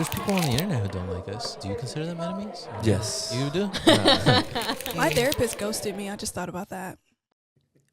there's people on the internet who don't like us. Do you consider them enemies? Yes. You do? My therapist ghosted me. I just thought about that.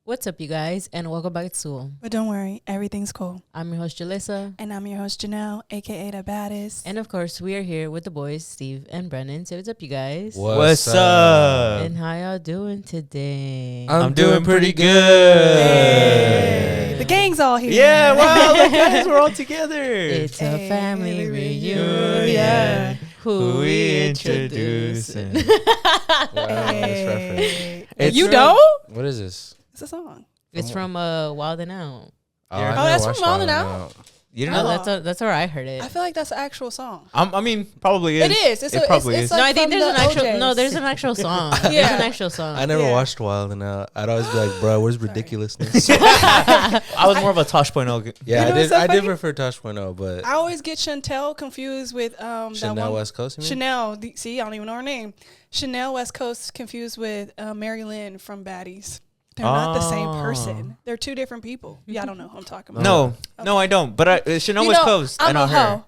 What's up, you guys, and welcome back to School. But don't worry, everything's cool. I'm your host, Julyssa. And I'm your host, Janel, a.k.a. the baddest. And of course, we are here with the boys, Steve and Brennan. Say what's up, you guys. What's up? And how y'all doing today? I'm doing pretty good. Hey, the gang's all here. Yeah, wow, look guys, we're all together. It's a Hey, family reunion. reunion. Who we introducing? Wow, this reference. It's You from- don't? What is this? It's a song. It's from Wild and Out. I Oh, never that's from watched Wild 'N Wild 'N Out? You don't No, know? that's where I heard it. I feel like that's an actual song. I mean, probably is. It is. It probably it's is. like No, I think from there's the an actual. OJs. No, there's an actual song. There's Yeah. an actual song. I never Yeah. watched Wild 'N Out. I'd always be like, bro, where's ridiculousness? I was more of a Tosh.0. Yeah, You know what's so I did funny? prefer Tosh.0, but I always get Chantel confused with that Chanel one. West Coast, you mean? Chanel. See, I don't even know her name. Chanel West Coast confused with Mary Lynn from Baddies. They're not the same person. They're two different people. Yeah, I don't know who I'm talking about. No, Okay. no, I don't. But I should know You West know, Coast. I I'm know a her. hoe.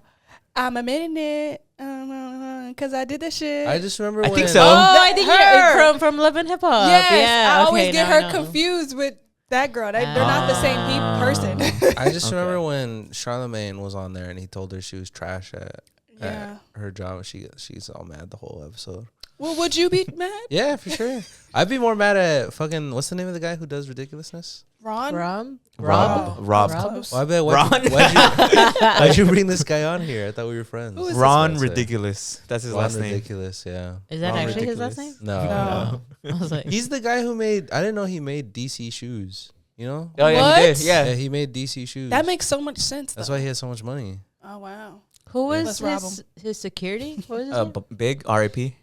I'm admitting it because I did the shit. I just remember I when... think so. No, I think her. you're from Love and Hip Hop. Yes, Yeah, I always okay, get now I her know. confused with that girl. They're not the same person. I just Okay. remember when Charlemagne was on there and he told her she was trash at Yeah. her job. She's all mad the whole episode. Well, would you be mad? Yeah, for sure. I'd be more mad at fucking, what's the name of the guy who does ridiculousness? Ron? Rob. Rob. Close. Well, I bet Ron? why'd you bring this guy on here? I thought we were friends. Who is this Ron That's it. Ridiculous. That's his Ron last name. Ridiculous, yeah. Is that Ron actually his last Ridiculous. name? No. No. I was like, He's the guy who made, I didn't know he made DC shoes. You know? Oh, yeah, What? he did. Yeah, Yeah. he made DC shoes. That makes so much sense. That's though. why he has so much money. Oh, wow. who was Let's rob his security? What was his name? Big R.I.P.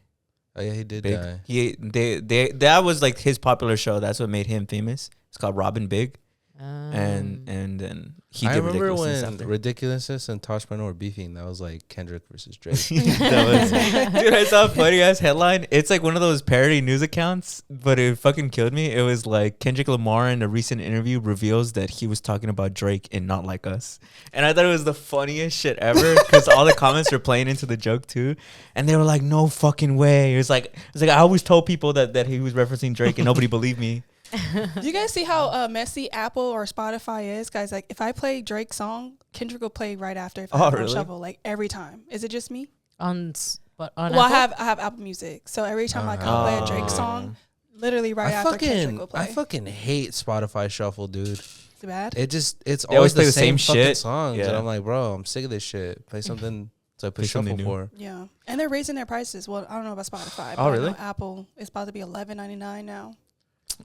Oh, yeah, he did Big. die. That was like his popular show. That's what made him famous. It's called Robin Big, and then he I did remember Ridiculousness when after. Ridiculousness and Tosh.0 were beefing. That was like Kendrick versus Drake. That was, dude, I saw a funny ass headline. It's like one of those parody news accounts, but it fucking killed me. It was like Kendrick Lamar in a recent interview reveals that he was talking about Drake and Not Like Us, and I thought it was the funniest shit ever because all the comments were playing into the joke too, and they were like, "No fucking way!" It was like I always told people that he was referencing Drake and nobody believed me. Do you guys see how messy Apple or Spotify is? Guys, like if I play Drake's song, Kendrick will play right after if I have it on really? shuffle, like every time. Is it just me? on Well, Apple? I have Apple Music. So every time like I play a Drake song, literally right after Kendrick will play. I fucking hate Spotify Shuffle, dude. Is it bad? It's They always always play the the same same fucking shit. songs. Yeah. And I'm like, bro, I'm sick of this shit. Play something so I Play put Shuffle something new. for. Yeah. And they're raising their prices. Well, I don't know about Spotify. But Oh, I know really? Apple is about to be $11.99 now.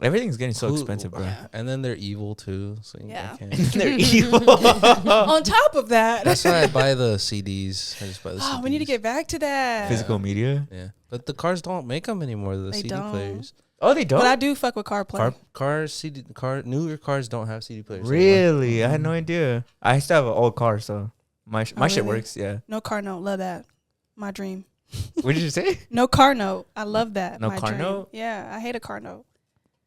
Everything's getting so Who- expensive, bro. Yeah. And then they're evil too. So Yeah. I can't. They're evil. On top of that, That's why I buy the CDs. I just buy the CDs. oh, we need to get back to that. Physical media. Yeah, but the cars don't make them anymore. The They CD don't. players. Oh, they don't. But I do fuck with CarPlay. Newer cars don't have CD players. Really? I had no idea. I used to have an old car, so my shit really? works. Yeah. No car note. Love that. My dream. What did you say? No car note. I love that. No My car dream. note? Yeah, I hate a car note.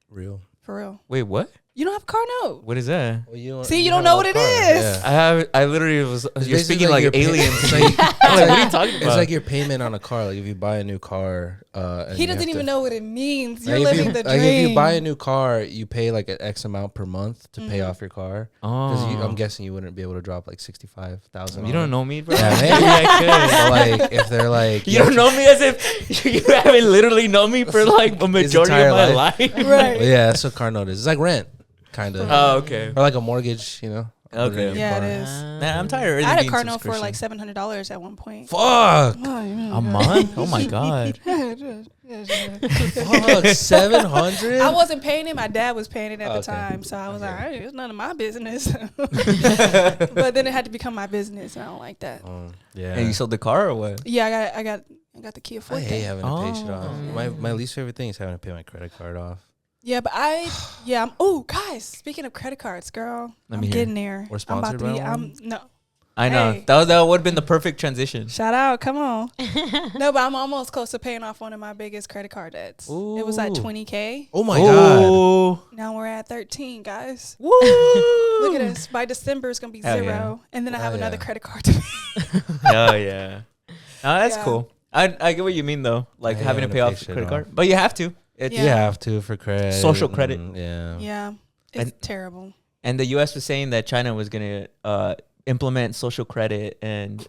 Real. For real. Wait, what? You don't have a car note. What is that? Well, you See, you don't know what it is. I literally was. It's You're basically speaking like your pay- aliens. it's to like- me. I'm like, what are you talking It's about? like your payment on a car. Like if you buy a new car, and He you doesn't have even to- know what it means. You're like, living if the you, dream. like if you buy a new car, you pay like an X amount per month to pay off your car. Because oh, I'm guessing you wouldn't be able to drop like 65,000. you don't know me, bro. Yeah, maybe. I could. But like if they're like, You don't know me as if you haven't literally known me for like a majority entire of my life. life. Right. Well, yeah, that's what car note is. It's like rent, kind of, Oh, okay. or like a mortgage. You know. Put it in Okay. your Yeah, car. it is. Man, I'm tired. I had a being car note for subscription. like $700 at one point. Fuck. A month? Oh my god. Fuck. 700. I wasn't paying it. My dad was paying it at the Okay. time. So I was Okay. like, "Hey, it's none of my business. But then it had to become my business. And I don't like that. Yeah. And you sold the car or what? Yeah, I got the Kia I Forte. hate having to pay shit off. Oh. My least favorite thing is having to pay my credit card off. Yeah, but oh, guys, speaking of credit cards, girl, Let I'm me hear. getting there. We're I'm about sponsored to by be, one? no. I know. Hey. That would have been the perfect transition. Shout out, come on. No, but I'm almost close to paying off one of my biggest credit card debts. It was like Ooh. $20K. Oh my god. Oh. Now we're at 13, guys. Woo. Look at us. By December, it's gonna be Hell 0, yeah. and then I Hell have another yeah. credit card to pay. Hell yeah. that's Yeah. cool. I get what you mean though, like I having to ain't pay gonna off pay the credit shit card, off. but you have to. It's, Yeah. You have to for credit. Social credit. Yeah. Yeah, it's And- terrible. And the U.S. was saying that China was gonna implement social credit and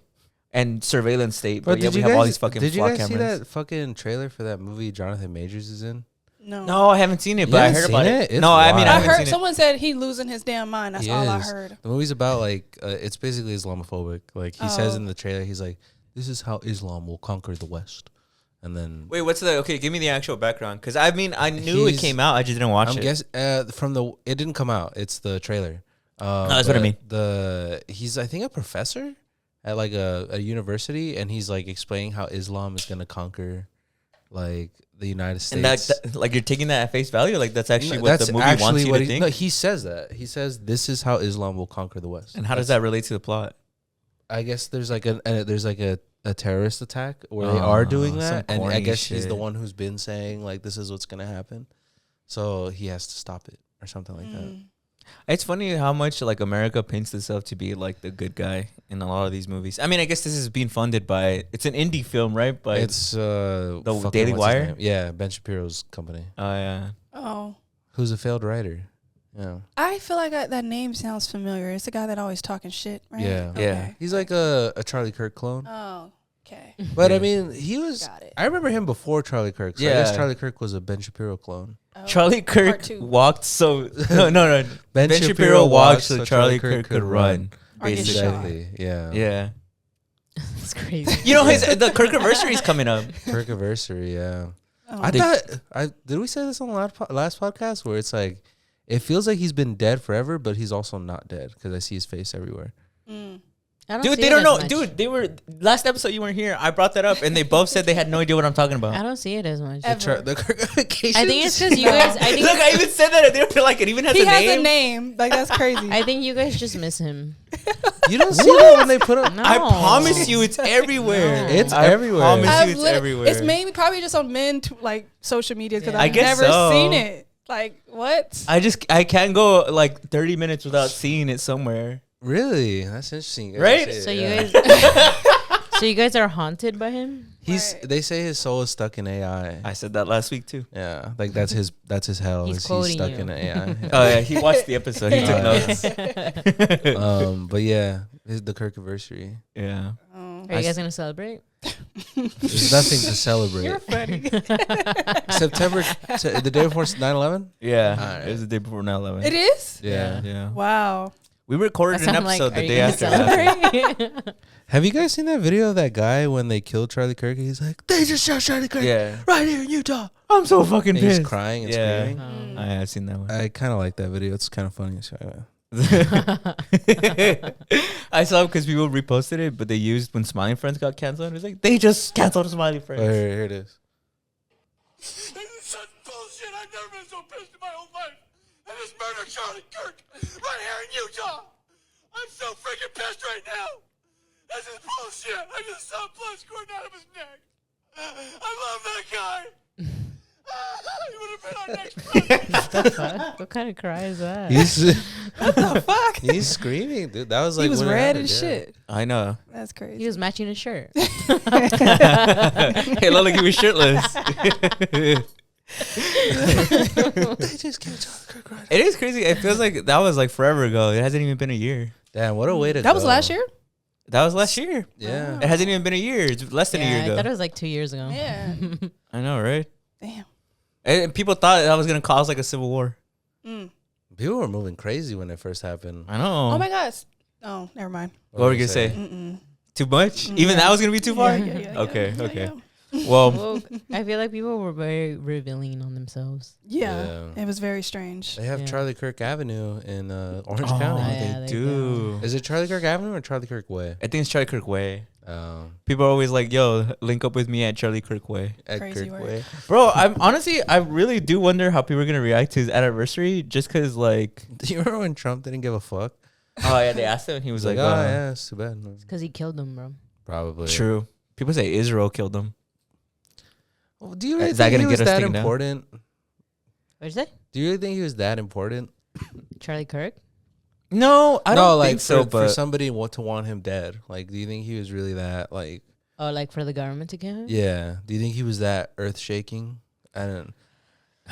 surveillance state, but yeah, we have all these fucking did you flock guys see cameras. that fucking trailer for that movie Jonathan Majors is in? No, I haven't seen it, You but I haven't heard seen about it? it. It's No, I mean wild. I I haven't heard seen someone said he losing his damn mind. That's He all I is. heard. The movie's about like it's basically Islamophobic. Like he says Oh. in the trailer, he's like, "This is how Islam will conquer the West," and then it. Wait, what's the? Okay, give me the actual background, because I mean I knew it He's- came out, I just didn't watch I'm it. guess from the it didn't come out. It's the trailer. that's what I but mean. He's I think a professor at like a university, and he's like explaining how Islam is gonna conquer like the United And States. like you're taking that at face value, like that's actually No, what that's the movie wants actually you what to he, think. no, he says that. He says this is how Islam will conquer the West. And how does that relate to the plot? I guess there's like a terrorist attack where they are doing some that, and I corny guess he's the shit. one who's been saying like this is what's gonna happen, so he has to stop it or something like that. Mm. It's funny how much like America paints itself to be like the good guy in a lot of these movies. I mean, I guess this is being funded by it's an indie film, right? But It's The fucking- Daily what's his Wire? name? Yeah, Ben Shapiro's company. oh yeah, Oh, Who's a failed writer? Yeah, I feel like that name sounds familiar. It's the guy that always talking shit, right? Yeah. Yeah. Okay. he's like a Charlie Kirk clone. Oh, okay. But Yeah. I mean, he was. Got it. I remember him before Charlie Kirk. So I guess Yeah. Charlie Kirk was a Ben Shapiro clone. Oh, Charlie part Kirk two. walked so no. Ben Shapiro walked so Charlie Kirk could run. Or get Basically, shot. Exactly. Yeah. yeah. That's crazy. You know the Kirk anniversary is coming up. Kirk anniversary. Yeah. Oh. I thought did we say this on the last podcast where it's like it feels like he's been dead forever, but he's also not dead because I see his face everywhere. Mm. I don't Dude, see they it don't as know. much. Dude, they were last episode you weren't here. I brought that up, and they both said they had no idea what I'm talking I about. don't see it as much. Ever. The Kirkification. I think it's because you guys. I think. Look, I even said that. And they were like, it even has He a has name. a name. Like that's crazy. I think you guys just miss him. You don't see that when they put up. No. I promise you, it's everywhere. No. It's I everywhere. promise I've you, it's lit- everywhere. It's maybe probably just on men like social media because Yeah. I I've guess never so. seen it. Like what? I can't go like 30 minutes without seeing it somewhere. Really? That's interesting. You guys Right? say it, So yeah. you guys. So you guys are haunted by him. Right. They say his soul is stuck in AI. I said that last week too. Yeah, like that's his hell. He's He's quoting stuck you. in AI. Oh yeah, he watched the episode. He took Yeah. notes. But yeah, the Kirk anniversary. Yeah. Oh. Are you guys gonna celebrate? There's nothing to celebrate. You're funny. September, the day before 9/11. Yeah. Alright. It was the day before 9/11. It is. Yeah. Yeah. Wow. We recorded That's an why I'm like, episode are the you day gonna after that. celebrate? Have you guys seen that video of that guy when they killed Charlie Kirk? He's like, they just shot Charlie Kirk Yeah. right here in Utah. I'm so fucking And he's pissed. crying and Yeah. screaming. Um, I have seen that one. I kind of like that video. It's kind of funny. So, I saw it because people reposted it, but they used when Smiling Friends got canceled. It was like, they just canceled Smiling Friends. here it is. This is such bullshit. I've never been so pissed in my whole life. And this murder Charlie Kirk right here in Utah. I'm so freaking pissed right now. This is bullshit. I just saw blood squirting out of his neck. I love that guy. He would have been our next president. what the fuck? What kind of cry is that? What the fuck? He's screaming, dude. That was like He was when it red happened, as yeah. shit. I know. That's crazy. He was matching his shirt. Hey, look, he was shirtless. They just killed Charlie Kirk right. It is crazy. It feels like that was like forever ago. It hasn't even been a year. Damn, what a way to go. That was last year. That was last year. Yeah. It hasn't even been a year. It's less than a year Yeah, I ago. thought it was like 2 years ago. Yeah. I know, right? Damn. And people thought that was gonna cause like a civil war. Mm. People were moving crazy when it first happened. I know. Oh my gosh. Oh, never mind. What were you gonna say? Mm-mm. Too much? Mm, Even yeah. that was gonna be too far? Yeah, yeah, Okay, yeah, okay. Yeah. Well, Well, I feel like people were very revealing on themselves. Yeah. Yeah. It was very strange. They have Yeah. Charlie Kirk Avenue in Orange oh, County. Yeah, they they do. Is it Charlie Kirk Avenue or Charlie Kirk Way? I think it's Charlie Kirk Way. People People are always like, "Yo, link up with me at Charlie Kirk Way." at Crazy Kirk work. Way. Bro, I really do wonder how people are gonna react to his anniversary, just because like, Do you remember when Trump didn't give a fuck? oh yeah, they asked him, and he was like, oh yeah, it's too bad. No, Because he killed them, bro. probably true. People say Israel killed him. Well, do you really Is that think he gonna was get us that taken down? important? What'd you say? Do you really think he was that important? Charlie Kirk? No, I don't think so. for But somebody to want him dead. Like, do you think he was really that like? Oh, like for the government to kill him? Yeah. Do you think he was that earth shaking? I don't.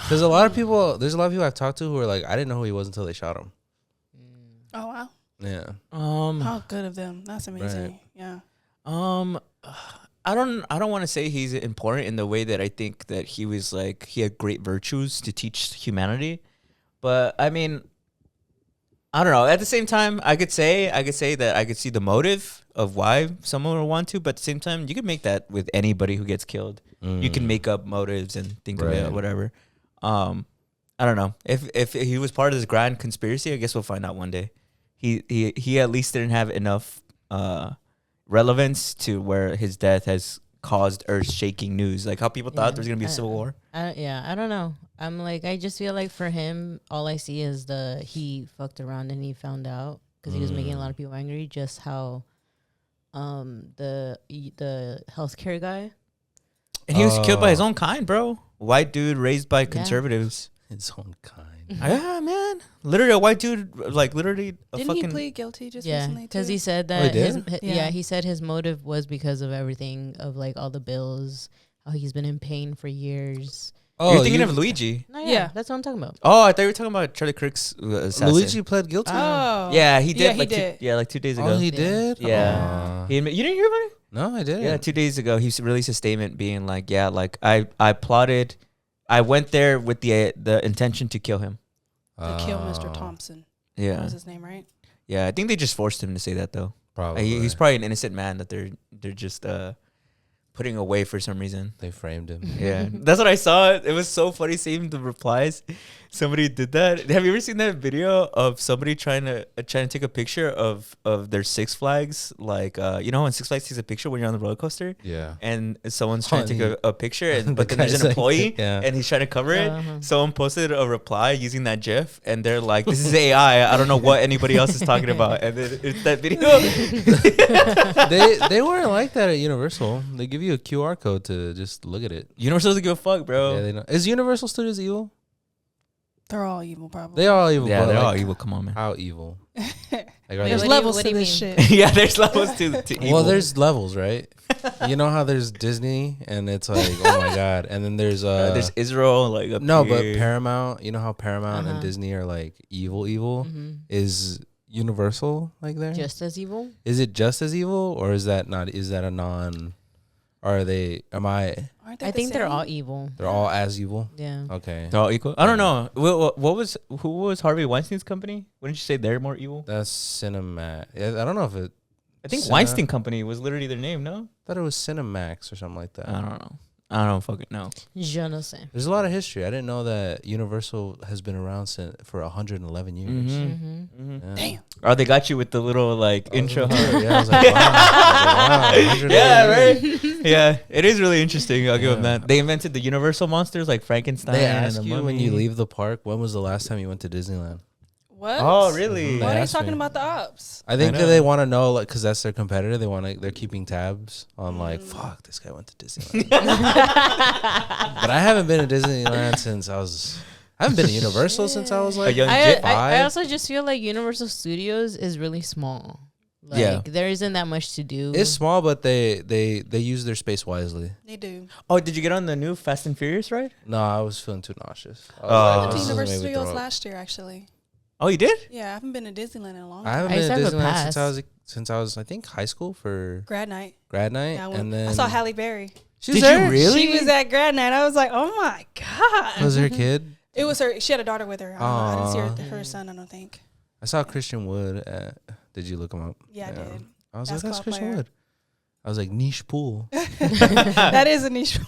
There's a lot of people I've talked to who are like, I didn't know who he was until they shot him. Oh wow. Yeah. How good of them. That's amazing. Right. Yeah. I don't want to say he's important in the way that I think that he was like he had great virtues to teach humanity, but I mean, I don't know. At the same time, I could say that I could see the motive of why someone would want to, but at the same time, you could make that with anybody who gets killed. You can make up motives and think of it, whatever. I don't know. If he was part of this grand conspiracy, I guess we'll find out one day. He at least didn't have enough relevance to where his death has caused earth-shaking news. Like how people thought there's gonna be a civil war. I don't know. I'm like, I just feel like for him, all I see is he fucked around and he found out because he was making a lot of people angry. Just how, the healthcare guy. And he was killed by his own kind, bro. White dude raised by conservatives. His own kind. Yeah, man. Literally a white dude, like literally a Didn't fucking. he plead guilty just Yeah, recently too? because he said Oh, he that did? he said his motive was because of everything of like all the bills, how he's been in pain for years. Oh, You're thinking of Luigi. No, Yeah. that's what I'm talking about. Oh, I thought you were talking about Charlie Kirk's assassin. Luigi pled guilty. Oh. Yeah, he did. Yeah, he like did. like 2 days ago. Oh, he did. Yeah. Aw. You didn't hear about it? No, I didn't. Yeah, 2 days ago, he released a statement being like, "Yeah, like I plotted, I went there with the intention to kill him." To kill Mr. Thompson. That Yeah, was his name, right? yeah. I think they just forced him to say that though. Probably. He's probably an innocent man that they're just putting away for some reason. They framed him. Yeah, that's what I saw. It was so funny seeing the replies. Somebody did that. Have you ever seen that video of somebody trying to take a picture of their Six Flags? Like, you know, when Six Flags takes a picture when you're on the roller coaster, Yeah. and someone's trying to take a picture, and but The then there's guy's an like- employee, yeah. and he's trying to cover it. Uh-huh. Someone posted a reply using that GIF, and they're like, "This is AI. I don't know what anybody else is talking about." And then it's that video. they weren't like that at Universal. They give you a QR code to just look at it. Universal doesn't give a fuck, bro. Yeah, they know. Is Universal Studios evil? They're all evil, probably. They are all evil. Yeah, but they're all like, evil. Come on, man. How evil? Like, are There's they- levels what to do you this mean? shit. Yeah, there's levels to evil. well, there's levels, right? You know how there's Disney and it's like, oh my god, and then there's Israel, like up no, here. but Paramount. You know how Paramount and Uh-huh. Disney are like evil. Is Universal like there? Just as evil. Is it just as evil, or is that not? Is that a non? Or are they? Am I? Aren't they I the think they're same? all evil. They're all as evil. Yeah. Okay, They're all equal. I don't know. Who was Harvey Weinstein's company? Wouldn't you say they're more evil? that's Cinemax. Yeah, I don't know if it. I think Cine- Weinstein Company was literally their name. No, Thought it was Cinemax or something like that. I don't know. I don't fucking know. Je ne sais. There's a lot of history. I didn't know that Universal has been around for 111 years. Yeah. Damn. Oh, they got you with the little like intro. Huh? Yeah, I was like, wow. 111 Yeah, years. right. Yeah, it is really interesting. I'll give them Yeah. that. They invented the Universal monsters like Frankenstein. They and ask the you when you Mummy. leave the park, when was the last time you went to Disneyland? What? Oh, really? They Why are you asked talking me. about the ops? I think I that know. they want to know, like, because that's their competitor. They're keeping tabs on, like, fuck, this guy went to Disneyland. But I haven't been to Disneyland since I haven't been to Universal since I was like young I five. also just feel like Universal Studios is really small. Like, Yeah. there isn't that much to do. It's small, but they use their space wisely. They do. Oh, did you get on the new Fast and Furious ride? No, I was feeling too nauseous. I was Oh. I like, went to this is gonna Universal make me throw Studios up. last year, actually. Oh, you did? Yeah, I haven't been to Disneyland in a long I time. haven't I been used to to have a Disneyland pass. since I was I think high school for Grad night. grad night, Yeah, and then I saw Halle Berry. She was Did you there? really? She was at grad night. I was like, oh my god. Was her kid? It was her. She had a daughter with her. I didn't see Aw. her son. I don't think. I saw Christian Wood. Did you look him up? Yeah, I did. I was like, that's Basketball Christian player. Wood. I was like, niche pool. That is a niche.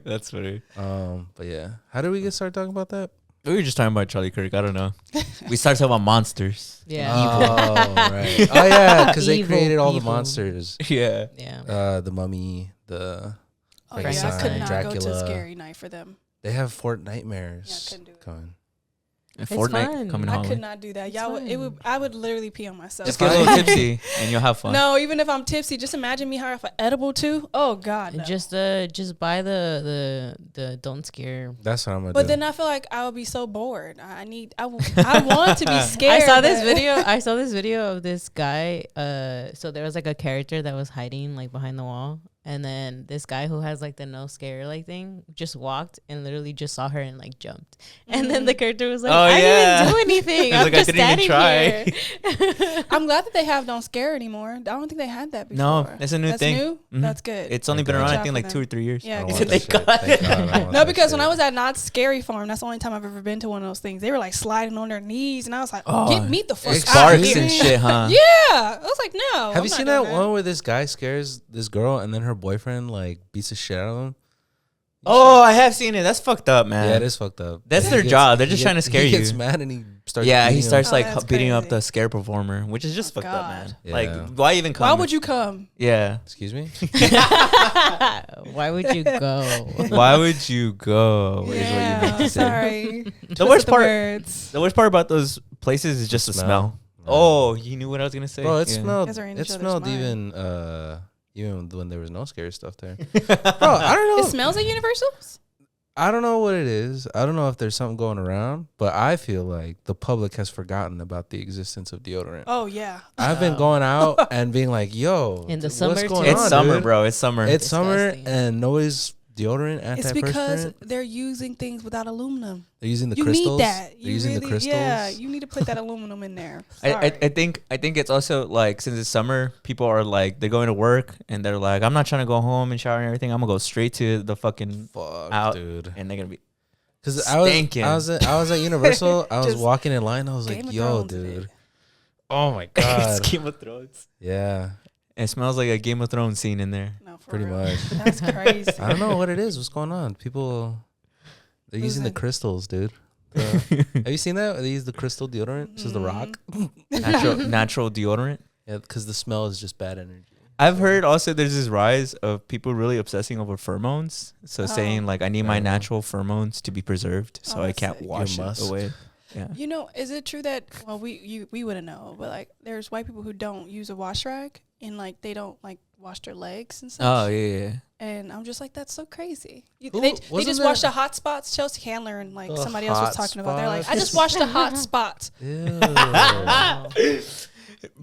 That's funny. But yeah, how did we get started talking about that? We were just talking about Charlie Kirk. I don't know. We started talking about monsters. yeah. Oh, right. Oh yeah, because they Evil, created all the evil. monsters. Yeah. Yeah. The Mummy, the Oh yeah, I Frankenstein, could not go to Dracula. Scary Night for them. They have Fort Nightmares Yeah, I couldn't do it. coming. And It's Fortnite fun. coming I home. could not do that. Y'all would, it would. I would literally pee on myself. Just get a little tipsy and you'll have fun. No, even if I'm tipsy, just imagine me high for edible too. Oh God, no. Just buy the don't scare. That's what I'm gonna But do. then I feel like I would be so bored. I want to be scared. I saw this but- video. I saw this video of this guy. So there was like a character that was hiding like behind the wall, and then this guy who has like the no scare like thing just walked and literally just saw her and like jumped. And then the character was like, Oh, "I yeah. didn't do anything. He's I'm like, I just didn't even standing try." here." I'm glad that they have Don't Scare anymore. I don't think they had that before. No, it's a new That's thing. new? Mhm. That's good. It's only Thank been God. around, I Good think, job like for 2 or them. 3 years. I Yeah, don't good want Thank that God. shit. Thank God I don't want no, that because when shit. I was at Not Scary Farm, that's the only time I've ever been to one of those things. They were like sliding on their knees, and I was like, Oh, "Get me the fuck it out Sparks of here!" and shit, huh? Yeah, I was like, "No." Have I'm you not seen doing that one where this guy scares this girl and then her boyfriend like beats the shit out of him? Oh, I have seen it. That's fucked up, man. Yeah, it is fucked up. That's He their gets- job. They're he just trying to scare He gets you. mad and he starts. Yeah, he beating him. starts Oh, like that's beating up crazy. the scare performer, which is just Oh, fucked up, God. man. Yeah. Like, why even come? Why would you come? Yeah. Excuse me. Why would you go? Why would you go? Is what you meant Yeah, to say. sorry. The worst part. Words. The worst part about those places is just the smell. Yeah. Oh, you knew what I was gonna say. Bro, it Yeah. smelled. Guys are in It each other's smelled mind. even when there was no scary stuff there. Bro, I don't It know. smells like Universals. I don't know what it is. I don't know if there's something going around, but I feel like the public has forgotten about the existence of deodorant. Oh yeah. I've been going out and being like, "Yo, In the what's summer, going too. It's on, summer, dude? bro. It's summer. It's summer Disgusting. and nobody's deodorant, It's because antiperspirant. they're using things without aluminum. They're using the You crystals. need that. They're using the crystals. Yeah, you need to put that aluminum in there. I Sorry. think it's also like, since it's summer, people are like, they're going to work and they're like, I'm not trying to go home and shower and everything. I'm gonna go straight to the fucking Fuck, out, dude. and they're gonna be Because stinking. I was at Universal. I was Just walking in line. I was Game like, of "Yo, Thrones, dude! dude. Oh my it's god! Game of Thrones. Yeah, It smells like a Game of Thrones scene in there. No, for pretty real. much. That's crazy. I don't know what it is. What's going on? People, they're using the Losing. crystals, dude. Have you seen that? They use the crystal deodorant. This is the Rock. Natural deodorant. Yeah, because the smell is just bad energy. I've heard also there's this rise of people really obsessing over pheromones. So Oh. saying like, I need my Oh. natural pheromones to be preserved, so Oh, I that's can't sick. wash Your it musk. away. Yeah. You know, is it true that we wouldn't know, but like there's white people who don't use a wash rag and like they don't like wash their legs and such. Oh yeah. And I'm just like, that's so crazy. Ooh, They wasn't just wash that- the hot spots. Chelsea Handler and like The somebody else was hot talking about. They're like, I spots? just washed the hot spots. Ew.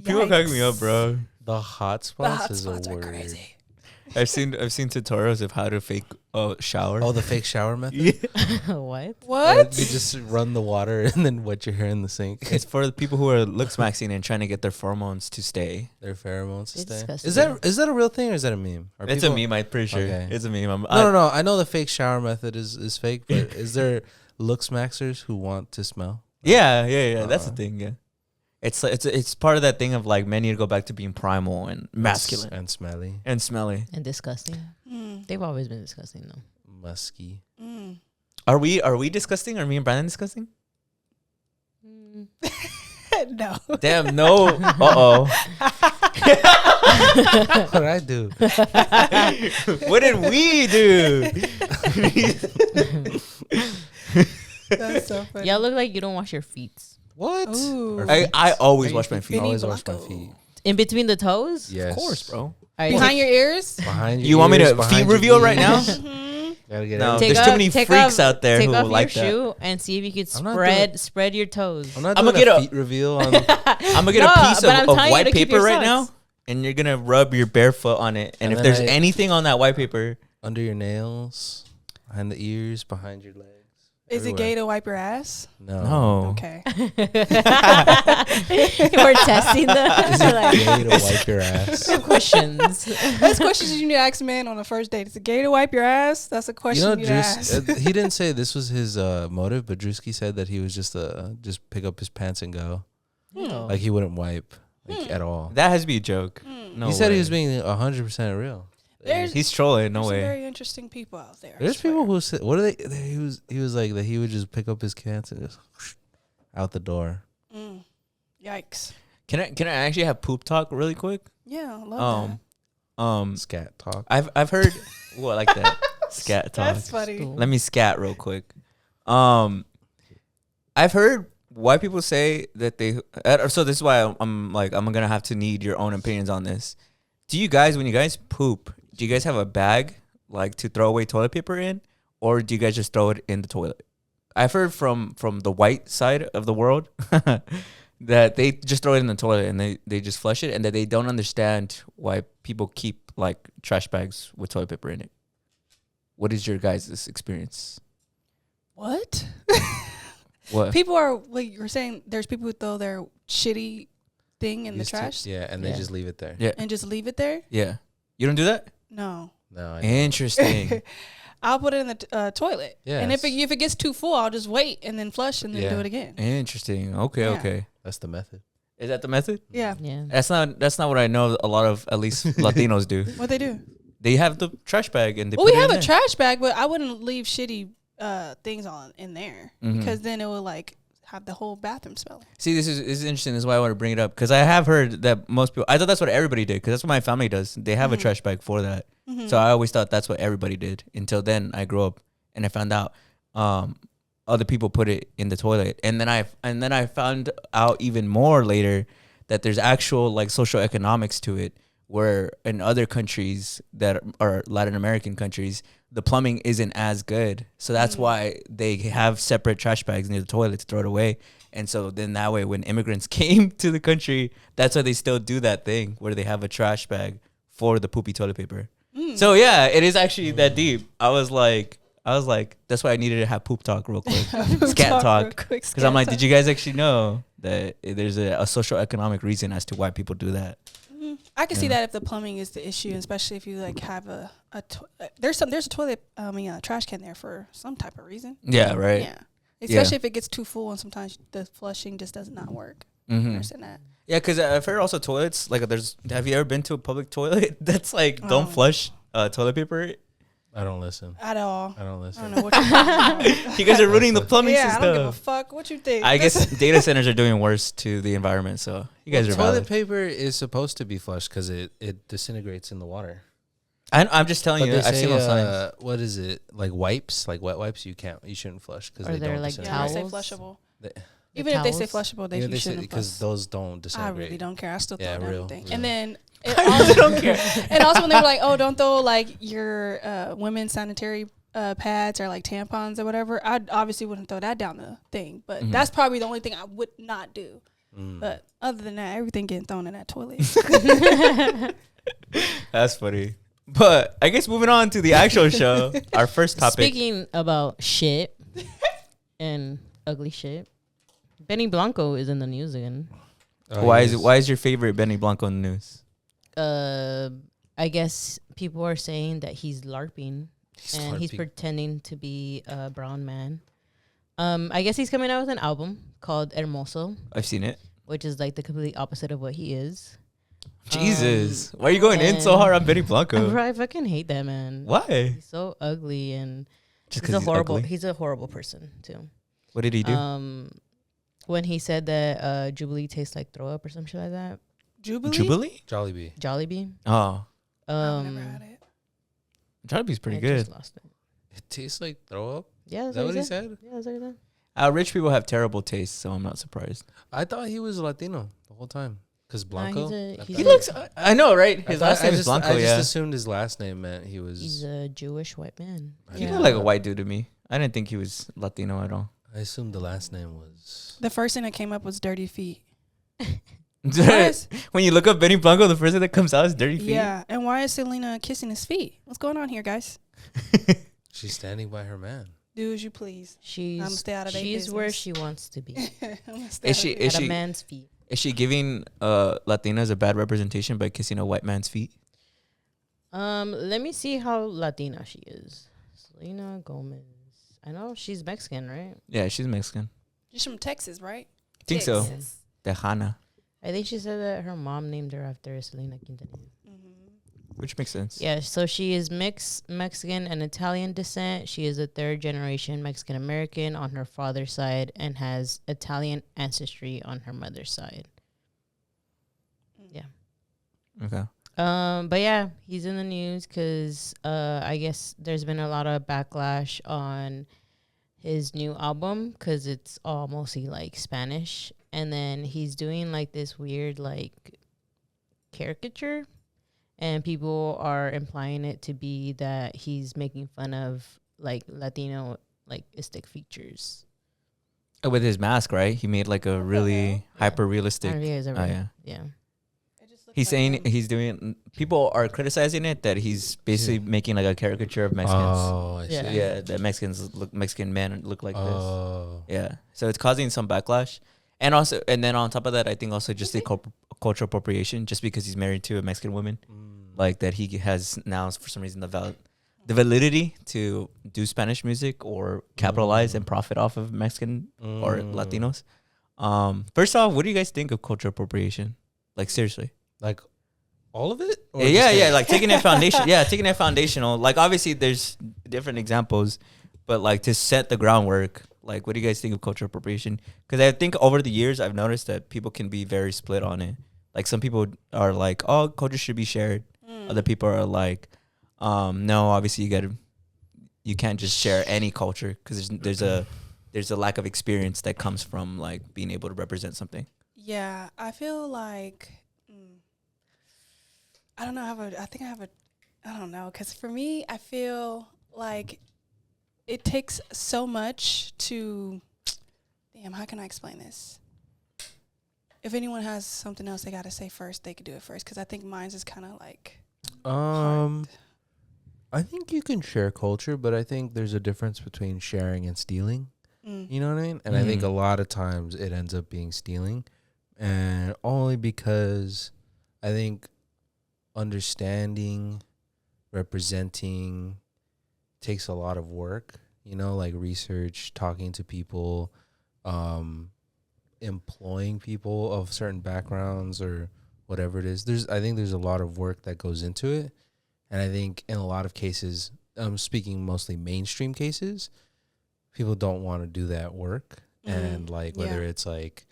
People crack me up, bro. The hot The spots hot is spots a are word. crazy. I've seen tutorials of how to fake shower. Oh, the fake shower method. yeah. What? What? You just run the water and then wet your hair in the sink. It's for the people who are looks maxing and trying to get their pheromones to stay. Their pheromones to It's stay. disgusting. Is that a real thing or is that a meme? Are It's people- a meme, I'm pretty sure. Okay. It's a meme. No. I know the fake shower method is fake, but is there looks maxers who want to smell? Yeah. That's the Uh. thing. Yeah. It's part of that thing of like men need to go back to being primal and masculine and smelly, and smelly. And disgusting. Mm, They've always been disgusting though. musky. mm. Are we disgusting? Are me and Brandon disgusting? No. Damn, no. Uh-oh. What did I do? What did we do? That's so funny. Y'all look like you don't wash your feet. What? Ooh. Or I always wash my I feet. Vinny always wash my Blanco. feet. In between the toes? Yes, Of course, bro. Alright, Behind your ears? Behind your You want me ears, to behind feet your reveal right now? ears. Mm-hmm. Gotta get No. it. There's too many freaks out there take who off like your that. shoe and see if you could I'm not spread your toes. I'm not I'ma doing get a a- feet reveal on. I'm gonna get No, a piece but I'm of telling you white to keep paper your right now, socks. and you're gonna rub your bare foot on it. And And if then there's anything on that white paper, under your nails, behind the ears, behind your legs. Is it everywhere. gay to wipe your ass? No. no. Okay. We're testing Is the it like, gay to wipe your ass? questions. That's questions you need to ask a man on a first date. Is it gay to wipe your ass? That's a question You know, you need to ask. he didn't say this was his motive, but Drewski said that he was just pick up his pants and go. Oh. Like he wouldn't wipe at all. That has to be a joke. Hmm. No he said he way. was being 100% real. There's- He's trolling. No There's some way. very interesting people out there. I There's swear. people who said, what are they? He was like that. He would just pick up his pants and just out the door. Mm. Yikes. Can I actually have poop talk really quick? Yeah, I love Scat talk. I've heard well, I like that scat that. talk. That's funny. Let me scat real quick. I've heard why people say that they. So this is why I'm gonna have to need your own opinions on this. Do you guys, when you guys poop, do you guys have a bag like to throw away toilet paper in, or do you guys just throw it in the toilet? I've heard from the white side of the world that they just throw it in the toilet and they just flush it, and that they don't understand why people keep like trash bags with toilet paper in it. What is your guys' experience? What? What? People are like you're saying. There's people who throw their shitty thing in the trash. Yeah, and they just leave it there. Yeah. And just leave it there. Yeah. You don't do that? No. No. I Interesting. I'll put it in the toilet. Yeah. And if it gets too full, I'll just wait and then flush and then do it again. Interesting. Okay. Yeah. Okay. That's the method. Is that the method? Yeah. Yeah. That's not what I know. A lot of at least Latinos do. What they do? They have the trash bag and they. Well, put we it have in a there. trash bag, but I wouldn't leave shitty things in there Mhm. because then it will like have the whole bathroom smelling. See, this is interesting. This is why I want to bring it up, because I have heard that most people. I thought that's what everybody did, because that's what my family does. They have a trash bag for that. So I always thought that's what everybody did until then I grew up and I found out other people put it in the toilet, and then I found out even more later that there's actual like social economics to it, where in other countries that are Latin American countries, the plumbing isn't as good. So that's why they have separate trash bags near the toilet to throw it away. And so then that way, when immigrants came to the country, that's why they still do that thing where they have a trash bag for the poopy toilet paper. So yeah, it is actually that deep. I was like, that's why I needed to have poop talk real quick. Scat talk. Because I'm like, did you guys actually know that there's a social economic reason as to why people do that? I can see that if the plumbing is the issue, especially if you like have there's a toilet trash can there for some type of reason. Yeah, right. Yeah, especially if it gets too full and sometimes the flushing just does not work. Mm-hmm. Understand that? Yeah, because I've heard also toilets, like have you ever been to a public toilet that's like don't flush toilet paper? I don't listen. At all. I don't I listen. don't know what you're talking about. You guys are ruining the plumbing Yeah, system. I don't give a fuck. What you think? I guess data centers are doing worse to the environment, so you guys are toilet valid. paper is supposed to be flushed because it disintegrates in the water. I'm just telling But you, they I've say, seen those signs. what is it? Like wipes, like wet wipes. You shouldn't flush because Are they there, don't like, disintegrate. Yeah, they say towels? flushable. They- Even if they say towels? flushable, Yeah, you shouldn't because flush. those don't I disintegrate. really don't care. I still throw Yeah, down real, everything. real. And then it also don't care. And also when they were like, oh, don't throw like your women's sanitary pads or like tampons or whatever, I obviously wouldn't throw that down the thing. But that's probably the only thing I would not do. But other than that, everything getting thrown in that toilet. That's funny. But I guess moving on to the actual show, our first topic. Speaking about shit and ugly shit, Benny Blanco is in the news again. Why is your favorite Benny Blanco in the news? I guess people are saying that he's LARPing and he's LARPing. pretending to be a brown man. I guess he's coming out with an album called Hermoso, I've seen it. which is like the complete opposite of what he is. Jesus, why are you going in so and- hard on Benny Blanco? Bro, I fucking hate that man. Why? He's so ugly and Just he's a because horrible. ugly? He's a horrible person too. What did he do? When he said that Jubilee tastes like throw up or some shit like that. Jubilee? Jubilee? Jollibee. Jollibee. Oh, I've never had it. Jollibee's pretty I good. just lost it. It tastes like throw up. Yeah, Is that what he said? Yeah, that's what he said. Rich people have terrible taste, so I'm not surprised. I thought he was Latino the whole time. Because Blanco. he's He a- looks. I know, right? His last name is just, Blanco. I just Yeah, assumed his last name meant he was. He's a Jewish white man. he Yeah. looked like a white dude to me. I didn't think he was Latino at all. I assumed the last name was. The first thing that came up was dirty feet. Why is- When you look up Benny Blanco, the first thing that comes out is dirty feet. Yeah, and why is Selena kissing his feet? What's going on here, guys? She's standing by her man. Do as you please. She's I'ma stay out of they she's where business. she wants to be. Is she? Is At a she? man's feet. Is she giving Latinas a bad representation by kissing a white man's feet? Let me see how Latina she is. Selena Gomez. I know she's Mexican, right? Yeah, she's Mexican. She's from Texas, right? I think so. Texas. Tejana, I think she said that her mom named her after Selena Quintanilla. which makes sense. Yeah, so she is mixed Mexican and Italian descent. She is a third generation Mexican American on her father's side and has Italian ancestry on her mother's side. Yeah. Okay. But yeah, he's in the news because I guess there's been a lot of backlash on his new album because it's all mostly like Spanish, and then he's doing like this weird like caricature, and people are implying it to be that he's making fun of like Latino like aesthetic features. With his mask, right? He made like a really hyper I realistic. don't know if you guys ever, Yeah. yeah. It just looks He's like saying him. he's doing. People are criticizing it that he's basically making like a caricature of Mexicans. Oh, I see. Yeah. Yeah, that Mexican men look like this. Oh. Yeah, so it's causing some backlash, and then on top of that, I think also just the cultural appropriation, just because he's married to a Mexican woman, like that he has now for some reason the validity to do Spanish music or capitalize and profit off of Mexican or Latinos. First off, what do you guys think of cultural appropriation? Like seriously. Like all of it? Or Yeah, just yeah, like taking it foundation. Yeah, taking it foundational. Like obviously there's different examples, but like to set the groundwork, like what do you guys think of cultural appropriation? Because I think over the years I've noticed that people can be very split on it. Like some people are like, oh, culture should be shared. Other people are like, no, obviously you can't just share any culture because there's a lack of experience that comes from like being able to represent something. Yeah, I feel like I don't know. I don't know, because for me, I feel like it takes so much to. Damn, how can I explain this? If anyone has something else they got to say first, they could do it first, because I think mine's is kind of like. Hard. I think you can share culture, but I think there's a difference between sharing and stealing. You know what I mean? And I think a lot of times it ends up being stealing, and only because I think understanding, representing takes a lot of work, you know, like research, talking to people, employing people of certain backgrounds or whatever it is. I think there's a lot of work that goes into it. And I think in a lot of cases, I'm speaking mostly mainstream cases, people don't want to do that work. And like whether it's like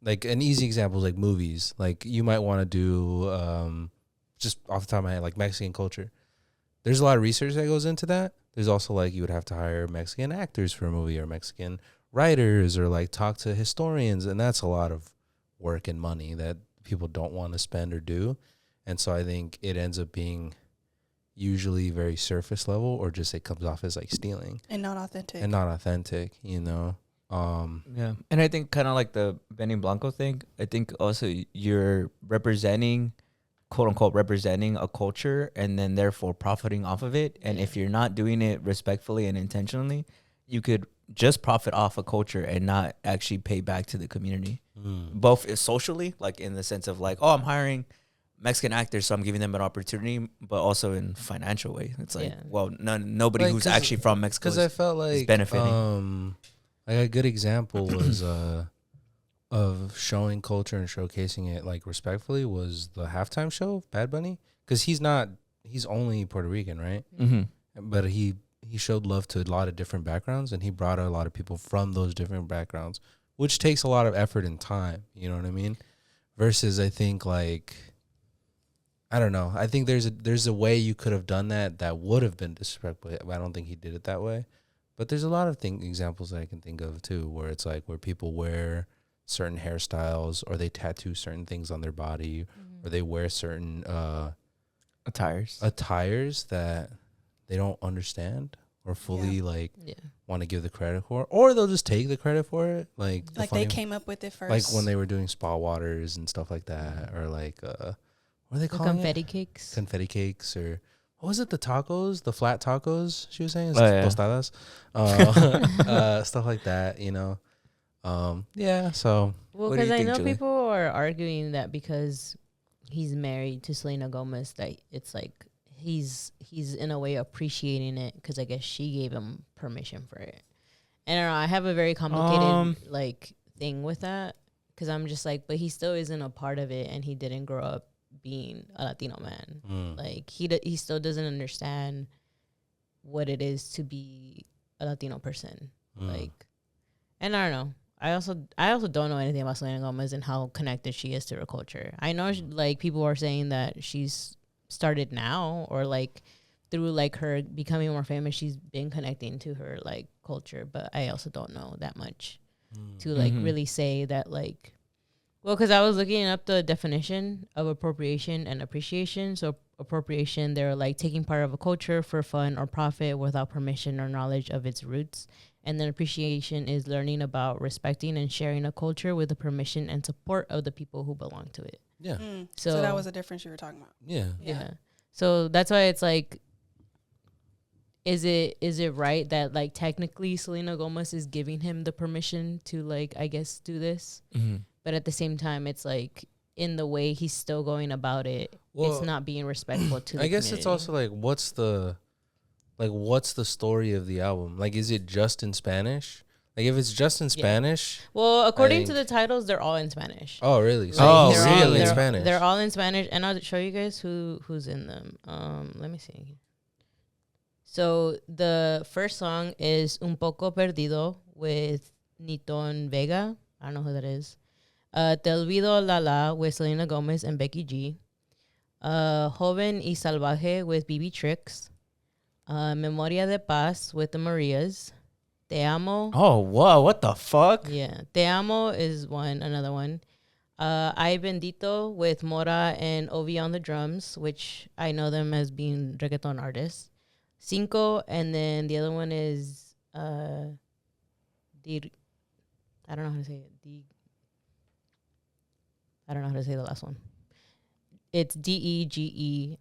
an easy example is like movies. Like you might want to do just off the top of my head, like Mexican culture. There's a lot of research that goes into that. There's also like you would have to hire Mexican actors for a movie or Mexican writers or like talk to historians. And that's a lot of work and money that people don't want to spend or do. And so I think it ends up being usually very surface level, or just it comes off as like stealing And not authentic. You know. Yeah, and I think kind of like the Benny Blanco thing, I think also you're representing, quote unquote, representing a culture and then therefore profiting off of it. And if you're not doing it respectfully and intentionally, you could just profit off a culture and not actually pay back to the community, both socially, like in the sense of like, oh, I'm hiring Mexican actors, so I'm giving them an opportunity, but also in financial way. It's like, well, nobody Like, who's actually from Mexico because I felt like benefiting. Like a good example was of showing culture and showcasing it like respectfully was the halftime show of Bad Bunny, because he's only Puerto Rican, right? But he showed love to a lot of different backgrounds, and he brought a lot of people from those different backgrounds, which takes a lot of effort and time. You know what I mean? Versus, I think like, I don't know. I think there's a way you could have done that would have been disrespectful. I don't think he did it that way. But there's a lot of examples that I can think of too, where it's like where people wear certain hairstyles, or they tattoo certain things on their body, or they wear certain attires that they don't understand or fully want to give the credit for, or they'll just take the credit for it. Like they came up with it first. Like when they were doing spa waters and stuff like that, or like what are they calling confetti cakes? Confetti cakes, or what was it? The tacos, the flat tacos. She was saying tostadas, stuff like that. You know, yeah. So well, because I know people are arguing that because he's married to Selena Gomez, that it's like he's in a way appreciating it because I guess she gave him permission for it. And I don't know, I have a very complicated like thing with that, because I'm just like, but he still isn't a part of it, and he didn't grow up being a Latino man. Like he still doesn't understand what it is to be a Latino person. Like, and I don't know. I also don't know anything about Selena Gomez and how connected she is to her culture. I know like people are saying that she's started now, or like through like her becoming more famous, she's been connecting to her like culture, but I also don't know that much to like really say that like. Well, because I was looking up the definition of appropriation and appreciation. So appropriation, they're like taking part of a culture for fun or profit without permission or knowledge of its roots. And then appreciation is learning about, respecting, and sharing a culture with the permission and support of the people who belong to it. Yeah. So that was the difference you were talking about. Yeah. So that's why it's like, is it right that like technically Selena Gomez is giving him the permission to like, I guess, do this? But at the same time, it's like in the way he's still going about it, it's not being respectful to the I guess community. it's also like, what's the story of the album? Like, is it just in Spanish? Like, if it's just in Spanish. Well, according to the titles, they're all in Spanish. Oh, really? Oh, So they're really? all, In Spanish. They're all in Spanish, and I'll show you guys who's in them. Let me see. So the first song is Un Poco Perdido with Niton Vega. I don't know who that is. Te Olvido La La with Selena Gomez and Becky G. Joven y Salvaje with BB Tricks. Memoria de Paz with the Marias. Te Amo. Oh, whoa, what the fuck? Yeah. Te Amo is another one. Ay Bendito with Mora and Ovi on the drums, which I know them as being reggaeton artists. Cinco, and then the other one is I don't know how to say it. I don't know how to say the last one. It's Degenere.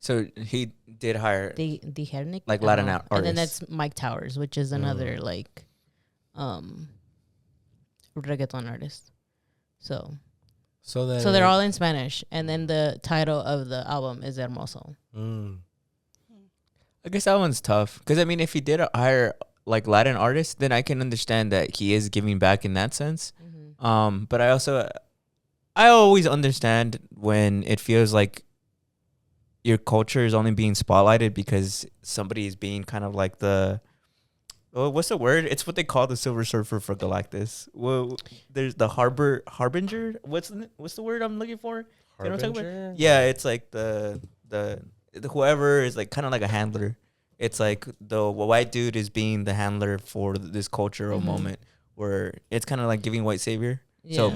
So he did hire Degenere? like Latin artists. And then that's Mike Towers, which is another like reggaeton artist. So they're all in Spanish, and then the title of the album is Hermoso. I guess that one's tough because I mean, if he did hire like Latin artists, then I can understand that he is giving back in that sense. But I always understand when it feels like your culture is only being spotlighted because somebody is being kind of like what's the word? It's what they call the Silver Surfer for Galactus. Well, there's the harbinger. What's the word I'm looking for? You know what I'm talking about? Yeah, it's like the whoever is like kind of like a handler. It's like the white dude is being the handler for this cultural moment where it's kind of like giving white savior. Yeah. So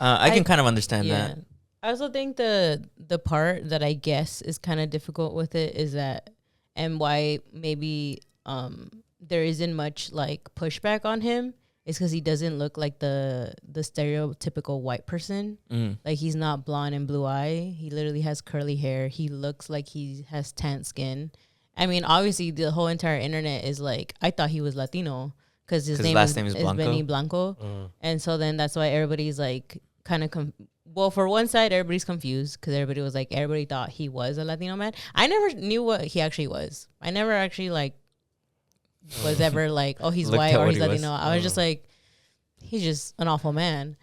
I can kind of understand that. I also think the part that I guess is kind of difficult with it is that, and why maybe there isn't much like pushback on him, is because he doesn't look like the stereotypical white person. Like he's not blonde and blue eye. He literally has curly hair. He looks like he has tan skin. I mean, obviously the whole entire internet is like, I thought he was Latino because his last name is Benny Blanco. And so then that's why everybody's like kind of well, for one side, everybody's confused because everybody thought he was a Latino man. I never knew what he actually was. I never actually like was ever like, oh, he's white or he's Latino. I was just like, he's just an awful man.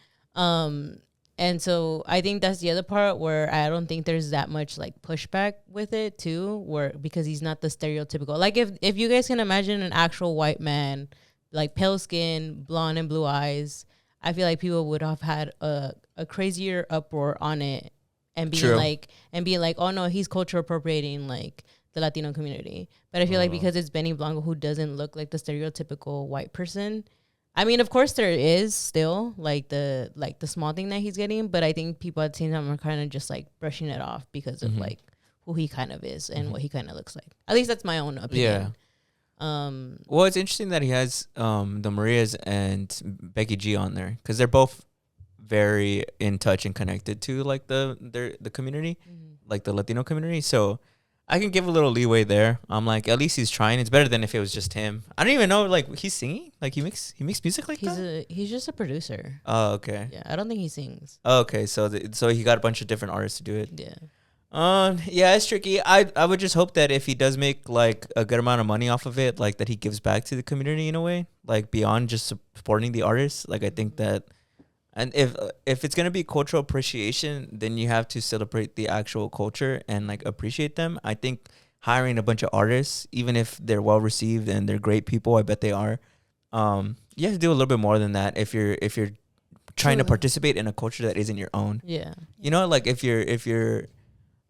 And so I think that's the other part where I don't think there's that much like pushback with it too, because he's not the stereotypical. Like if you guys can imagine an actual white man, like pale skin, blonde and blue eyes, I feel like people would have had a crazier uproar on it and being like, oh no, he's culture appropriating like the Latino community. But I feel like because it's Benny Blanco, who doesn't look like the stereotypical white person. I mean, of course there is still like the small thing that he's getting, but I think people at the same time are kind of just like brushing it off because of like who he kind of is and what he kind of looks like. At least that's my own opinion. Yeah. Well, it's interesting that he has the Marias and Becky G on there because they're both very in touch and connected to like the community, like the Latino community. So I can give a little leeway there. I'm like, at least he's trying. It's better than if it was just him. I don't even know, like, he's singing? Like, he makes music like that? He's just a producer. Oh, okay. Yeah, I don't think he sings. Oh, okay, so he got a bunch of different artists to do it. Yeah. Yeah, it's tricky. I would just hope that if he does make, like, a good amount of money off of it, like, that he gives back to the community in a way, like, beyond just supporting the artists. Like, I think that... And if it's going to be cultural appreciation, then you have to celebrate the actual culture and like appreciate them. I think hiring a bunch of artists, even if they're well received and they're great people, I bet they are. You have to do a little bit more than that if you're trying to participate in a culture that isn't your own. Yeah. You know, like if you're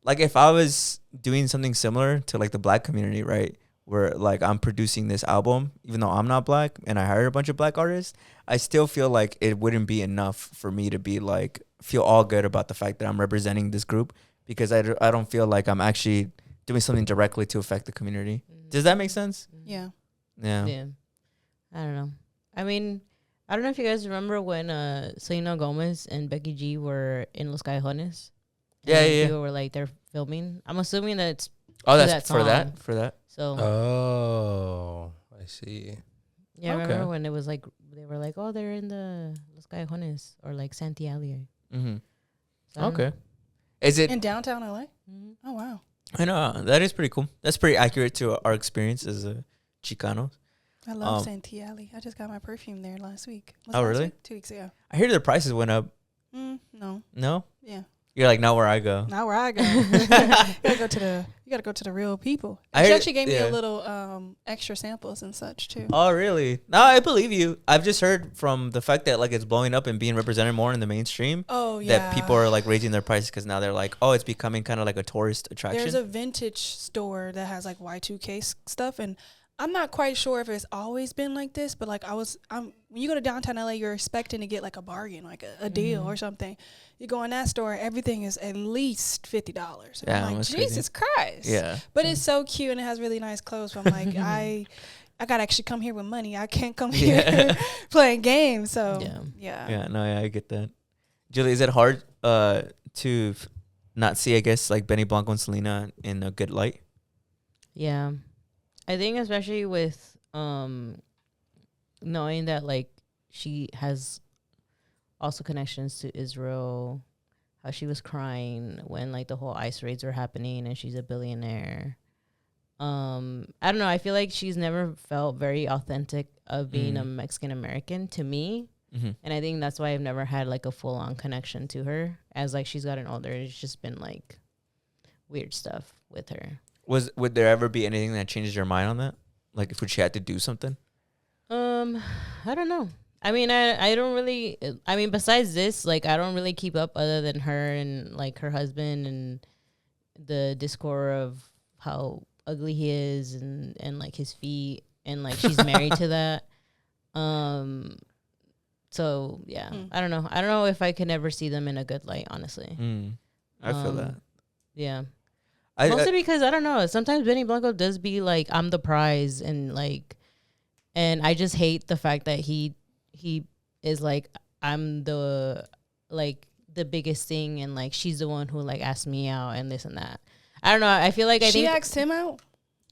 like if I was doing something similar to like the Black community, right? where like I'm producing this album, even though I'm not black and I hired a bunch of black artists, I still feel like it wouldn't be enough for me to be like feel all good about the fact that I'm representing this group, because I don't feel like I'm actually doing something directly to affect the community. Does that make sense? Yeah. Yeah. Yeah. I don't know. I mean, I don't know if you guys remember when Selena Gomez and Becky G were in Los Callejones. Yeah. People were like, they're filming. I'm assuming that it's Oh, to that's that for song. that? For that? So Oh, I see. yeah, I Okay. remember when it was like they were like, oh, they're in the Los Callejones or like Santiago. Mm-hmm. So I don't Okay. Is it? In downtown LA? know. Mhm. Oh, wow. I know. That is pretty cool. That's pretty accurate to our experience as Chicanos. I love Um, Santee Alley. I just got my perfume there last week. Was Oh, it last really? week? 2 weeks ago. I hear their prices went up. No. No? Yeah. You're like, not where I go. Not where I go. You gotta go to the real people. I She heard- actually gave me yeah. a little extra samples and such too. Oh, really? No, I believe you. I've just heard from the fact that like it's blowing up and being represented more in the mainstream Oh yeah. that people are like raising their prices because now they're like, oh, it's becoming kind of like a tourist attraction. There's a vintage store that has like Y2K stuff, and I'm not quite sure if it's always been like this, but like when you go to downtown LA, you're expecting to get like a bargain, like a deal or something. You go in that store, everything is at least $50. And Yeah, I'm like, that's crazy. Jesus Christ. Yeah. But it's so cute and it has really nice clothes. So I'm like, I gotta actually come here with money. I can't come here playing games. So yeah. Yeah, no, yeah, I get that. Julie, is it hard to not see, I guess, like Benny Blanco and Selena in a good light? Yeah. I think especially with knowing that like she has also connections to Israel, how she was crying when like the whole ICE raids were happening and she's a billionaire. I don't know, I feel like she's never felt very authentic of being a Mexican American to me. Mm-hmm. And I think that's why I've never had like a full on connection to her. As like she's gotten older, it's just been like weird stuff with her. Would there ever be anything that changes your mind on that? Like if she had to do something? I don't know. I mean, I don't really. I mean, besides this, like I don't really keep up other than her and like her husband and the discord of how ugly he is and like his feet and like she's married to that. So yeah, I don't know. I don't know if I could ever see them in a good light, honestly. I feel that. Yeah. I Mostly because I don't know. Sometimes Benny Blanco does be like, I'm the prize, and I just hate the fact that he is like, I'm the biggest thing, and like she's the one who like asked me out and this and that. I don't know. I feel like She asked him out?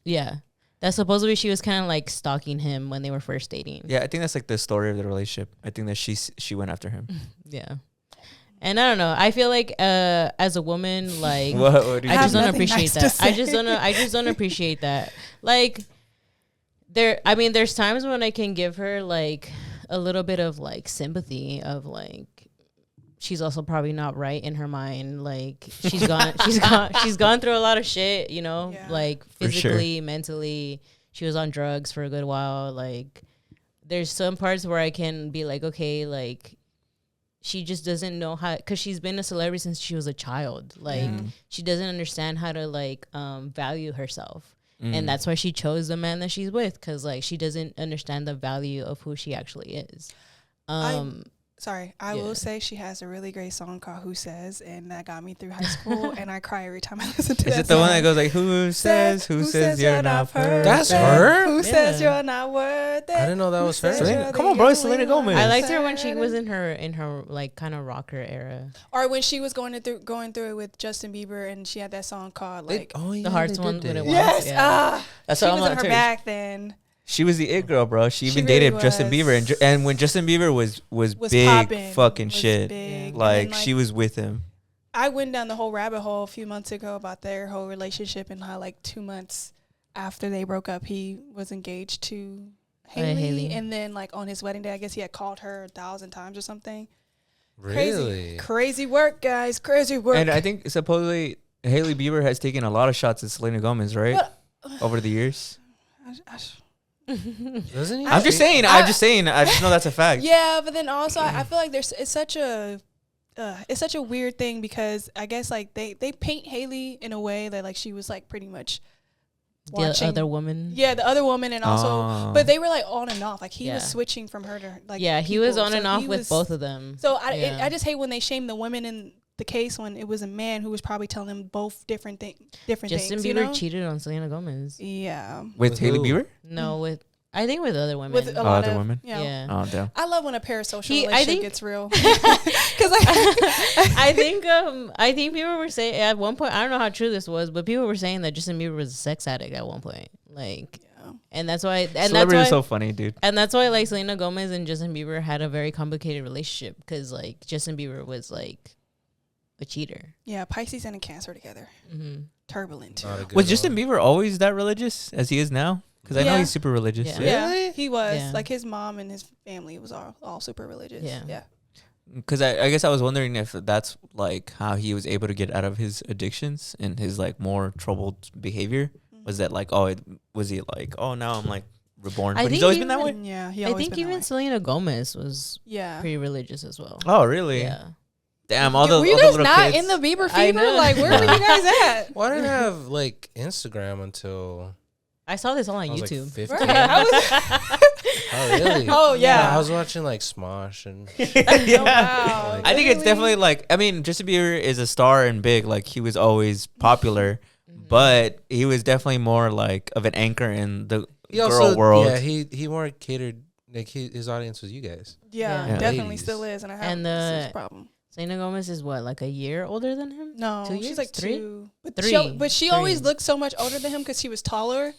Yeah, that supposedly she was kind of like stalking him when they were first dating. Yeah, I think that's like the story of the relationship. I think that she went after him. Yeah. And I don't know. I feel like as a woman, like What do you I just have don't nothing appreciate nice to that. I say. just don't appreciate that. Like there's times when I can give her like a little bit of like sympathy of like she's also probably not right in her mind. Like she's gone through a lot of shit, you know, Yeah. like For sure. physically, mentally. She was on drugs for a good while. Like there's some parts where I can be like, okay, like she just doesn't know how, because she's been a celebrity since she was a child. Like she doesn't understand how to like value herself. And that's why she chose the man that she's with, because like she doesn't understand the value of who she actually is. I will say she has a really great song called Who Says, and that got me through high school, and I cry every time I listen to Is that it the one song. that goes like, who says you're not perfect? That's her? Who says Yeah. you're not worth it? I didn't know that Who was her. says Selena- you're come the on, bro, it's only Selena Gomez. one I liked her when she that was in her like kind of rocker era. Or when she was going through it with Justin Bieber, and she had that song called like The Hearts one when it was. yes, Yeah. That's she what was I'm in not her back then. She was the it girl, bro. She even really dated Justin was. Bieber, and when Justin Bieber was Was big popping, fucking was shit, big. And like, then, she was with him. I went down the whole rabbit hole a few months ago about their whole relationship and how like 2 months after they broke up, he was engaged to Haley, Haley. and then like on his wedding day, I guess he had called her 1,000 times or something. Really? Crazy work, guys. Crazy work. And I think supposedly Haley Bieber has taken a lot of shots at Selena Gomez, right? Over the years. Doesn't he? I'm just saying. I just know that's a fact. Yeah, but then also I feel like it's such a weird thing, because I guess like they paint Haley in a way that like she was like pretty much watching other woman. Yeah, the other woman, and also, Oh. but they were like on and off. Like he Yeah. was switching from her to like. Yeah, he was people. on So and off he with was- both of them. So Yeah. I just hate when they shame the women in the case when it was a man who was probably telling them both different Justin things. Bieber You know? cheated on Selena Gomez. Yeah, With With Hailey who? Bieber? No, I think with other women. with a lot other of women? You know, yeah. Oh, damn. I love when a parasocial I relationship think- gets real. Because I think people were saying at one point, I don't know how true this was, but people were saying that Justin Bieber was a sex addict at one point. Like, and that's why, Celebrity is so funny, dude. and that's why like Selena Gomez and Justin Bieber had a very complicated relationship because like Justin Bieber was like a cheater. yeah, Pisces and a Cancer together, turbulent. Not a good Was Justin one. Bieber always that religious as he is now? Because I know Yeah. he's super religious. Yeah. Yeah, Really? he was Yeah. like his mom and his family was all super religious. Yeah. Yeah. Because I guess I was wondering if that's like how he was able to get out of his addictions and his like more troubled behavior. Was that like, was he like, oh, now I'm like reborn? I But he's think always been that way? Yeah, he I always think been that even way. Selena Gomez was Yeah. pretty religious as well. Oh, really? Yeah. Damn, all Were the you all the guys little not kids. in the Bieber I fever? know. Like, where were you guys at? Well, I didn't have like Instagram until I saw this all on I was like YouTube. 15. Right. I was, Oh really? Oh, yeah. I was watching like Smosh and Yeah. oh, wow. I think it's Really? definitely like, I mean, Justin Bieber is a star and big. Like, he was always popular, but he was definitely more like of an anchor in the he girl also world. yeah he more catered like his audience was you guys. Yeah, Yeah. definitely Ladies. still is, and I have And this the- problem. Selena Gomez is what, like a year older than him? No, 2 years? she's like 3? 2. But Three. she Three. always looked so much older than him because she was taller.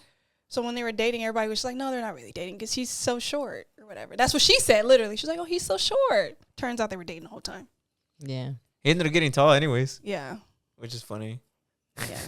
So when they were dating, everybody was just like, no, they're not really dating because he's so short or whatever. That's what she said, literally. She's like, oh, he's so short. Turns out they were dating the whole time. Yeah. He ended up getting tall anyways, Yeah, which is funny. yeah.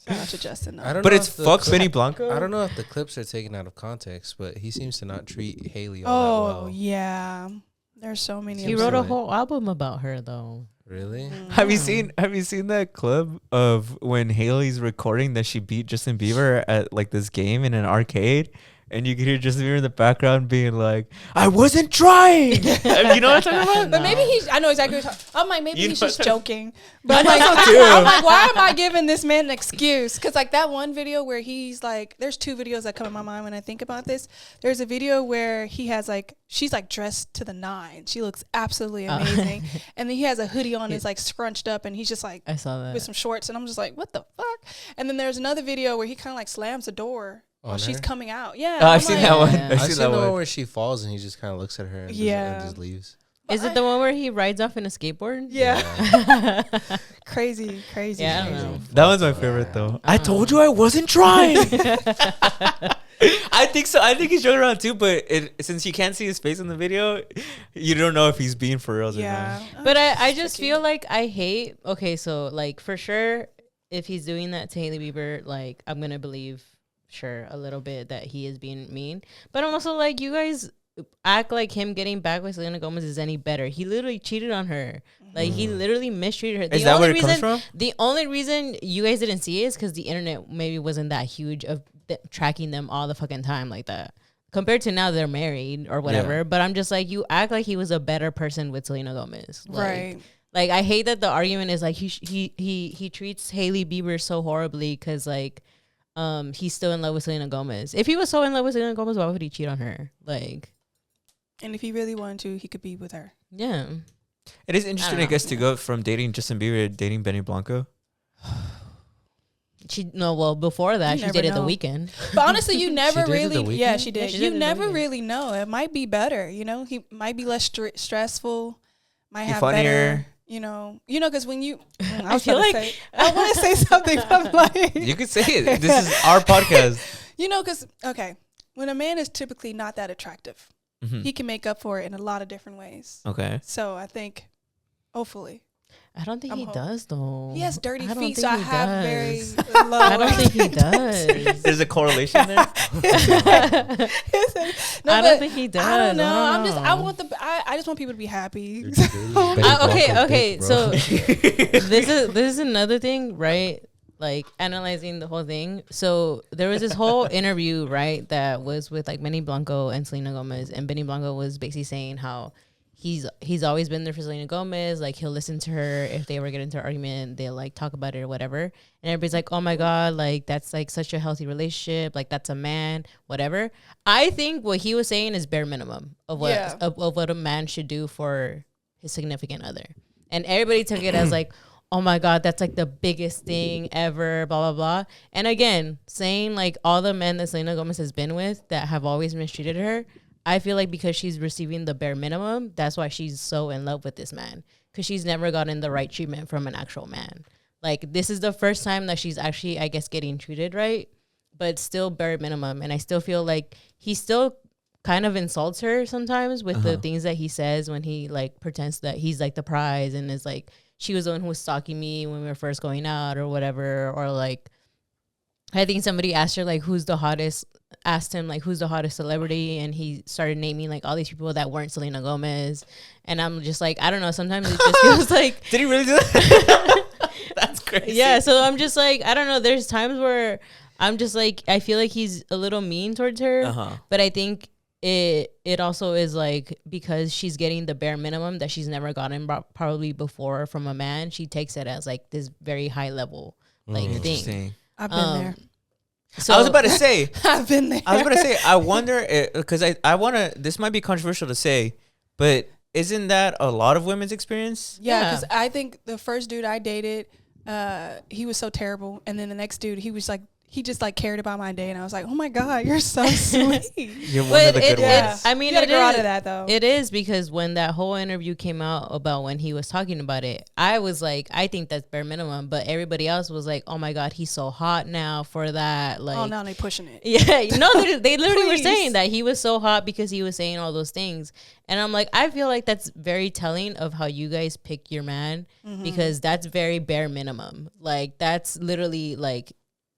Shout out to Justin. I don't But know it's if the fuck clip- Benny Blanco. I don't know if the clips are taken out of context, but he seems to not treat Haley all Oh, that well. yeah. There's so many. He of wrote a them. whole album about her though. Really? Have you seen that clip of when Haley's recording that she beat Justin Bieber at like this game in an arcade? And you can hear Justin Bieber in the background being like, I wasn't trying. You know what I'm talking about? But maybe I know exactly what you're talking. I'm like, maybe You he's know just what- joking. But I'm like, too. I'm like, why am I giving this man an excuse? Because like that one video where he's like, there's two videos that come in my mind when I think about this. There's a video where he has like, she's like dressed to the nines. She looks absolutely amazing. And then he has a hoodie on, that's like scrunched up, and he's just like I saw that. with some shorts. And I'm just like, what the fuck? And then there's another video where he kind of like slams the door while On she's her? coming out. Yeah. Oh, I'm I've seen like, that one. Yeah. I've I've seen seen that the one one. where she falls and he just kind of looks at her and, Yeah. just leaves. Is it the one where he rides off in a skateboard? Yeah. Crazy. Yeah, I don't know. That one's my favorite though. I told you I wasn't trying. I think so. I think he's joking around too, but since you can't see his face in the video, you don't know if he's being for real or Yeah. not. But I just feel like I hate, okay, so like for sure, if he's doing that to Hailey Bieber, like I'm going to believe, sure, a little bit that he is being mean. But I'm also like, you guys act like him getting back with Selena Gomez is any better. He literally cheated on her. Like he literally mistreated her. Is that where it comes from? The only reason you guys didn't see it is because the internet maybe wasn't that huge of tracking them all the fucking time like that. Compared to now they're married or whatever. Yeah. But I'm just like, you act like he was a better person with Selena Gomez. Like, Right. Like I hate that the argument is like he treats Hailey Bieber so horribly because like he's still in love with Selena Gomez. If he was so in love with Selena Gomez, why would he cheat on her? Like, And if he really wanted to, he could be with her. yeah. It is interesting, I know. guess, to go from dating Justin Bieber to dating Benny Blanco. Well, before that, You she never dated The know. Weeknd. But honestly, you never did it really. The Yeah, Weeknd? she did. Yeah, she You did it The never Weeknd. really know. It might be better. You know, he might be less stressful. Might Be have funnier. better. You know, because when you, I was feel trying to like- say, I want to say something. But I'm like, You could say it. This is our podcast. because okay, when a man is typically not that attractive, Mhm. he can make up for it in a lot of different ways. Okay. So I think, hopefully, I don't think I'm he hoping. does though. he has dirty I don't feet, think so I he have does. very low. I don't think he does. There's a correlation there. No, I but don't think he does. I don't know. I I'm don't just. know. I just want people to be happy. Okay. So this is another thing, right? Like analyzing the whole thing. So there was this whole interview, right, that was with like Benny Blanco and Selena Gomez, and Benny Blanco was basically saying how he's always been there for Selena Gomez. Like, he'll listen to her if they ever get into an argument. They'll like talk about it or whatever. And everybody's like, oh my God, like that's like such a healthy relationship. Like that's a man, whatever. I think what he was saying is bare minimum of what of what a man should do for his significant other. And everybody took it as like, oh my God, that's like the biggest thing ever, blah, blah, blah. And again, saying like all the men that Selena Gomez has been with that have always mistreated her, I feel like because she's receiving the bare minimum, that's why she's so in love with this man. Because she's never gotten the right treatment from an actual man. Like, this is the first time that she's actually, I guess, getting treated right, but still bare minimum. And I still feel like he still kind of insults her sometimes with the things that he says when he, like, pretends that he's, like, the prize and is, like, she was the one who was stalking me when we were first going out or whatever. Or, like, I think somebody asked her, like, who's the hottest celebrity, and he started naming like all these people that weren't Selena Gomez, and I'm just like, I don't know, sometimes it just feels like did he really do that? That's crazy. Yeah, so I'm just like, I don't know, there's times where I'm just like, I feel like he's a little mean towards her, but I think it also is like, because she's getting the bare minimum that she's never gotten probably before from a man, she takes it as like this very high level like thing. I've been there. So I was about to say, I've been there. I was about to say, I wonder, because I want to, this might be controversial to say, but isn't that a lot of women's experience? Yeah, because I think the first dude I dated, he was so terrible. And then the next dude, he was like, he just like cared about my day, and I was like, "Oh my God, you're so sweet." You're one of the good ones. I mean, you gotta grow out of that though. It is, because when that whole interview came out about when he was talking about it, I was like, I think that's bare minimum. But everybody else was like, "Oh my God, he's so hot now for that." Like, oh, now they pushing it. Yeah, no, they literally were saying that he was so hot because he was saying all those things, and I'm like, I feel like that's very telling of how you guys pick your man, because that's very bare minimum. Like, that's literally like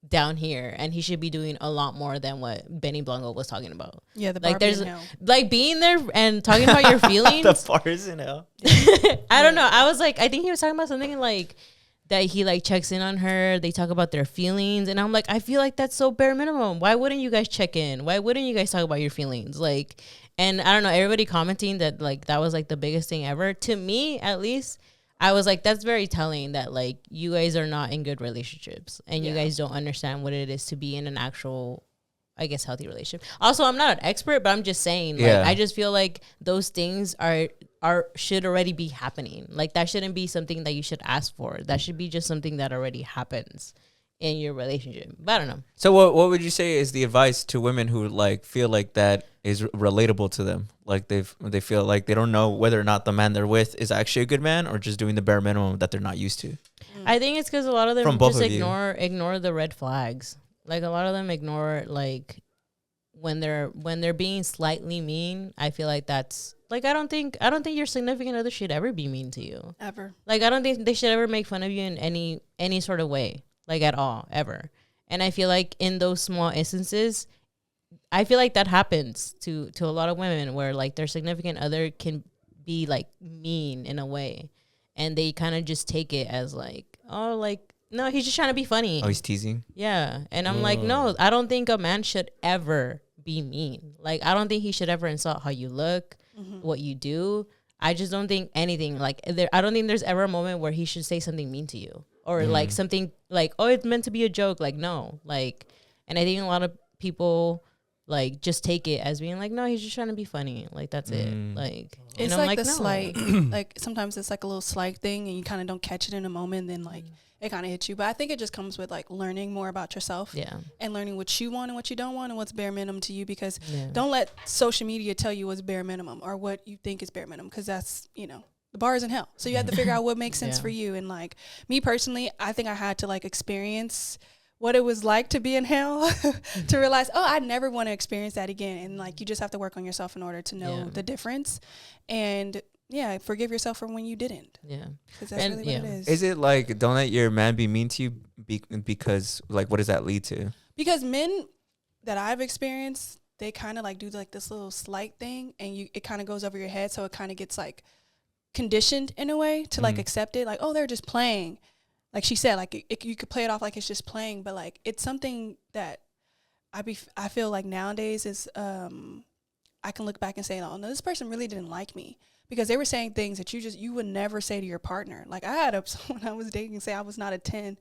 down here, and he should be doing a lot more than what Benny Blanco was talking about. Yeah, the like, there's like being there and talking about your feelings. The bars in hell. I don't know. I was like, I think he was talking about something like that he like checks in on her. They talk about their feelings, and I'm like, I feel like that's so bare minimum. Why wouldn't you guys check in? Why wouldn't you guys talk about your feelings? Like, and I don't know. Everybody commenting that like that was like the biggest thing ever to me, at least. I was like, that's very telling that, like, you guys are not in good relationships, and you guys don't understand what it is to be in an actual, I guess, healthy relationship. Also, I'm not an expert, but I'm just saying, like, I just feel like those things are should already be happening. Like, that shouldn't be something that you should ask for. That should be just something that already happens in your relationship. But I don't know. So what would you say is the advice to women who like feel like that is relatable to them? Like they feel like they don't know whether or not the man they're with is actually a good man, or just doing the bare minimum that they're not used to. I think it's because a lot of them From both just of you. ignore the red flags. Like, a lot of them ignore, like, when they're being slightly mean. I feel like that's like, I don't think your significant other should ever be mean to you, ever. Like, I don't think they should ever make fun of you in any sort of way, like, at all, ever. And I feel like in those small instances, I feel like that happens to a lot of women, where like their significant other can be like mean in a way, and they kind of just take it as like, oh, like, no, he's just trying to be funny. Oh, he's teasing. Yeah. And I'm like, no, I don't think a man should ever be mean. Like, I don't think he should ever insult how you look, what you do. I just don't think anything like I don't think there's ever a moment where he should say something mean to you, or like something like, oh, it's meant to be a joke. Like, no, like, and I think a lot of people like just take it as being like, no, he's just trying to be funny. Like, that's it. Like, it's and I'm like the no. slight, like sometimes it's like a little slight thing, and you kind of don't catch it in a moment, then like it kind of hits you. But I think it just comes with like learning more about yourself, and learning what you want and what you don't want, and what's bare minimum to you. Because don't let social media tell you what's bare minimum or what you think is bare minimum, because that's, you know, the bar is in hell. So you have to figure out what makes sense for you. And like me personally, I think I had to like experience what it was like to be in hell to realize, oh, I never want to experience that again. And like, you just have to work on yourself in order to know the difference. And forgive yourself for when you didn't. Yeah. Because that's really what it is. Is it like, don't let your man be mean to you because like, what does that lead to? Because men that I've experienced, they kind of like do like this little slight thing, and it kind of goes over your head. So it kind of gets like conditioned in a way to like accept it. Like, oh, they're just playing. Like she said, like you could play it off like it's just playing, but like it's something that I feel like nowadays is I can look back and say, oh no, this person really didn't like me, because they were saying things that you would never say to your partner. Like I had someone I was dating say I was not a 10, and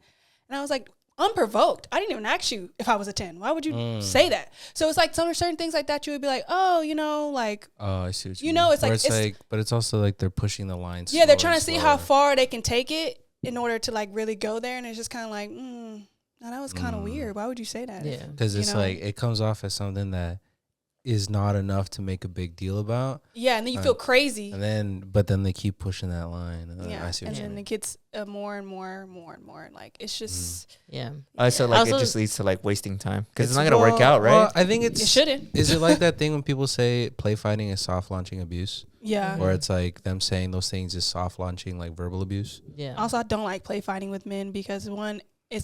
I was like, unprovoked. I didn't even ask you if I was a 10. Why would you say that? So it's like certain things like that you would be like, oh, like, oh, I see what you you mean. know, it's Where like, it's like, but it's also like they're pushing the lines. yeah, they're trying to see how far they can take it in order to like really go there, and it's just kind of like, no, that was kind of weird. Why would you say that? Yeah, because it's like it comes off as something that is not enough to make a big deal about. Yeah, and then you feel crazy. And then they keep pushing that line. Yeah, I see what and you then mean. it gets more and more. Like it's just yeah. So like Also, it just leads to like wasting time because it's not gonna work out, right? Well, I think it shouldn't. Is it like that thing when people say play fighting is soft launching abuse? Yeah. Or it's like them saying those things is soft launching like verbal abuse? Yeah. Also, I don't like play fighting with men because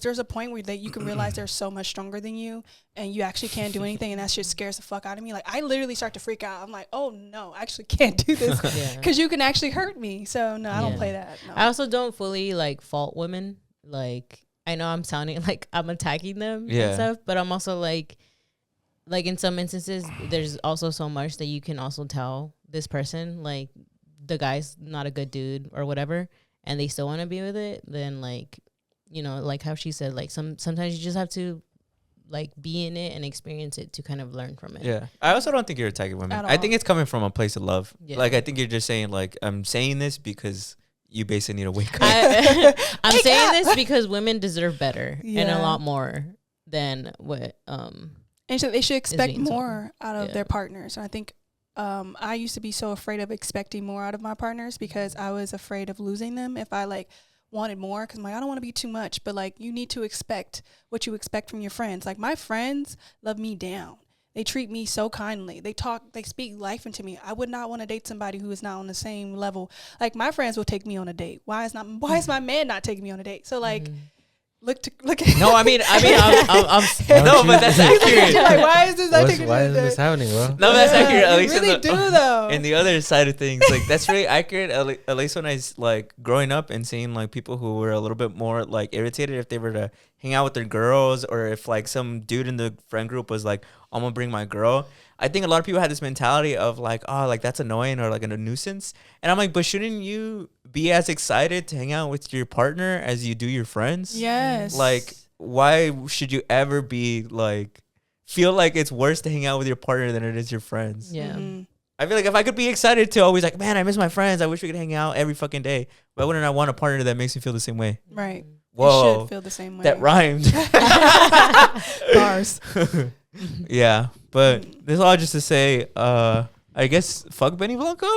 there's a point where you can realize they're so much stronger than you and you actually can't do anything, and that shit scares the fuck out of me. Like I literally start to freak out. I'm like, oh no, I actually can't do this because you can actually hurt me. So no, I don't play that. No. I also don't fully like fault women. Like I know I'm sounding like I'm attacking them and stuff, but I'm also like in some instances there's also so much that you can also tell this person like the guy's not a good dude or whatever, and they still want to be with it. Then like, like how she said, like sometimes you just have to like be in it and experience it to kind of learn from it. Yeah. I also don't think you're attacking women. I think it's coming from a place of love. Yeah. Like I think you're just saying like, I'm saying this because you basically need to wake up. I'm saying this because women deserve better and a lot more than what and so they should expect more out of their partners. And I think I used to be so afraid of expecting more out of my partners because I was afraid of losing them if I like wanted more, because I'm like, I don't want to be too much, but like you need to expect what you expect from your friends. Like my friends love me down. They treat me so kindly. They speak life into me. I would not want to date somebody who is not on the same level. Like my friends will take me on a date. Why is my man not taking me on a date? So like look at no, I mean I'm no, but that's accurate. Like, why is this not taking why is this happening, bro? No, but that's accurate. At least really do though. In the other side of things, like that's really accurate. At least when I was like growing up and seeing like people who were a little bit more like irritated if they were to hang out with their girls, or if like some dude in the friend group was like, I'm gonna bring my girl. I think a lot of people had this mentality of like, oh, like that's annoying or like a nuisance. And I'm like, but shouldn't you be as excited to hang out with your partner as you do your friends? Yes. Like, why should you ever be like, feel like it's worse to hang out with your partner than it is your friends? Yeah. Mm-hmm. I feel like if I could be excited to always like, man, I miss my friends. I wish we could hang out every fucking day. Why wouldn't I want a partner that makes me feel the same way? Right. Whoa. You should feel the same way. That rhymed. Bars. Yeah. But this is all just to say, I guess fuck Benny Blanco.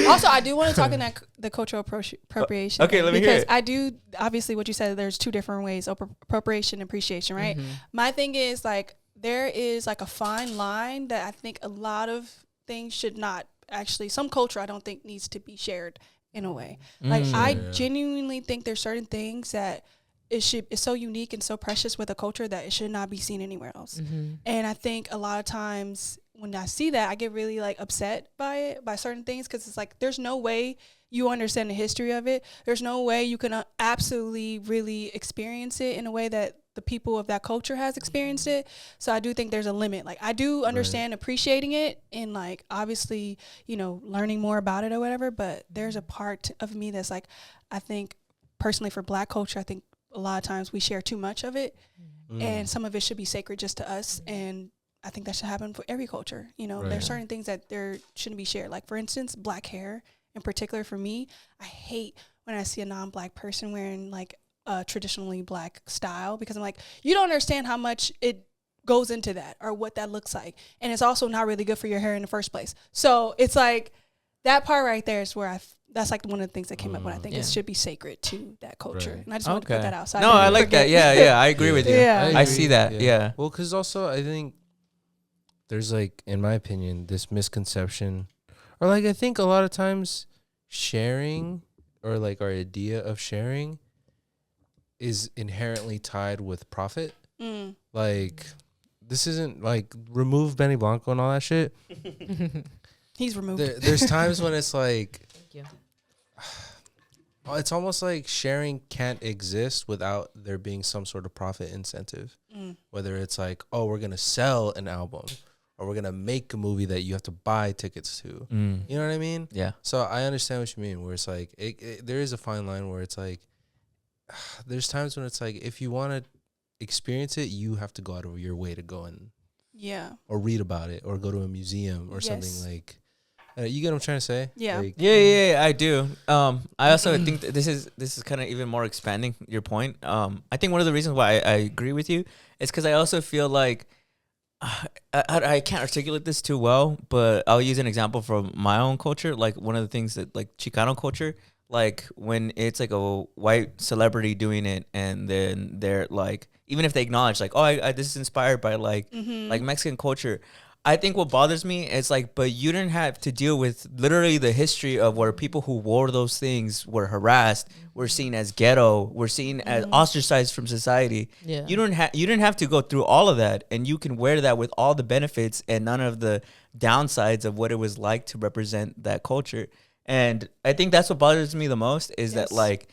Also, I do want to talk in the cultural appropriation. Okay, let me hear it. Because I do, obviously what you said, there's two different ways, appropriation and appreciation, right? Mm-hmm. My thing is like, there is like a fine line that I think a lot of things should not actually, some culture I don't think needs to be shared in a way. Like I genuinely think there's certain things that it's so unique and so precious with a culture that it should not be seen anywhere else. Mm-hmm. And I think a lot of times when I see that, I get really like upset by certain things, because it's like there's no way you understand the history of it. There's no way you can absolutely really experience it in a way that the people of that culture has experienced it. So I do think there's a limit. Like I do understand appreciating it and like obviously, learning more about it or whatever, but there's a part of me that's like, I think personally for Black culture, I think a lot of times we share too much of it and some of it should be sacred just to us. And I think that should happen for every culture. There's certain things that there shouldn't be shared. Like for instance, Black hair in particular for me, I hate when I see a non-Black person wearing like a traditionally Black style, because I'm like, you don't understand how much it goes into that or what that looks like. And it's also not really good for your hair in the first place. So it's like that part right there is where that's like one of the things that came up when I think it should be sacred to that culture. Right. And I just wanted to put that out. So no, I like that. Yeah, I agree with you. Yeah. I see that. Yeah. Well, because also I think there's like, in my opinion, this misconception, or like I think a lot of times sharing or like our idea of sharing is inherently tied with profit. Like this isn't like remove Benny Blanco and all that shit. He's removed. There's times when it's like, Thank you. it's almost like sharing can't exist without there being some sort of profit incentive. Whether it's like, oh, we're gonna sell an album, or we're gonna make a movie that you have to buy tickets to. You know what I mean? Yeah. So I understand what you mean, where it's like there is a fine line where it's like there's times when it's like if you want to experience it, you have to go out of your way to go and or read about it or go to a museum or something like. You get what I'm trying to say? Yeah. Like, Yeah, I do. I also think that this is kind of even more expanding your point. I think one of the reasons why I agree with you is because I also feel like I can't articulate this too well, but I'll use an example from my own culture. Like one of the things that like Chicano culture, like when it's like a white celebrity doing it, and then they're like, even if they acknowledge like, oh, I this is inspired by like Mexican culture. I think what bothers me is like, but you didn't have to deal with literally the history of where people who wore those things were harassed, were seen as ghetto, were seen as ostracized from society. Yeah. You didn't have to go through all of that, and you can wear that with all the benefits and none of the downsides of what it was like to represent that culture. And I think that's what bothers me the most is that like,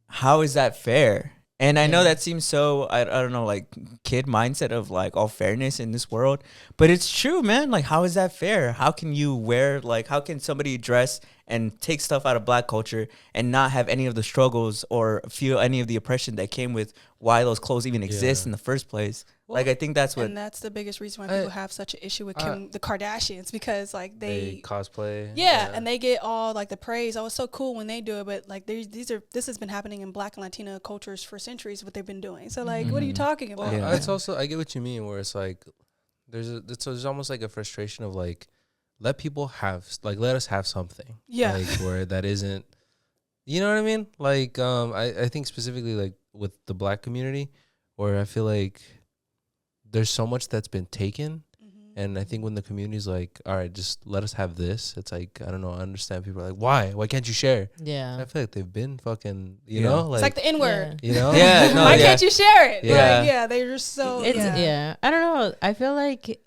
how is that fair? And I know that seems so, I don't know, like kid mindset of like all fairness in this world. But it's true, man. Like, how is that fair? How can you wear, like, how can somebody dress and take stuff out of black culture and not have any of the struggles or feel any of the oppression that came with why those clothes even exist in the first place? Well, like, I think that's what. And that's the biggest reason why people have such an issue with the Kardashians, because like they cosplay. Yeah, and they get all like the praise. Oh, it's so cool when they do it, but like this has been happening in Black and Latina cultures for centuries. What they've been doing. So like, what are you talking about? Well, it's also, I get what you mean, where it's like there's almost like a frustration of like, let us have something. Yeah. Like where that isn't, you know what I mean? Like I think specifically like with the black community, where I feel like there's so much that's been taken. And I think when the community's like, all right, just let us have this, it's like, I don't know, I understand people are like, why can't you share? Yeah. I feel like they've been fucking, you know, like, it's like the N-word. you know? Yeah, no, Why can't you share it? Yeah. Like, they're just so It's I don't know. I feel like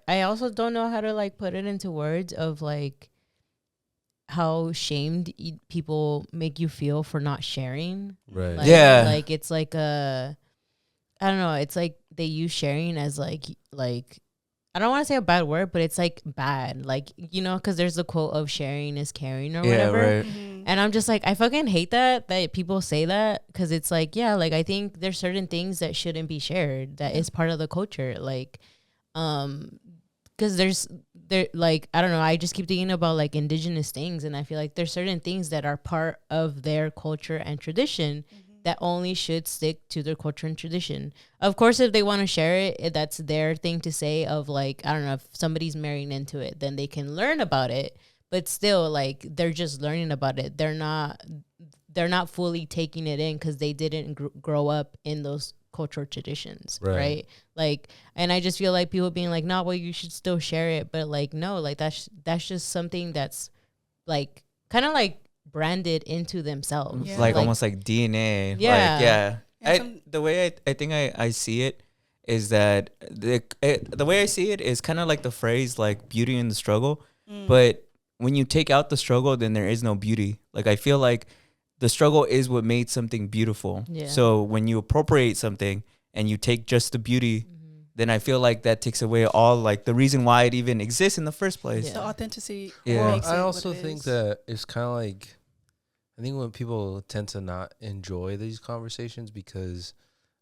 I also don't know how to like put it into words of like how shamed people make you feel for not sharing. Right. Like, like it's like I don't know. It's like they use sharing as like I don't want to say a bad word, but it's like bad. Like, you know, because there's the quote of sharing is caring or whatever. Right. And I'm just like, I fucking hate that people say that, because it's like, yeah, like I think there's certain things that shouldn't be shared that is part of the culture. Like, because there like, I don't know, I just keep thinking about like indigenous things, and I feel like there's certain things that are part of their culture and tradition that only should stick to their culture and tradition. Of course, if they want to share it, that's their thing to say of like, I don't know, if somebody's marrying into it, then they can learn about it. But still, like, they're just learning about it. They're not fully taking it in because they didn't grow up in those cultural traditions, right? Like, and I just feel like people being like, no, well, you should still share it. But like, no, like that's just something that's like kind of like branded into themselves. Yeah. Like almost like DNA. Yeah. The way I think I see it is that the way I see it is kind of like the phrase like beauty in the struggle. But when you take out the struggle, then there is no beauty. Like I feel like the struggle is what made something beautiful. Yeah. So when you appropriate something and you take just the beauty, then I feel like that takes away all like the reason why it even exists in the first place. The authenticity. Well, I also think that it's kind of like, I think when people tend to not enjoy these conversations, because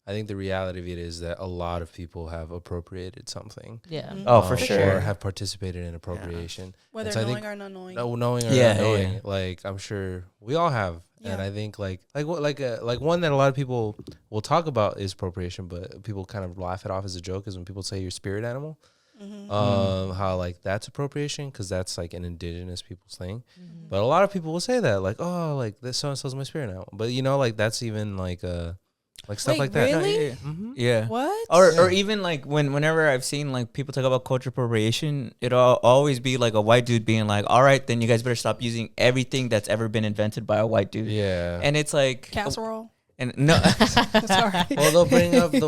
I think the reality of it is that a lot of people have appropriated something. Yeah. Oh, for sure. Or have participated in appropriation. Whether knowing or not knowing. No, knowing or not knowing. Like, I'm sure we all have. Yeah. And I think like one that a lot of people will talk about is appropriation, but people kind of laugh it off as a joke, is when people say your spirit animal. How like that's appropriation because that's like an indigenous people's thing. But a lot of people will say that like, oh, like this so and so's my spirit animal. But you know, like that's even like stuff like that. Really? Yeah. What? Or even like whenever I've seen like people talk about culture appropriation, it'll always be like a white dude being like, all right, then you guys better stop using everything that's ever been invented by a white dude. Yeah. And it's like casserole. And no, sorry. Well, they'll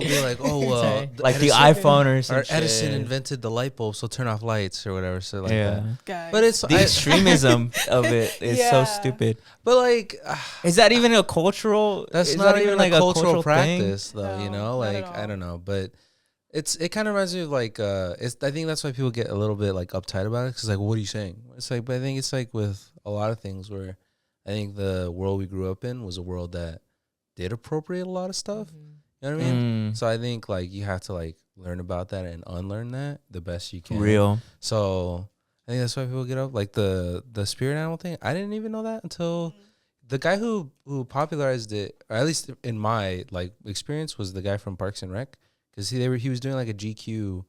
be like, oh, well, like the iPhone or something. Or Edison invented the light bulb, so turn off lights or whatever. So like that. Guys. But it's the extremism of it is so stupid. But like, is that even a cultural? That's not even like a cultural practice, though. You know, like I don't know, but It kind of reminds me of like I think that's why people get a little bit like uptight about it because like what are you saying? It's like, but I think it's like with a lot of things where I think the world we grew up in was a world that did appropriate a lot of stuff. You know what I mean? So I think like you have to like learn about that and unlearn that the best you can. Real. So I think that's why people get up like the spirit animal thing. I didn't even know that until the guy who popularized it, or at least in my like experience, was the guy from Parks and Rec. Because he was doing like a GQ.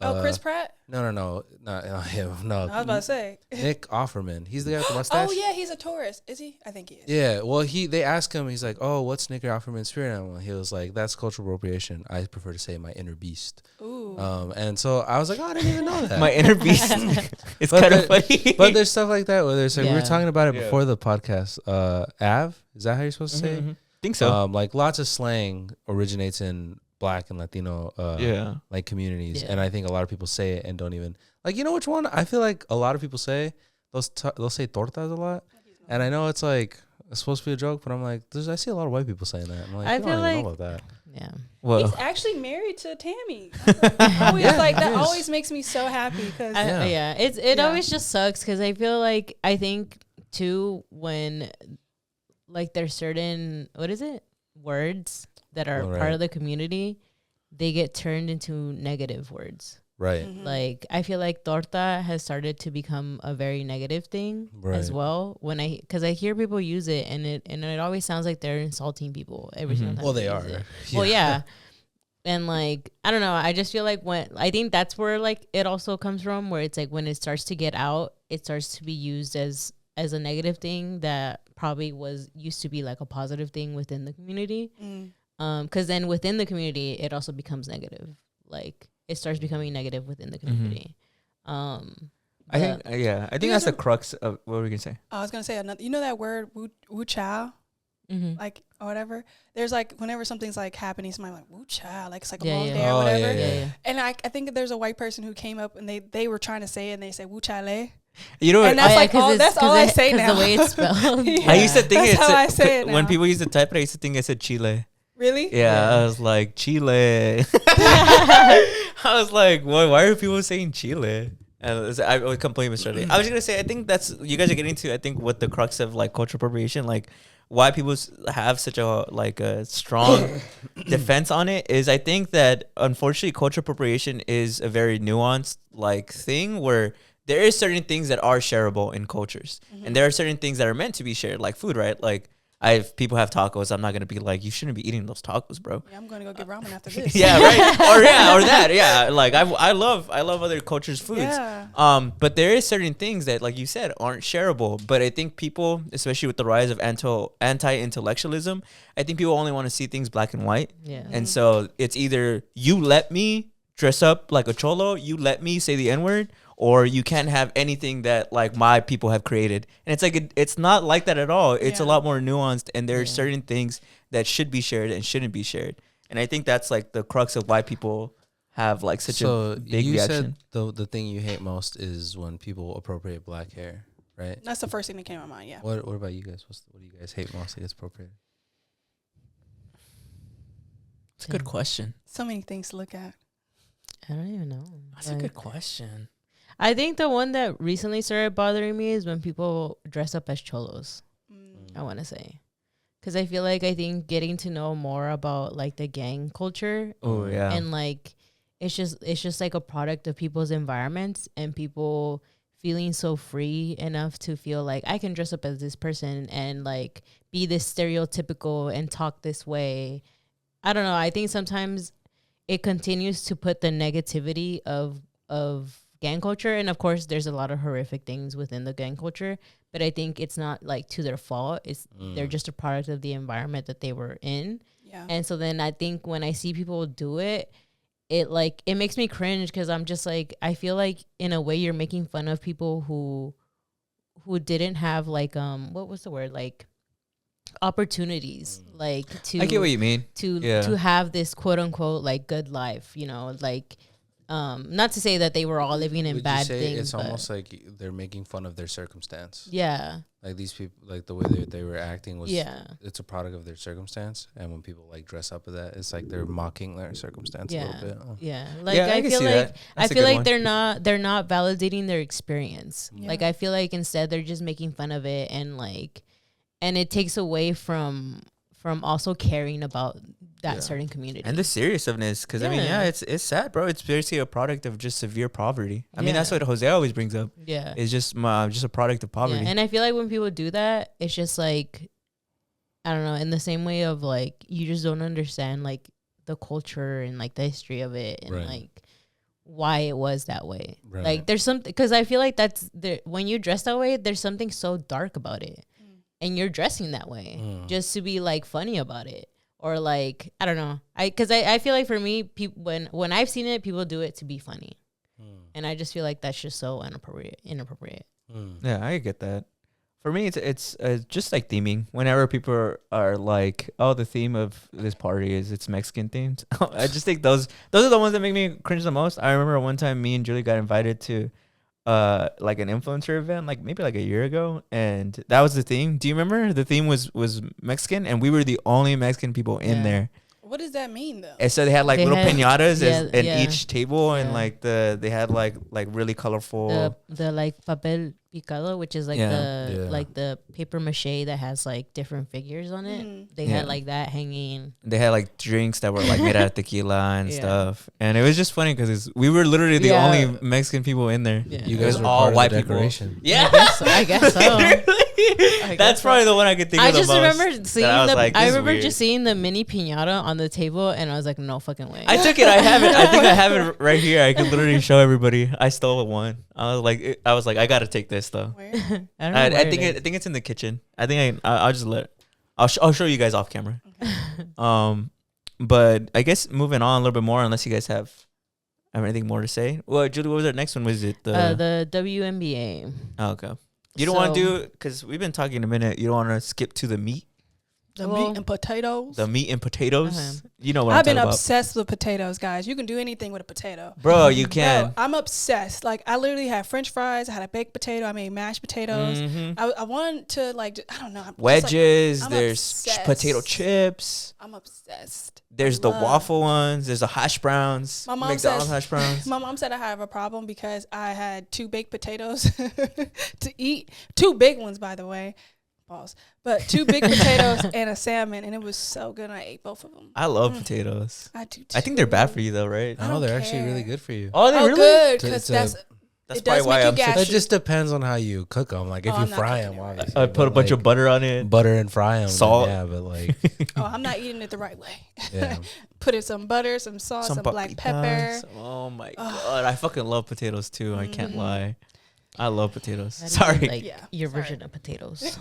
Chris Pratt? No, not him. No, I was about to say. Nick Offerman. He's the guy with the mustache. Oh yeah, he's a tourist. Is he? I think he is. Yeah. Well, they asked him. He's like, "Oh, what's Nick Offerman's spirit animal?" He was like, "That's cultural appropriation. I prefer to say my inner beast." Ooh. And so I was like, "Oh, I didn't even know that." My inner beast. It's But kind of funny. But there's stuff like that where there's like we were Yeah. talking about it before the podcast. Av, is that how you're supposed to say it? Think so. Like lots of slang originates in Black and Latino like communities, Yeah. and I think a lot of people say it and don't even like, you know which one I feel like a lot of people say they'll say tortas a lot, and I know it's like it's supposed to be a joke, but I'm like I see a lot of white people saying that. I'm like, I I don't feel even know like- about that. Yeah. Well, He's actually married to Tammy. Always like that. Always makes me so happy because Yeah. It Yeah. always just sucks because I feel like I think too when like there's certain words that are Oh, right. part of the community, they get turned into negative words. Right. Like I feel like torta has started to become a very negative thing as Right. well. Because I hear people use it and it always sounds like they're insulting people every single time. Well, they use are. it. Well, yeah. And like I don't know. I just feel like I think that's where like it also comes from, where it's like when it starts to get out, it starts to be used as a negative thing that probably used to be like a positive thing within the community. Because then within the community, it also becomes negative. Like it starts becoming negative within the community. I think I think that's the crux of what were we gonna say. I was gonna say another. You know that word wu chow, like or whatever. There's like whenever something's like happening, somebody like wu chow, like it's like a long day or Oh, whatever. yeah. And I think there's a white person who came up and they were trying to say it and they say wu chale. You know what? And that's that's all I say now. The way it's spelled. Yeah. I used to think That's how I say it when now. people used to type it. I used to think I said Chile. Really? Yeah, I was like Chile. I was like, why are people saying Chile? And I was completely misread it. I was gonna say, I think that's you guys are getting to. I think what the crux of like cultural appropriation, like why people have such a strong defense on it is I think that unfortunately cultural appropriation is a very nuanced like thing where there is certain things that are shareable in cultures, and there are certain things that are meant to be shared, like food, right? Like if people have tacos, I'm not gonna be like, you shouldn't be eating those tacos, bro. Yeah, I'm gonna go get ramen after this. Yeah, right. or that. Yeah, like I love other cultures' foods. Yeah. But there is certain things that, like you said, aren't shareable. But I think people, especially with the rise of anti-intellectualism, I think people only want to see things black and white. Yeah. And so it's either you let me dress up like a cholo, you let me say the N-word, or you can't have anything that like my people have created. And it's like it's not like that at all. It's a lot more nuanced, and there are certain things that should be shared and shouldn't be shared. And I think that's like the crux of why people have like such a big you reaction. said the thing you hate most is when people appropriate black hair, right? That's the first thing that came to my mind. Yeah. What about you guys? What do you guys hate most that gets appropriated? It's a good question. So many things to look at. I don't even know. That's a good question. I think the one that recently started bothering me is when people dress up as cholos. I want to say, because I feel like I think getting to know more about like the gang culture. Oh yeah. And like it's just like a product of people's environments and people feeling so free enough to feel like I can dress up as this person and like be this stereotypical and talk this way. I don't know. I think sometimes it continues to put the negativity of gang culture, and of course there's a lot of horrific things within the gang culture, but I think it's not like to their fault. It's they're just a product of the environment that they were in. Yeah. And so then I think when I see people do it, it makes me cringe because I'm just like, I feel like in a way you're making fun of people who didn't have like what was the word, like opportunities, like to I get what you mean. to have this quote unquote like good life, you know, like not to say that they were all living in Would bad you say things. it's but almost like they're making fun of their circumstance? yeah, Like these people, like the way they were acting was, it's a product of their circumstance. And when people like dress up with that, it's like they're mocking their circumstance a little bit. Yeah. Like Yeah, I I can feel see like that. That's a good one. they're not validating their experience. Yeah. Like I feel like instead they're just making fun of it, and like, and it takes away from also caring about that certain community And the seriousness, because I mean, it's sad, bro. It's basically a product of just severe poverty. I mean, that's what Jose always brings up. Yeah. It's just a product of poverty. Yeah. And I feel like when people do that, it's just like, I don't know, in the same way of like, you just don't understand like the culture and like the history of it, and like why it was that way. Right. Like there's something, because I feel like that's there, when you dress that way, there's something so dark about it. And you're dressing that way just to be like funny about it, or like, I don't know. Because I feel like for me, people when I've seen it, people do it to be funny, and I just feel like that's just so inappropriate. Yeah, I get that. For me, it's just like theming. Whenever people are like, "Oh, the theme of this party is it's Mexican themed," I just think those are the ones that make me cringe the most. I remember one time me and Julie got invited to like an influencer event, like maybe like a year ago, and that was the theme. Do you remember? The theme was Mexican, and we were the only Mexican people in there. What does that mean though? And so they had like little pinatas in yeah. each table, and like they had like really colorful The like papel picado, which is like like the paper mache that has like different figures on it. They had like that hanging. They had like drinks that were like made out of tequila and stuff, and it was just funny because we were literally the only Mexican people in there. Yeah. You It was guys were all part of white the people. decoration. Yeah, I guess so. That's probably the one I could think I of the just most. remember seeing that I remember just seeing the mini piñata on the table, and I was like, no fucking way. I took it. I have it. I think I have it right here. I could literally show everybody. I stole one. I was like, I gotta take this though. Where? I don't know. I think it's in the kitchen. I think I'll just I'll show you guys off camera. But I guess moving on a little bit more, unless you guys have anything more to say. Well, Julie, what was our next one? Was it the WNBA? Oh, okay. You don't want to do, because we've been talking a minute. You don't want to skip to the meat, The meat and potatoes. the meat and potatoes. Uh-huh. You know what I've I'm been talking about, obsessed with potatoes, guys. You can do anything with a potato. bro. You can. Bro, I'm obsessed. Like I literally had French fries. I had a baked potato. I made mashed potatoes. Mhm. I wanted to like I don't know. I'm just, Wedges. I'm there's obsessed. potato chips. I'm obsessed. There's the love- waffle ones. There's the hash browns. My mom McDonald's says- hash browns. My mom said I have a problem because I had 2 baked potatoes to eat. 2 big ones, by the way. Pause. But 2 big potatoes and a salmon, and it was so good. I ate both of them. I love potatoes. I do too. I think they're bad for you though, right? I No, don't they're actually care. really good for you. Oh, they Oh, really? good, To- because to- That's it probably does why make I'm you so. gassy. It just depends on how you cook them. Like if Oh, you I'm not fry cooking them, it right. obviously. I put a bunch of butter on it. butter and fry them. Salt. Yeah, but like, Oh, I'm not eating it the right way. yeah. Put in some butter, some sauce, some black pepper. Oh my god, I fucking love potatoes too. I can't lie. I love potatoes. That is Sorry. like Yeah, your sorry. version of potatoes.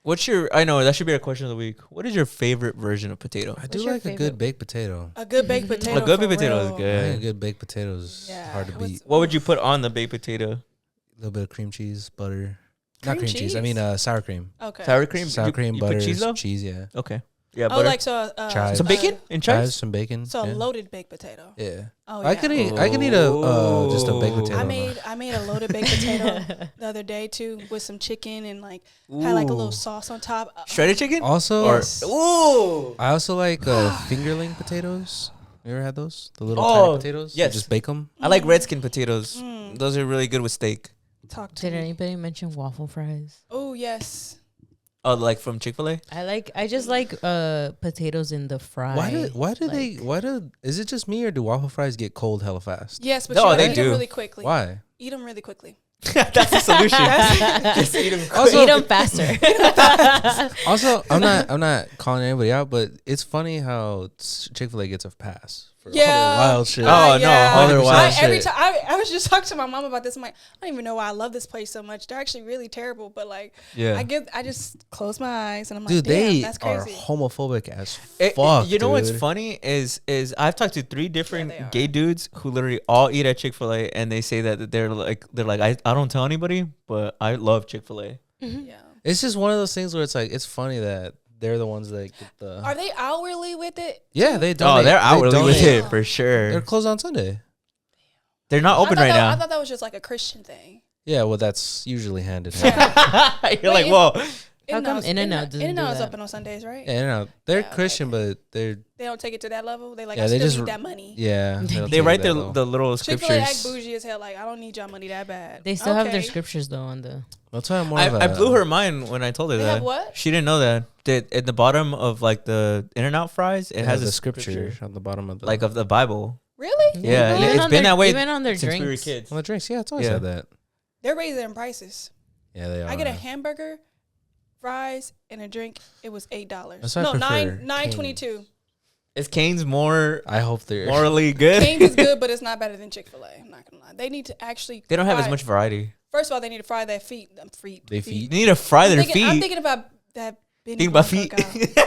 What's your? I know that should be our question of the week. What is your favorite version of potato? I do your like a favorite? good baked potato. A good baked potato. A good for baked potato is real. I good. think a good baked potato is Yeah, hard to what's- beat. What would you put on the baked potato? A little bit of cream cheese, butter. Not Cream cream cheese. I mean sour cream. Okay. Sour cream. Sour cream, you butter, put cheese though? cheese. Yeah. Okay. Yeah, Oh, butter. like so. Chives. Some bacon and Chives, chives. some bacon. So yeah. a loaded baked potato. Yeah. Oh, I yeah. can eat. I can eat a just a baked Ooh. potato. I made a loaded baked potato the other day too with some chicken and like had like a little Ooh. sauce on top. Shredded chicken. Also, Or Yes. ooh. I also like fingerling potatoes. You ever had those? The little Oh, tiny potatoes. yes. You just bake them. I like red skin potatoes. Those are really good with steak. Talk to Did me. anybody mention waffle fries? Oh yes. Oh, like from Chick-fil-A? I just like potatoes in the fry. Is it just me or do waffle fries get cold hella fast? Yes, but No, you gotta they eat do. them really quickly. Why? Eat them really quickly. That's the solution. Just eat them. Also- Eat them faster. Also, I'm not calling anybody out, but it's funny how Chick-fil-A gets a pass for all Yeah. their wild shit. Oh, no, all their 100%. wild Every shit. time I was just talking to my mom about this. I'm like, I don't even know why I love this place so much. They're actually really terrible, but like, Yeah. I just close my eyes and I'm like, Dude, damn, they that's are crazy. homophobic as It- fuck. you know what's dude. funny is I've talked to 3 different they are. gay dudes who literally all eat at Chick-fil-A, and they say that they're like I don't tell anybody, but I love Chick-fil-A. Yeah. It's just one of those things where it's like it's funny that they're the ones that get the. Are they hourly with it? Yeah, they Oh, donate. they're they hourly with donate. it for sure. They're closed on Sunday. They're not open right I now. thought that was just like a Christian thing. Yeah, well, that's usually hand in hand. You're like, Wait, whoa. How come In-N-Out doesn't do In-N-Out is that? open on Sundays, right? Yeah, no, they're Yeah, okay, Christian, okay. but they're They don't take it to that level. They like, Yeah, I they still just need that money. yeah. don't They take write that the low. little Chick-fil-A act scriptures. bougie as hell. Like, I don't need y'all money that bad. They still have their Okay. scriptures though on the. That's why I'm more. I blew her mind when I told her They that. have what? She didn't know that. At the bottom of like the In-N-Out fries, it has the a scripture on the bottom of the like of the Bible. Really? Yeah, Even it's on been their- that way even on their since we were drinks. kids. on the drinks. Yeah, it's always Yeah. had that. They're raising their prices. Yeah, they are. I get a hamburger, fries, and a drink. It was $8. That's why I No, prefer $9.22. Is Cane's more I hope they're morally good? Cane's is good, but it's not better than Chick-fil-A. I'm not gonna lie. They need to actually. They don't have as fry- much variety. First of all, they need to fry their feet. They You feet. need to fry their I'm feet. thinking about that. Benny Think about Blanco feet. guy.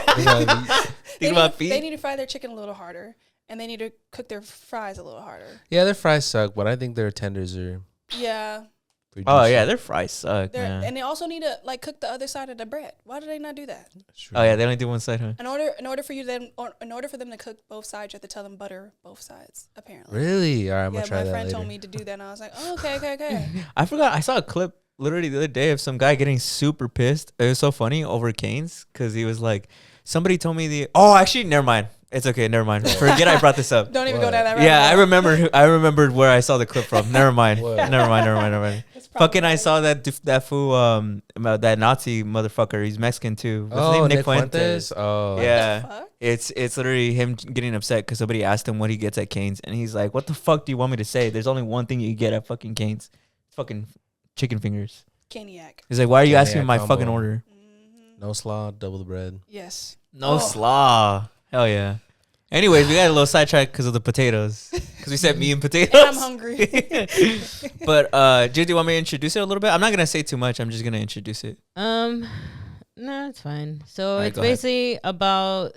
Think about They feet. need to fry their chicken a little harder, and they need to cook their fries a little harder. Yeah, their fries suck, but I think their tenders are. Yeah, pretty Oh decent. yeah, their fries suck, man. and they also need to like cook the other side of the bread. Why do they not do that? That's true. Oh yeah, they only do one side, huh? In order for them to cook both sides, you have to tell them butter both sides. Apparently, Really? All right, I'm yeah. gonna try My that friend later. told me to do that, and I was like, oh, okay. I forgot. I saw a clip literally the other day of some guy getting super pissed. It was so funny over Cane's because he was like, somebody told me the. Oh, actually, never mind. It's okay. Never mind. Forget I brought this up. Don't even What? go down that road. Yeah, I remember. I remembered where I saw the clip from. Never mind. What? Never mind. It's probably Fucking, I right. saw that fool, that Nazi motherfucker. He's Mexican too. What's his Oh, name? Nick Fuentes. Oh, What Yeah. the fuck? It's literally him getting upset because somebody asked him what he gets at Cane's, and he's like, "What the fuck do you want me to say? There's only one thing you get at fucking Cane's, fucking chicken fingers." Caniac. He's like, "Why are you asking me Caniac my combo. fucking order?" no slaw, double the bread. Yes. No Oh. slaw. Hell yeah. Anyways, we got a little sidetracked because of the potatoes. Because we said me and potatoes. And I'm hungry. But Jay, do you want me to introduce it a little bit? I'm not gonna say too much. I'm just gonna introduce it. No, it's fine. So Alright, it's go ahead. basically about.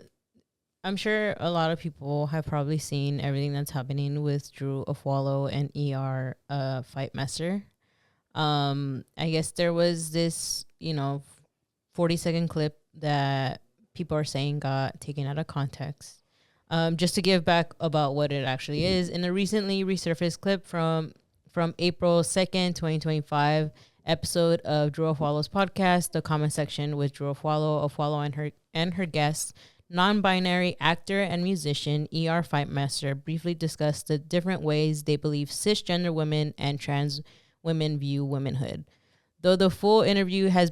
I'm sure a lot of people have probably seen everything that's happening with Drew Afualo and ER Fight Master. I guess there was this, 40-second clip that people are saying got taken out of context. Just to give back about what it actually is, in a recently resurfaced clip from April 2nd, 2025 episode of Drew Afualo's podcast, The Comment Section with Drew Afualo and her guest, non-binary actor and musician ER Fight Master, briefly discussed the different ways they believe cisgender women and trans women view womanhood. Though the full interview has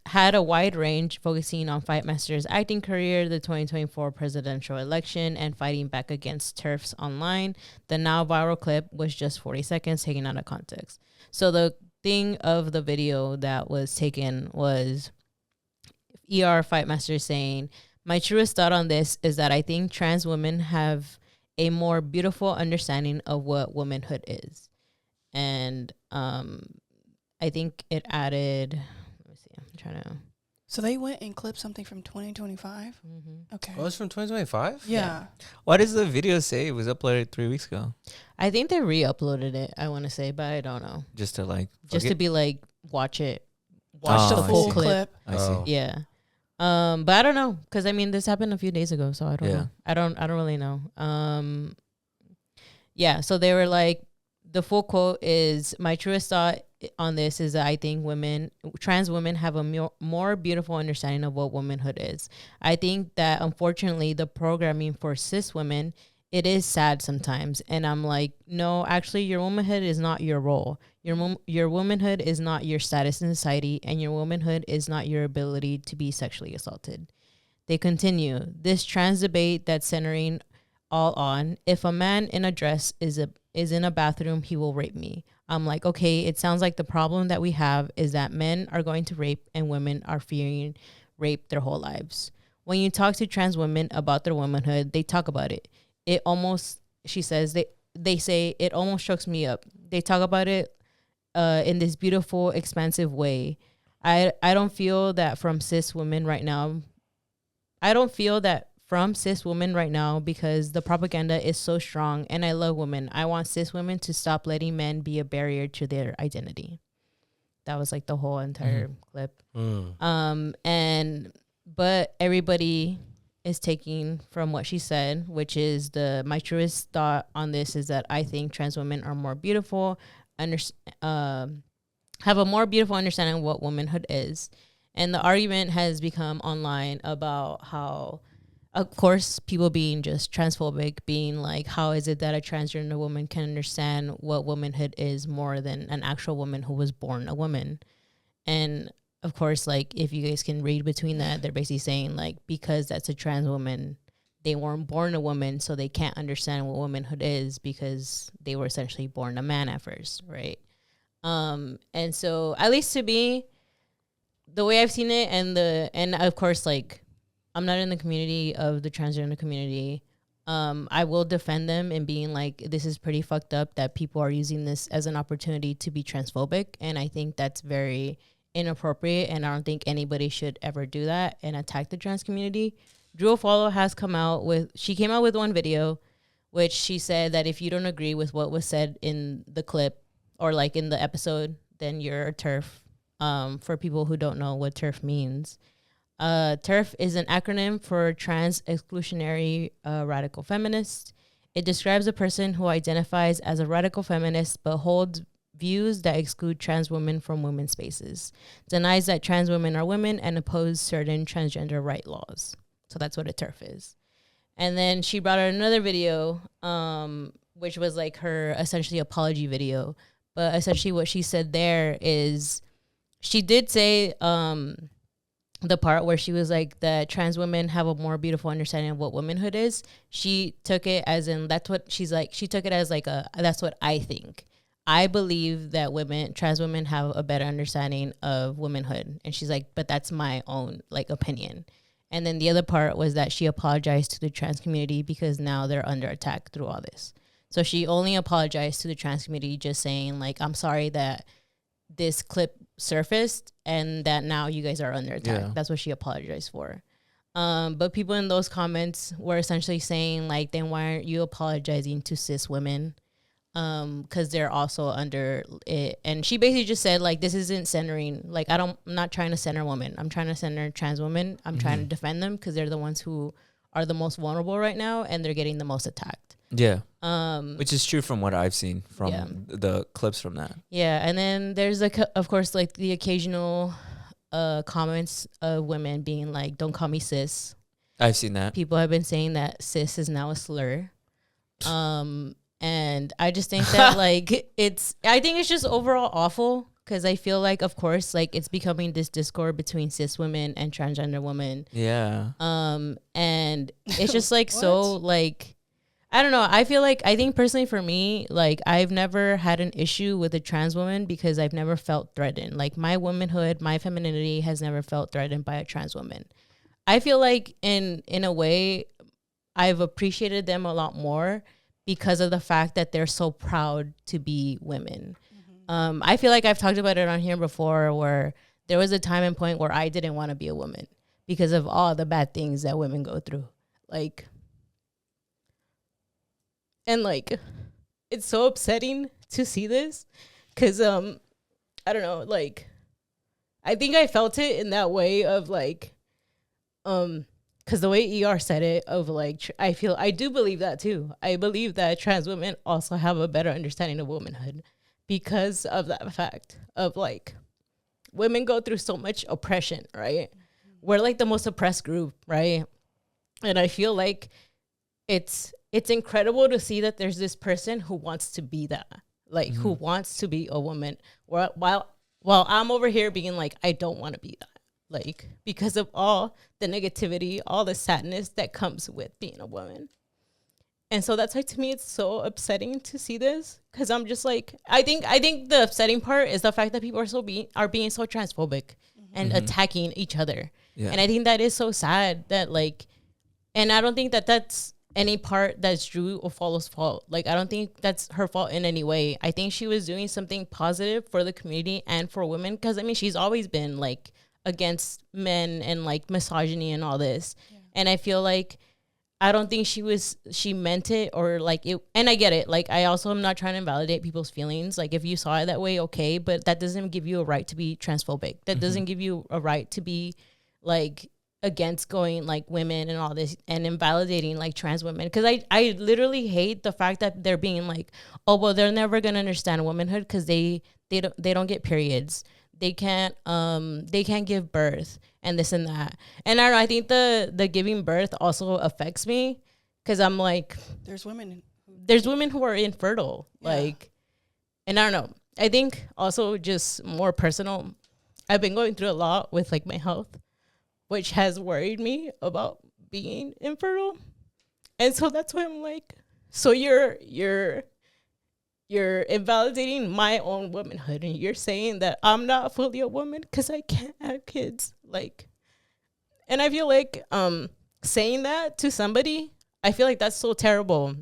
had a wide range, focusing on Fight Master's acting career, the 2024 presidential election, and fighting back against TERFs online, the now viral clip was just 40 seconds taken out of context. So the thing of the video that was taken was ER Fight Master saying, "My truest thought on this is that I think trans women have a more beautiful understanding of what womanhood is." And I think it added, let me see, I'm trying to. So they went and clipped something from 2025. Okay. Oh, it's from 2025. Yeah. Why does the video say it was uploaded 3 weeks ago? I think they re-uploaded it, I want to say, but I don't know. Just to like, Just fuck to it? be like, watch Oh, the I full see. clip. I see. Oh. Yeah. But I don't know, because I mean, this happened a few days ago, so I don't Yeah. know. I don't really know. Yeah, so they were like, the full quote is, "My truest thought on this is that I think trans women have a more beautiful understanding of what womanhood is. I think that unfortunately the programming for cis women, it is sad sometimes." And I'm like, no, actually your womanhood is not your role. Your womanhood is not your status in society, and your womanhood is not your ability to be sexually assaulted. They continue, "This trans debate that's centering all on, if a man in a dress is in a bathroom, he will rape me." I'm like, okay, it sounds like the problem that we have is that men are going to rape and women are fearing rape their whole lives. When you talk to trans women about their womanhood, they talk about it. It almost, she says, they say, it almost chokes me up. They talk about it in this beautiful, expansive way. I don't feel that from cis women right now. Because the propaganda is so strong, and I love women. I want cis women to stop letting men be a barrier to their identity. That was like the whole entire clip. Mm. But everybody is taking from what she said, which is my truest thought on this is that I think trans women are more beautiful, have a more beautiful understanding of what womanhood is. And the argument has become online about how, of course, people being just transphobic, being like, how is it that a transgender woman can understand what womanhood is more than an actual woman who was born a woman? And of course, like, if you guys can read between that, they're basically saying, like, because that's a trans woman, they weren't born a woman, so they can't understand what womanhood is because they were essentially born a man at first, right? And so, at least to me, the way I've seen it, and of course, like, I'm not in the community of the transgender community. I will defend them in being like, this is pretty fucked up that people are using this as an opportunity to be transphobic, and I think that's very inappropriate, and I don't think anybody should ever do that and attack the trans community. Afualo has came out with one video, which she said that if you don't agree with what was said in the clip or like in the episode, then you're a TERF. For people who don't know what TERF means, TERF is an acronym for Trans Exclusionary Radical Feminist. It describes a person who identifies as a radical feminist but holds views that exclude trans women from women's spaces, denies that trans women are women, and oppose certain transgender right laws. So that's what a TERF is. And then she brought out another video, which was like her essentially apology video. But essentially what she said there is, she did say the part where she was like that trans women have a more beautiful understanding of what womanhood is. She took it as in, that's what she's like, she took it as like that's what I think. I believe that trans women have a better understanding of womanhood. And she's like, but that's my own like opinion. And then the other part was that she apologized to the trans community because now they're under attack through all this. So she only apologized to the trans community, just saying like, I'm sorry that this clip surfaced and that now you guys are under attack. Yeah. That's what she apologized for. But people in those comments were essentially saying like, then why aren't you apologizing to cis women? Because they're also under it. And she basically just said like, this isn't centering, like I'm not trying to center women. I'm trying to center trans women. I'm trying to defend them because they're the ones who are the most vulnerable right now and they're getting the most attacked. Yeah. Which is true from what I've seen from the clips from that. Yeah. And then there's like, of course, like the occasional comments of women being like, don't call me cis. I've seen that. People have been saying that cis is now a slur. And I just think that like I think it's just overall awful because I feel like, of course, like it's becoming this discord between cis women and transgender women. Yeah. And it's just like so like, I don't know. I think personally for me, like I've never had an issue with a trans woman because I've never felt threatened. Like my womanhood, my femininity has never felt threatened by a trans woman. I feel like in a way I've appreciated them a lot more because of the fact that they're so proud to be women. I feel like I've talked about it on here before where there was a time and point where I didn't want to be a woman because of all the bad things that women go through. Like, and like, it's so upsetting to see this because, I don't know, like, I think I felt it in that way of like, because the way ER said it of like, I do believe that too. I believe that trans women also have a better understanding of womanhood because of that fact of like, women go through so much oppression, right? We're like the most oppressed group, right? And I feel like it's incredible to see that there's this person who wants to be that, like who wants to be a woman while I'm over here being like, I don't want to be that. Like, because of all the negativity, all the sadness that comes with being a woman. And so that's like, to me, it's so upsetting to see this. Cause I'm just like, I think the upsetting part is the fact that people are being so transphobic and attacking each other. Yeah. And I think that is so sad that like, and I don't think that that's any part that's Afualo's fault. Like, I don't think that's her fault in any way. I think she was doing something positive for the community and for women. Cause I mean, she's always been like, against men and like misogyny and all this. Yeah. And I feel like I don't think she meant it or like it. And I get it. Like I also am not trying to invalidate people's feelings. Like if you saw it that way, okay, but that doesn't give you a right to be transphobic. That doesn't give you a right to be like against going like women and all this and invalidating like trans women, because I literally hate the fact that they're being like, oh well, they're never gonna understand womanhood because they don't get periods, they can't give birth and this and that. And I don't know, I think the giving birth also affects me because I'm like, There's women who are infertile, like, and I don't know. I think also just more personal, I've been going through a lot with like my health, which has worried me about being infertile. And so that's why I'm like, so you're invalidating my own womanhood and you're saying that I'm not fully a woman because I can't have kids. Like, and I feel like saying that to somebody, I feel like that's so terrible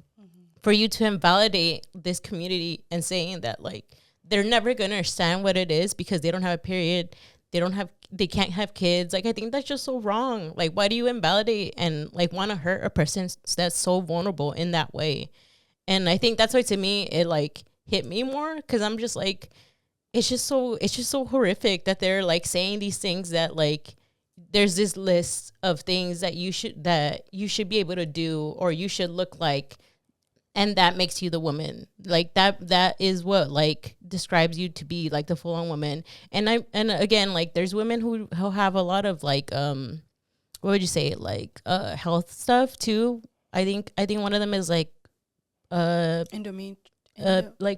for you to invalidate this community and saying that like they're never gonna understand what it is because they don't have a period, they can't have kids. Like, I think that's just so wrong. Like, why do you invalidate and like want to hurt a person that's so vulnerable in that way? And I think that's why to me it like hit me more because I'm just like, it's just so horrific that they're like saying these things that like there's this list of things that you should be able to do or you should look like, and that makes you the woman. Like that is what like describes you to be like the full-on woman. And again, like there's women who have a lot of like what would you say, like health stuff too. I think one of them is like like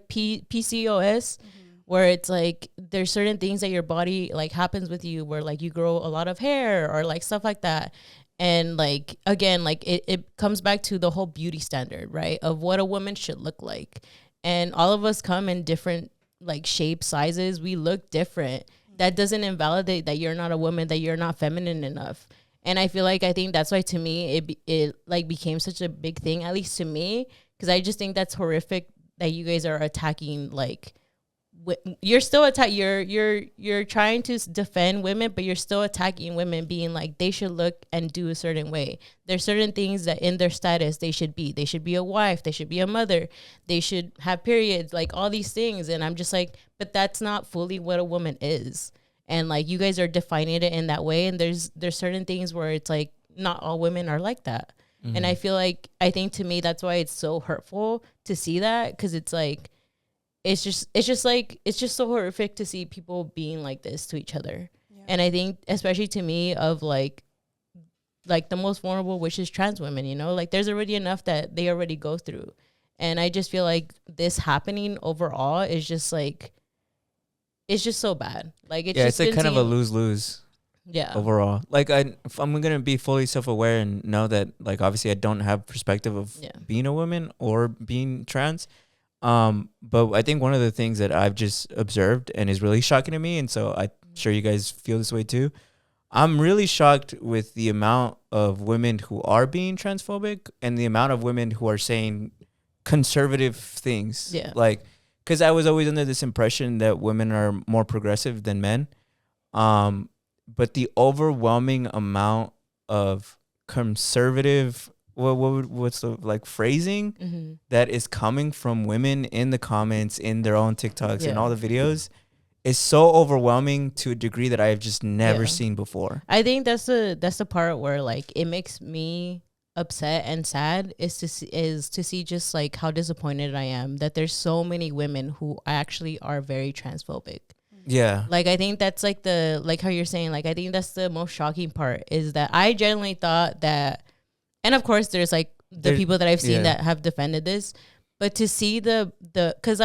PCOS, where it's like there's certain things that your body like happens with you where like you grow a lot of hair or like stuff like that. And like, again, like it comes back to the whole beauty standard, right, of what a woman should look like. And all of us come in different like shapes, sizes. We look different. That doesn't invalidate that you're not a woman, that you're not feminine enough. And I think that's why to me it like became such a big thing, at least to me, because I just think that's horrific that you guys are attacking like you're still you're trying to defend women, but you're still attacking women, being like they should look and do a certain way. There's certain things that in their status they should be a wife, they should be a mother, they should have periods, like all these things. And I'm just like, but that's not fully what a woman is. And like you guys are defining it in that way, and there's certain things where it's like not all women are like that. And I think to me that's why it's so hurtful to see that, because it's like it's just so horrific to see people being like this to each other. Yeah. And I think especially to me of like the most vulnerable, which is trans women, you know, like there's already enough that they already go through. And I just feel like this happening overall is just like, it's just so bad. Like it's like kind of a lose-lose. Yeah. Overall, like if I'm gonna be fully self-aware and know that like obviously I don't have perspective of being a woman or being trans. But I think one of the things that I've just observed and is really shocking to me, and so I'm sure you guys feel this way too, I'm really shocked with the amount of women who are being transphobic and the amount of women who are saying conservative things. Yeah. Like, because I was always under this impression that women are more progressive than men. But the overwhelming amount of conservative, what's the like phrasing that is coming from women in the comments, in their own TikToks and all the videos is so overwhelming to a degree that I have just never seen before. I think that's the part where like it makes me upset and sad is to see just like how disappointed I am that there's so many women who actually are very transphobic. Yeah. Like, I think that's like like how you're saying, like, I think that's the most shocking part is that I genuinely thought that, and of course there's like the people that I've seen that have defended this, but to see cause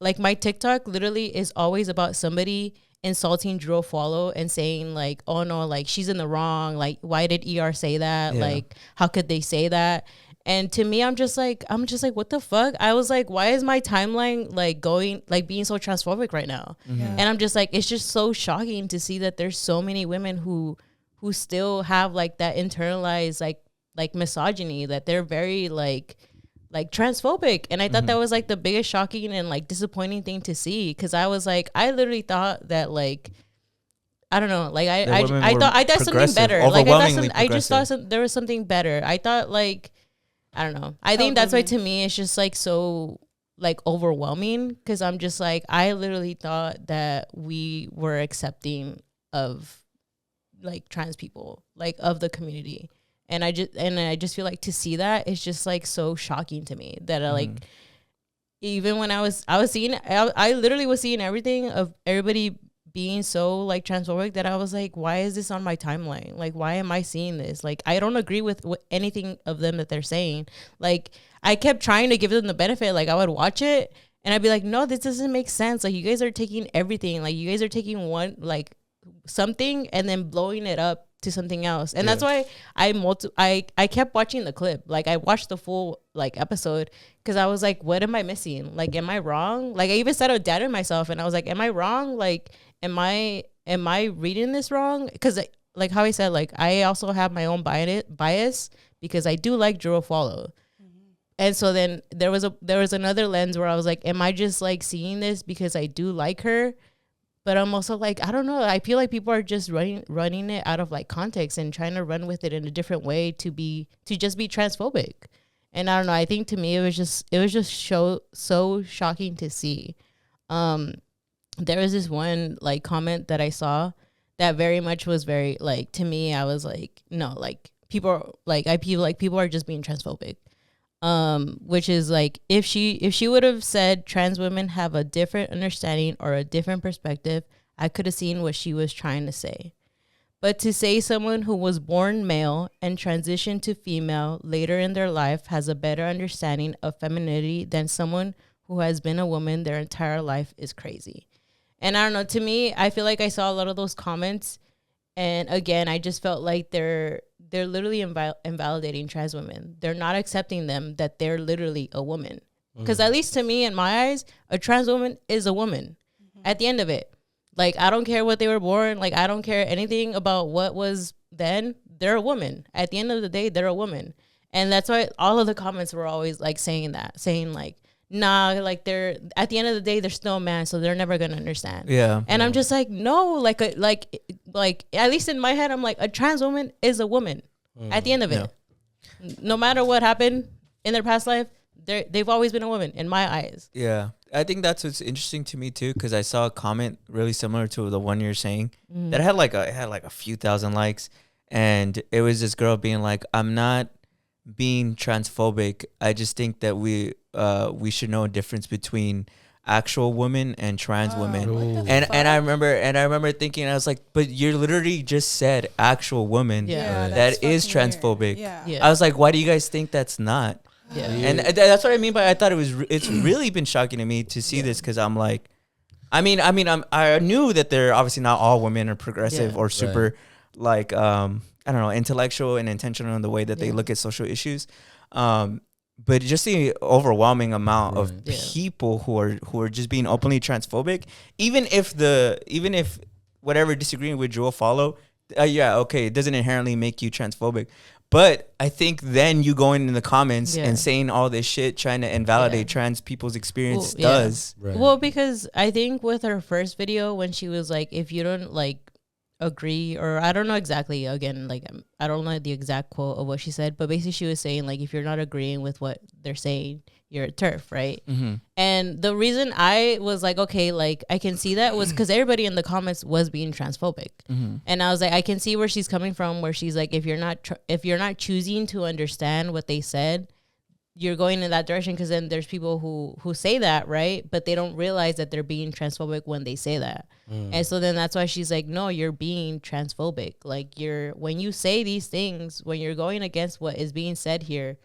like my TikTok literally is always about somebody insulting Drew Afualo and saying like, oh no, like she's in the wrong. Like, why did ER say that? Yeah. Like, how could they say that? And to me, I'm just like, what the fuck? I was like, why is my timeline like going, like being so transphobic right now? Mm-hmm. And I'm just like, it's just so shocking to see that there's so many women who still have like that internalized like misogyny, that they're very like transphobic. And I thought that was like the biggest shocking and like disappointing thing to see. Cause I was like, I literally thought that like, I don't know, like I thought something better. Like I just thought there was something better. I thought like, I don't know. I think that's why to me it's just like so like overwhelming, because I'm just like, I literally thought that we were accepting of like trans people, like of the community. And I just feel like to see that is just like so shocking to me that I like, even when I was seeing, I literally was seeing everything of everybody being so like transphobic that I was like, why is this on my timeline? Like, why am I seeing this? Like, I don't agree with anything of them that they're saying. Like, I kept trying to give them the benefit. Like, I would watch it and I'd be like, no, this doesn't make sense. Like, you guys are taking everything. Like, you guys are taking one, like something and then blowing it up to something else. And that's why I kept watching the clip. Like, I watched the full like episode because I was like, what am I missing? Like, am I wrong? Like, I even said it down to myself and I was like, am I wrong? Like, am I reading this wrong? Because like how I said, like, I also have my own bias because I do like Afualo. And so then there was another lens where I was like, am I just like seeing this because I do like her? But I'm also like, I don't know. I feel like people are just running it out of like context and trying to run with it in a different way to just be transphobic. And I don't know. I think to me it was just so shocking to see. There was this one like comment that I saw that very much was very like, to me, I was like, no, like people are just being transphobic. Which is like, if she would have said trans women have a different understanding or a different perspective, I could have seen what she was trying to say. But to say someone who was born male and transitioned to female later in their life has a better understanding of femininity than someone who has been a woman their entire life is crazy. And I don't know, to me, I feel like I saw a lot of those comments, and again, I just felt like they're literally invalidating trans women. They're not accepting them that they're literally a woman. Because at least to me, in my eyes, a trans woman is a woman. At the end of it, like, I don't care what they were born. Like, I don't care anything about what was then. They're a woman. At the end of the day, they're a woman. And that's why all of the comments were always like saying like, nah, like, they're at the end of the day, they're still a man, so they're never gonna understand. Yeah. And I'm just like, no, like at least in my head, I'm like, a trans woman is a woman. At the end of it, no matter what happened in their past life, they've always been a woman in my eyes. Yeah, I think that's what's interesting to me too, because I saw a comment really similar to the one you're saying that had like a few thousand likes, and it was this girl being like, I'm not being transphobic. I just think that we should know a difference between actual women and trans women. And I remember thinking, I was like, but you literally just said actual women. Yeah. That is transphobic. Yeah. I was like, why do you guys think that's not? Yeah. And that's what I mean by, I thought it's really been shocking to me to see this, because I'm like, I knew that they're obviously not all women are progressive or super like I don't know, intellectual and intentional in the way that they look at social issues. But just the overwhelming amount of people who are just being openly transphobic, even if whatever disagreeing with Afualo, it doesn't inherently make you transphobic. But I think then you going in the comments and saying all this shit, trying to invalidate trans people's experience does. Right. Well, because I think with her first video, when she was like, if you don't like agree, or I don't know exactly, again, like, I don't know the exact quote of what she said, but basically she was saying, like, if you're not agreeing with what they're saying, you're a TERF, right? And the reason I was like, okay, like, I can see that was because everybody in the comments was being transphobic. And I was like, I can see where she's coming from, where she's like, if you're not choosing to understand what they said, you're going in that direction, because then there's people who say that, right? But they don't realize that they're being transphobic when they say that. And so then that's why she's like, no, you're being transphobic. Like, when you say these things, when you're going against what is being said here,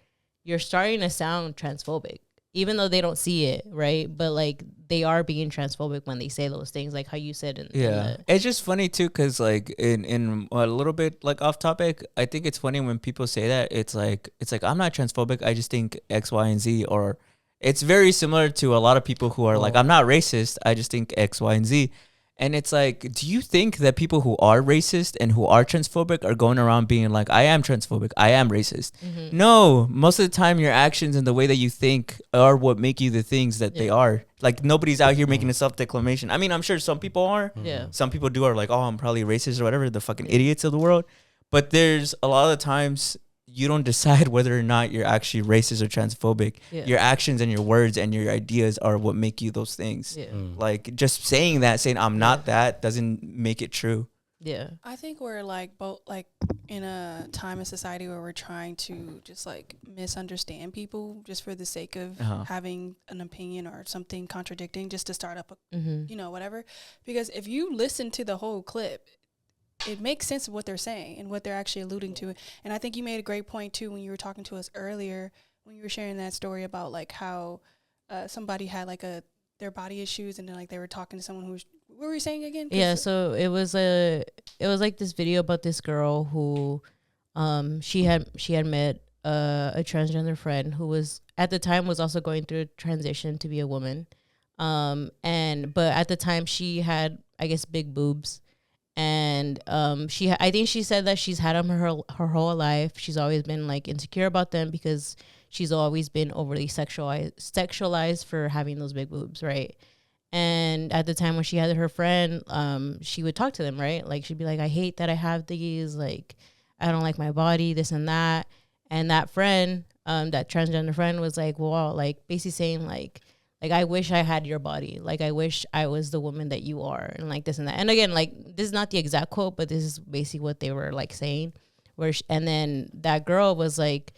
you're starting to sound transphobic, even though they don't see it, right? But like, they are being transphobic when they say those things, like how you said. It's just funny too, because like in a little bit like off topic, I think it's funny when people say that. It's like I'm not transphobic, I just think X, Y, and Z. Or it's very similar to a lot of people who are like, I'm not racist, I just think X, Y, and Z. And it's like, do you think that people who are racist and who are transphobic are going around being like, I am transphobic, I am racist? No, most of the time your actions and the way that you think are what make you the things that they are. Like, nobody's out here making a self-declamation. I mean, I'm sure some people are. Some people are like, oh, I'm probably racist or whatever, the fucking idiots of the world. But there's a lot of times you don't decide whether or not you're actually racist or transphobic. Your actions and your words and your ideas are what make you those things. Like, just saying I'm not that doesn't make it true. Yeah. I think we're like both like in a time in society where we're trying to just like misunderstand people just for the sake of having an opinion or something contradicting just to start up a, you know, whatever. Because if you listen to the whole clip, it makes sense of what they're saying and what they're actually alluding to. And I think you made a great point too when you were talking to us earlier when you were sharing that story about like how somebody had like their body issues and then like they were talking to someone who was, what were you saying again? Yeah, so it was like this video about this girl who she had met a transgender friend who was at the time was also going through a transition to be a woman. But at the time she had, I guess, big boobs. And I think she said that she's had them her whole life. She's always been like insecure about them because she's always been overly sexualized for having those big boobs, right? And at the time when she had her friend, she would talk to them, right? Like she'd be like, I hate that I have these, like I don't like my body, this and that. And that friend, that transgender friend was like, well, like basically saying like I wish I had your body. Like, I wish I was the woman that you are. And like this and that. And again, like this is not the exact quote, but this is basically what they were like saying. And then that girl was like,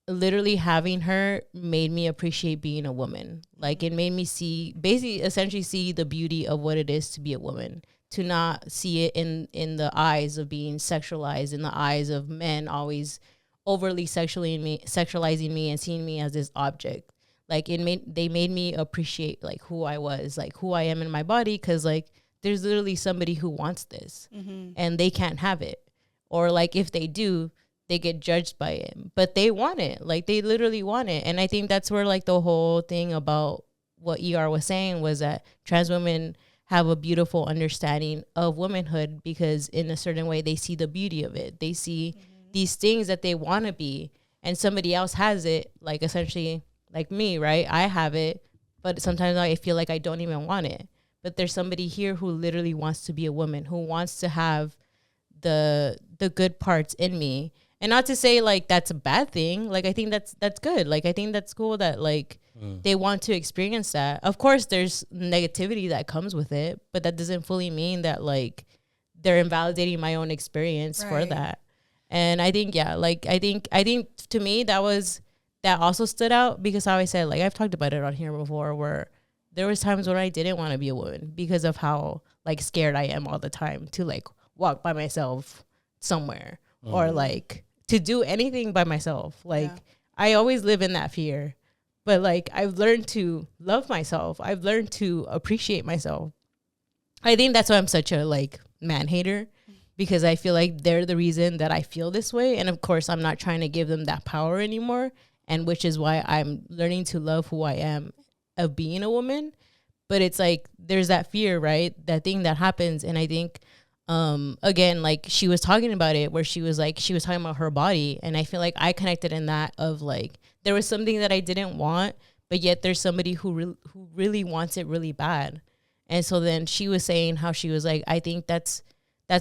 literally having her made me appreciate being a woman. Like it made me essentially see the beauty of what it is to be a woman, to not see it in the eyes of being sexualized, in the eyes of men always overly sexualizing me and seeing me as this object. Like they made me appreciate like who I was, like who I am in my body. Cause like there's literally somebody who wants this and they can't have it. Or like if they do, they get judged by it, but they want it. Like they literally want it. And I think that's where like the whole thing about what ER was saying was that trans women have a beautiful understanding of womanhood because in a certain way they see the beauty of it. They see these things that they want to be and somebody else has it, like essentially like me, right? I have it, but sometimes I feel like I don't even want it. But there's somebody here who literally wants to be a woman, who wants to have the good parts in me. And not to say like that's a bad thing. Like I think that's good. Like I think that's cool that like they want to experience that. Of course there's negativity that comes with it, but that doesn't fully mean that like they're invalidating my own experience for that. And I think I think to me that also stood out because how I said, like I've talked about it on here before where there was times when I didn't want to be a woman because of how like scared I am all the time to like walk by myself somewhere or like to do anything by myself. Like I always live in that fear, but like I've learned to love myself. I've learned to appreciate myself. I think that's why I'm such a like man hater, because I feel like they're the reason that I feel this way. And of course I'm not trying to give them that power anymore. And which is why I'm learning to love who I am of being a woman. But it's like, there's that fear, right? That thing that happens. And I think, again, like she was talking about it where she was talking about her body. And I feel like I connected in that of like, there was something that I didn't want, but yet there's somebody who really wants it really bad. And so then she was saying how she was like, I think that's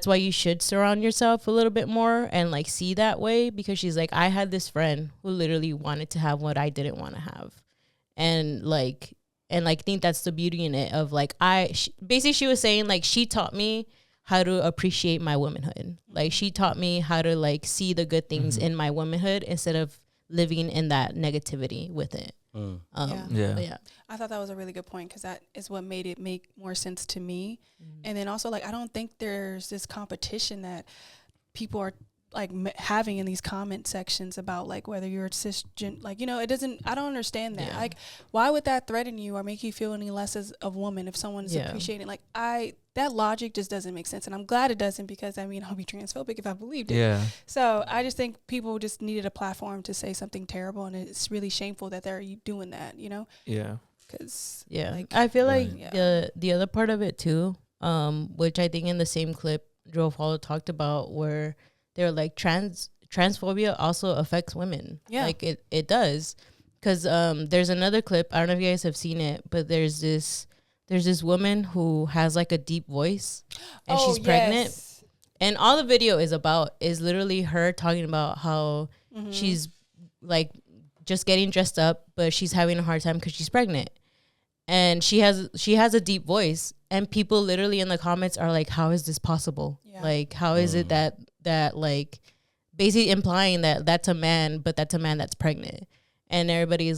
why you should surround yourself a little bit more and like see that way, because she's like, I had this friend who literally wanted to have what I didn't want to have. And like think that's the beauty in it of like, basically she was saying like, she taught me how to appreciate my womanhood. Like she taught me how to like see the good things in my womanhood instead of living in that negativity with it. I thought that was a really good point because that is what made it make more sense to me. And then also like I don't think there's this competition that people are like having in these comment sections about like whether you're cisgen, like, you know, it doesn't, I don't understand that. Like why would that threaten you or make you feel any less as a woman if someone's appreciating, like that logic just doesn't make sense. And I'm glad it doesn't, because I mean I'll be transphobic if I believed it. So I just think people just needed a platform to say something terrible, and it's really shameful that they're doing that, you know? Because like, I feel like the other part of it too, which I think in the same clip Joe Follow talked about, where they're like transphobia also affects women. Like it does, because there's another clip, I don't know if you guys have seen it, but there's this woman who has like a deep voice and she's pregnant, and all the video is literally her talking about how she's like just getting dressed up, but she's having a hard time because she's pregnant. And she has a deep voice, and people literally in the comments are like, how is this possible? Yeah. Like, how is it that like basically implying that that's a man, but that's a man that's pregnant. And everybody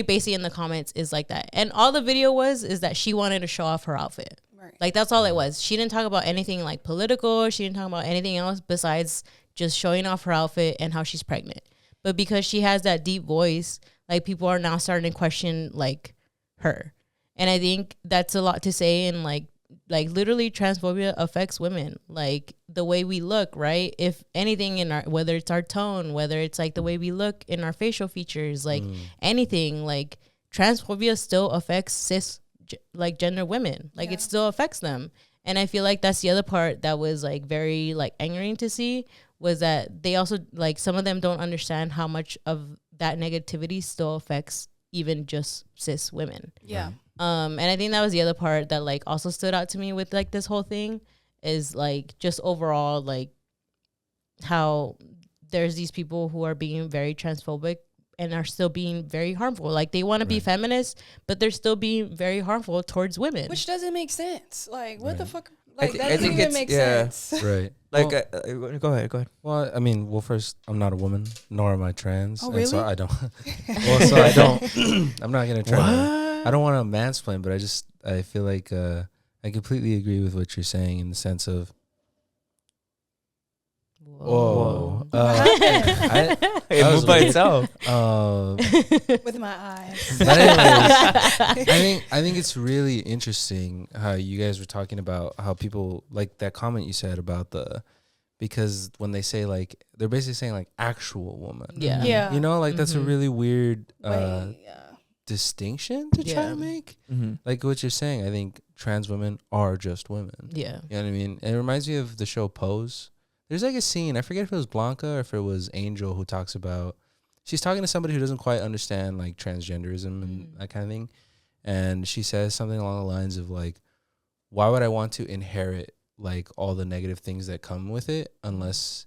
basically in the comments is like that. And all the video is that she wanted to show off her outfit. Right. Like, that's all it was. She didn't talk about anything like political. She didn't talk about anything else besides just showing off her outfit and how she's pregnant. But because she has that deep voice, like, people are now starting to question like her. And I think that's a lot to say. And like literally transphobia affects women, like the way we look, right? If anything in our, whether it's our tone, whether it's like the way we look in our facial features, like anything, like transphobia still affects cis like gender women, like it still affects them. And I feel like that's the other part that was like very like angering to see, was that they also, like, some of them don't understand how much of that negativity still affects even just cis women. Yeah. And I think that was the other part that like also stood out to me with like this whole thing, is like just overall like how there's these people who are being very transphobic and are still being very harmful. Like, they want to be feminists, but they're still being very harmful towards women. Which doesn't make sense. Like, what the fuck? I Like, thi- that I doesn't think even it's- make yeah. sense. Right. Like, Well, go ahead. well, I mean, well, first, I'm not a woman, nor am I trans. Oh, And so really? I don't. Well, so I don't. I'm not gonna try. I don't want to mansplain, but I feel like I completely agree with what you're saying in the sense of. Whoa. It moved by itself. With my eyes. But anyways, I think it's really interesting how you guys were talking about how people, like that comment you said about because when they say like, they're basically saying like actual woman. Yeah. Yeah. You know, like that's a really weird Way, distinction to try to make. Like what you're saying, I think trans women are just women. Yeah. You know what I mean? And it reminds me of the show Pose. There's like a scene, I forget if it was Blanca or if it was Angel, who talks about, she's talking to somebody who doesn't quite understand like transgenderism and that kind of thing. And she says something along the lines of like, why would I want to inherit like all the negative things that come with it unless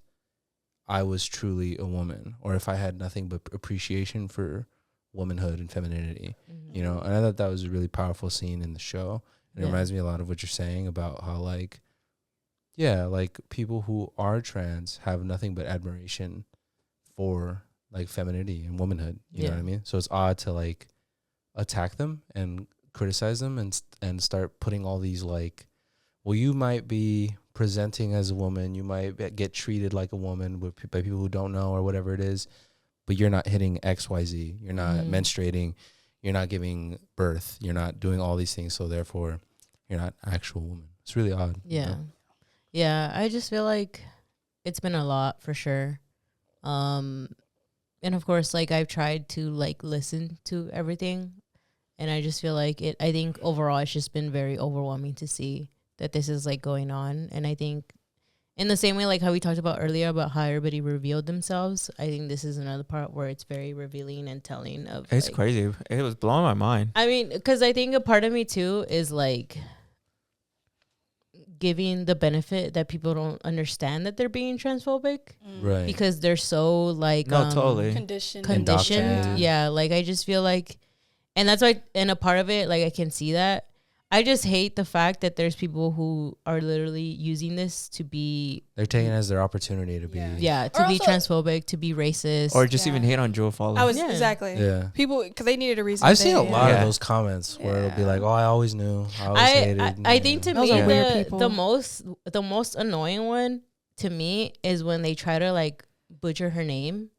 I was truly a woman, or if I had nothing but appreciation for womanhood and femininity, you know? And I thought that was a really powerful scene in the show. And it reminds me a lot of what you're saying about how like, yeah, like people who are trans have nothing but admiration for like femininity and womanhood. You know what I mean? So it's odd to like attack them and criticize them and start putting all these like, well, you might be presenting as a woman, you might get treated like a woman by people who don't know or whatever it is, but you're not hitting XYZ. You're not menstruating. You're not giving birth. You're not doing all these things. So therefore, you're not actual woman. It's really odd. Yeah. You know? Yeah, I just feel like it's been a lot for sure. And of course, like I've tried to like listen to everything, and I just feel like I think overall it's just been very overwhelming to see that this is like going on. And I think in the same way, like how we talked about earlier about how everybody revealed themselves, I think this is another part where it's very revealing and telling of. It's like, crazy. It was blowing my mind. I mean, because I think a part of me too is like giving the benefit that people don't understand that they're being transphobic, Right. because they're so like Totally. Conditioned. Indoctrinated. Yeah, like I just feel like, and that's why, and a part of it, like I can see that. I just hate the fact that there's people who are literally using this to be, They're taking it as their opportunity to be. Yeah. to Or be also- transphobic, to be racist. Or just even hate on Joe Follow. I was Yeah. exactly. Yeah. People, because they needed a reason. I've seen a lot Yeah. of those comments where it'll be like, "Oh, I always knew. I always hated." I think to Those me are weird people. the most annoying one to me is when they try to like butcher her name,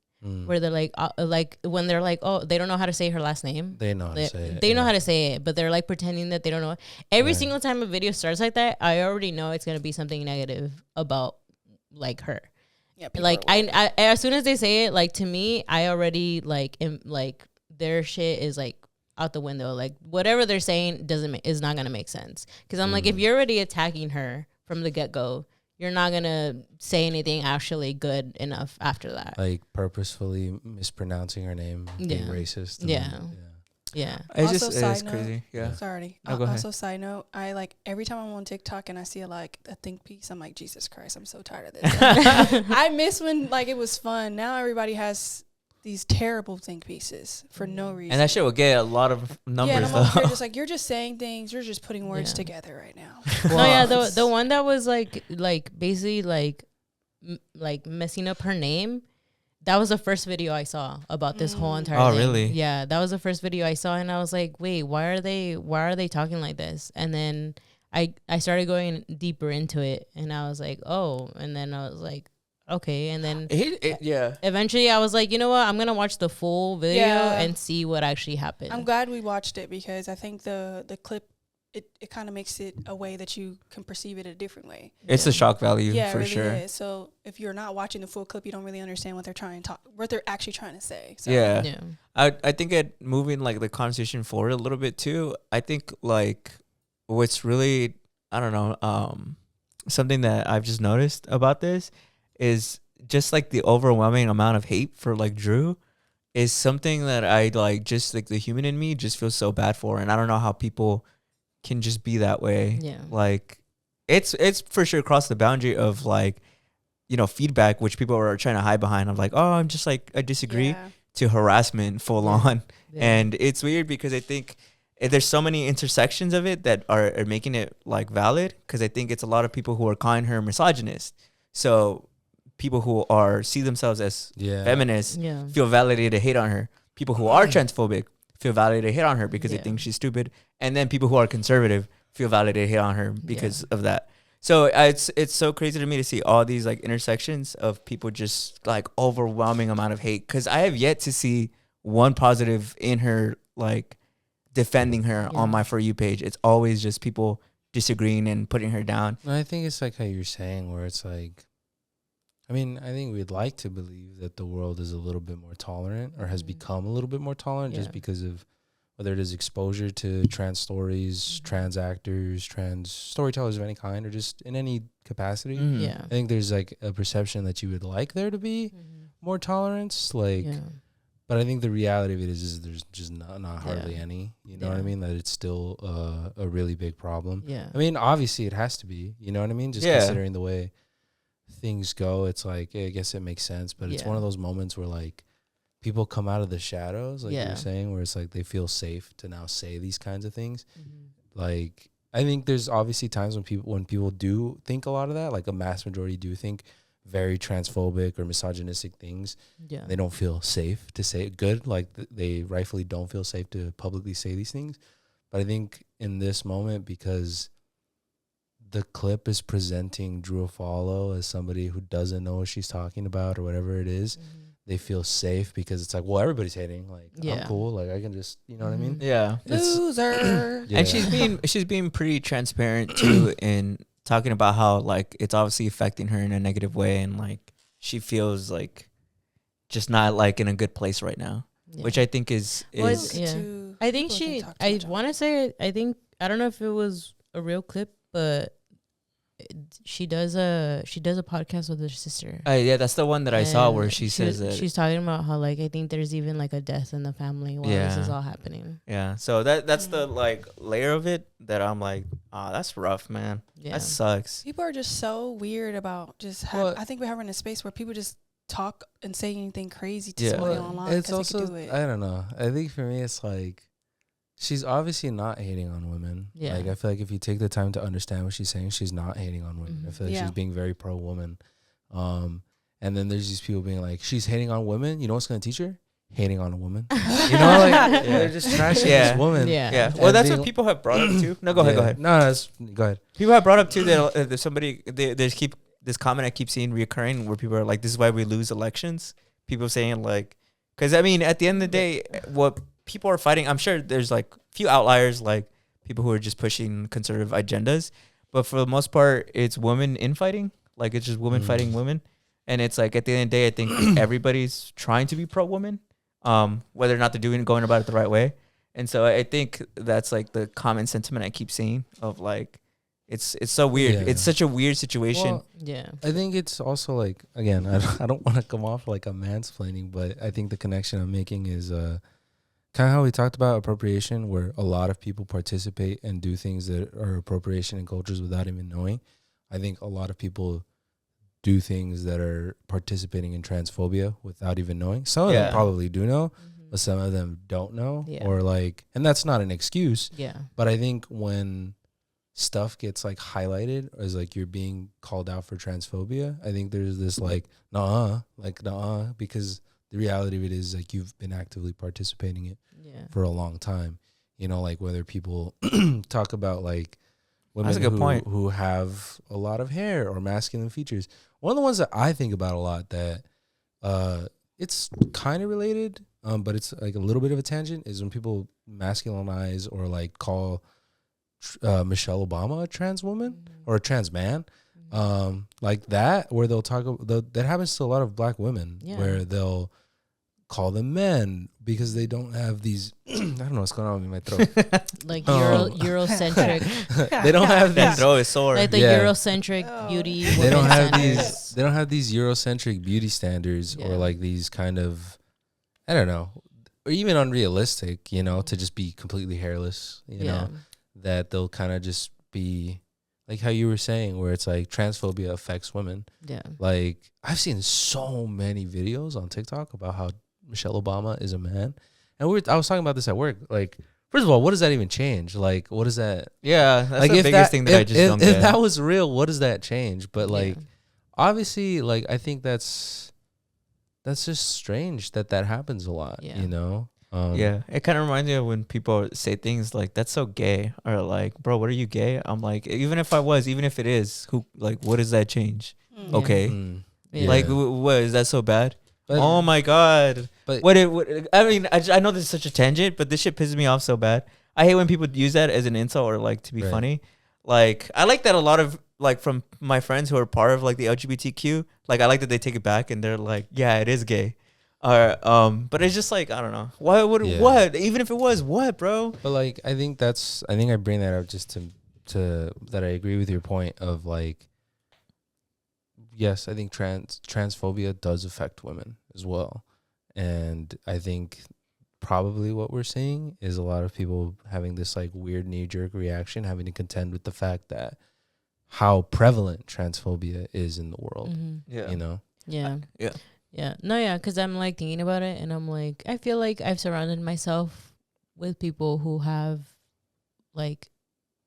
where they're like when they're like, oh, they don't know how to say her last name. they know how to say it. They know how to say it, but they're like pretending that they don't know. Every single time a video starts like that, I already know it's gonna be something negative about like her. Yeah, people Like are weird. I as soon as they say it, like to me, I already like like their shit is like out the window. Like whatever they're saying is not gonna make sense. Because I'm like, if you're already attacking her from the get go, you're not gonna say anything actually good enough after that. Like purposefully mispronouncing her name, being racist. and- Yeah. Yeah. It's Also, just side it's note- crazy. Yeah. Sorry. No, go ahead. Also, side note, I like every time I'm on TikTok and I see a think piece, I'm like, Jesus Christ, I'm so tired of this. I miss when like it was fun. Now everybody has these terrible think pieces for no reason. And that shit will get a lot of numbers. Yeah, and I'm though. over here just like, you're just saying things, you're just putting words Yeah. together right now. No, yeah, the one that was like basically like messing up her name. That was the first video I saw about this whole entire Oh, thing. really? Yeah, that was the first video I saw, and I was like, wait, why are they talking like this? And then I started going deeper into it, and I was like, oh, and then I was like, okay, and then yeah. eventually I was like, you know what, I'm gonna watch the full video Yeah. and see what actually happened. I'm glad we watched it because I think the clip, it kind of makes it a way that you can perceive it a different way. It's the shock value Yeah, for it really sure. is. So if you're not watching the full clip, you don't really understand what they're actually trying to say. So. Yeah. Yeah. I think it moving like the conversation forward a little bit too. I think like what's really, I don't know, something that I've just noticed about this is just like the overwhelming amount of hate for like Drew is something that I like, just like the human in me just feels so bad for. And I don't know how people can just be that way. Yeah. Like it's for sure crossed the boundary of like, you know, feedback, which people are trying to hide behind. I'm like, oh, I'm just like, I disagree, Yeah. to harassment full on. Yeah. And it's weird because I think there's so many intersections of it that are making it like valid. Cause I think it's a lot of people who are calling her misogynist. So people who see themselves as feminists Yeah. feel validated to hate on her. People who are transphobic feel validated to hate on her because they Yeah. think she's stupid. And then people who are conservative feel validated to hate on her because of that. So it's so crazy to me to see all these like intersections of people just like overwhelming amount of hate. Cause I have yet to see one positive in her, like defending her on my For You page. It's always just people disagreeing and putting her down. I think it's like how you're saying, where it's like, I mean, I think we'd like to believe that the world is a little bit more tolerant or has become a little bit more tolerant just Yeah. because of whether it is exposure to trans stories, trans actors, trans storytellers of any kind, or just in any capacity. Mhm. Yeah. I think there's like a perception that you would like there to be more tolerance, like, Yeah. but I think the reality of it is there's just not hardly any, you know what I Yeah. mean? That it's still a really big problem. Yeah. I mean, obviously it has to be, you know what I mean? Just Yeah. considering the way things go, it's like, I guess it makes sense, but it's Yeah. one of those moments where like people come out of the shadows, like you Yeah. were saying, where it's like they feel safe to now say these kinds of things. Mm-hmm. Like, I think there's obviously times when people do think a lot of that, like a mass majority do think very transphobic or misogynistic things. Yeah. They don't feel safe to say it. Good, like they rightfully don't feel safe to publicly say these things. But I think in this moment, because the clip is presenting Drew Afualo as somebody who doesn't know what she's talking about or whatever it is, they feel safe because it's like, well, everybody's hating. Like, I'm Yeah. cool. Like, I can just, you know what I mean? Yeah. Loser. Yeah. And she's being pretty transparent too in talking about how like it's obviously affecting her in a negative way, and like she feels like just not like in a good place right now, Yeah. which I think is Well, yeah. To I think people she. can talk too I much on want to say. I think I don't know if it was a real clip, but she does a podcast with her sister. yeah, that's the one that I saw where And she says that. she's talking about how like I think there's even like a death in the family while this Yeah. is all happening. Yeah, so that's the like layer of it that I'm like, that's rough, man. Yeah. That sucks. People are just so weird about just. Well- I think we're having a space where people just talk and say anything crazy to Yeah. somebody Well, online it's because they also, can do it. I don't know. I think for me, it's like, she's obviously not hating on women. Yeah. Like, I feel like if you take the time to understand what she's saying, she's not hating on women. I feel like Yeah. she's being very pro-woman. And then there's these people being like, she's hating on women. You know what's going to teach her? Hating on a woman. You know, like, they're just trashing Yeah. this woman. Yeah. Yeah, well, And that's being- what people have brought up too. No, go ahead, go Yeah. ahead. No, go ahead. People have brought up too that there's somebody there's keep this comment I keep seeing reoccurring where people are like, this is why we lose elections. People saying like, because I mean, at the end of the day, what people are fighting, I'm sure there's like few outliers, like people who are just pushing conservative agendas, but for the most part, it's women infighting. Like it's just women fighting women, and it's like at the end of the day, I think everybody's trying to be pro woman, whether or not they're going about it the right way. And so I think that's like the common sentiment I keep seeing of like, it's so weird. Yeah. It's such a weird situation. Well, Yeah. I think it's also like, again, I don't want to come off like I'm mansplaining, but I think the connection I'm making is kind of how we talked about appropriation, where a lot of people participate and do things that are appropriation in cultures without even knowing. I think a lot of people do things that are participating in transphobia without even knowing. Some of Yeah. them probably do know, Mhm. but some of them don't know, Yeah. or like, and that's not an excuse. Yeah. But I think when stuff gets like highlighted as like you're being called out for transphobia, I think there's this like nah, because the reality of it is like you've been actively participating in it Yeah. for a long time. You know, like whether people talk about like women That's a good point. who have a lot of hair or masculine features. One of the ones that I think about a lot that it's kind of related, but it's like a little bit of a tangent, is when people masculinize or like call Michelle Obama a trans woman or a trans man, like that, where they'll talk that happens to a lot of black women, Yeah. where they'll call them men because they don't have these I don't know what's going on with my throat. Like Oh. Eurocentric, They don't have That these throw is sore. like the Yeah. Eurocentric Oh. beauty. they don't women have standards. they don't have these Eurocentric beauty standards, Yeah. or like these kind of, I don't know, or even unrealistic, you know, to just be completely hairless, you know, that they'll kind of just be like how you were saying, where it's like transphobia affects women. Yeah. Like I've seen so many videos on TikTok about how Michelle Obama is a man, and I was talking about this at work. Like, first of all, what does that even change? Like, what is that? Yeah, that's Like, the if biggest thing that I just don't if get. that was real, what does that change? But like, Yeah. obviously, like I think that's just strange that happens a lot. Yeah. You know. Yeah, it kind of reminds me of when people say things like "that's so gay" or like, "Bro, what are you gay?" I'm like, even if it is, who like, what does that change? Mm. Okay, Mm, Yeah. like, what is that so bad? But, Oh my god! but What I mean, I know this is such a tangent, but this shit pisses me off so bad. I hate when people use that as an insult or like to be Right. funny. Like, I like that a lot of like from my friends who are part of like the LGBTQ. Like, I like that they take it back and they're like, yeah, it is gay. Or but it's just like, I don't know. Why would Yeah. what? Even if it was what, bro? But like, I think I bring that up just to that I agree with your point of like, yes, I think transphobia does affect women as well, and I think probably what we're seeing is a lot of people having this like weird knee jerk reaction, having to contend with the fact that how prevalent transphobia is in the world. Mhm. Yeah. You know. Yeah. Yeah. Yeah. No, yeah, because I'm like thinking about it and I'm like, I feel like I've surrounded myself with people who have like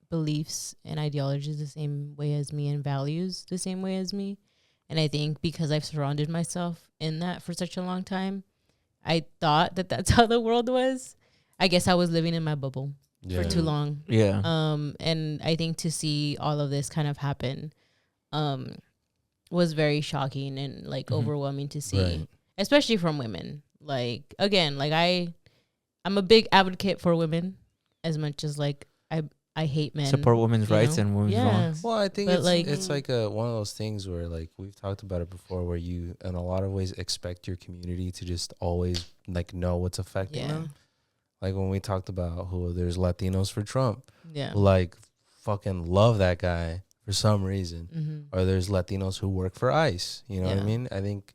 beliefs and ideologies the same way as me and values the same way as me. And I think because I've surrounded myself in that for such a long time, I thought that that's how the world was. I guess I was living in my bubble for too long. Yeah. And I think to see all of this kind of happen, was very shocking and like Mhm. overwhelming to see, Right. especially from women. Like again, like I'm a big advocate for women, as much as like I hate men. Support women's you rights know? and women's Yeah. wrongs. Well, I think But, it's like- like one of those things where like we've talked about it before, where you in a lot of ways expect your community to just always like know what's affecting Yeah. them. Like when we talked about who there's Latinos for Trump, Yeah. who like fucking love that guy for some reason, Mm-hmm. or there's Latinos who work for ICE. You know what I Yeah. mean? I think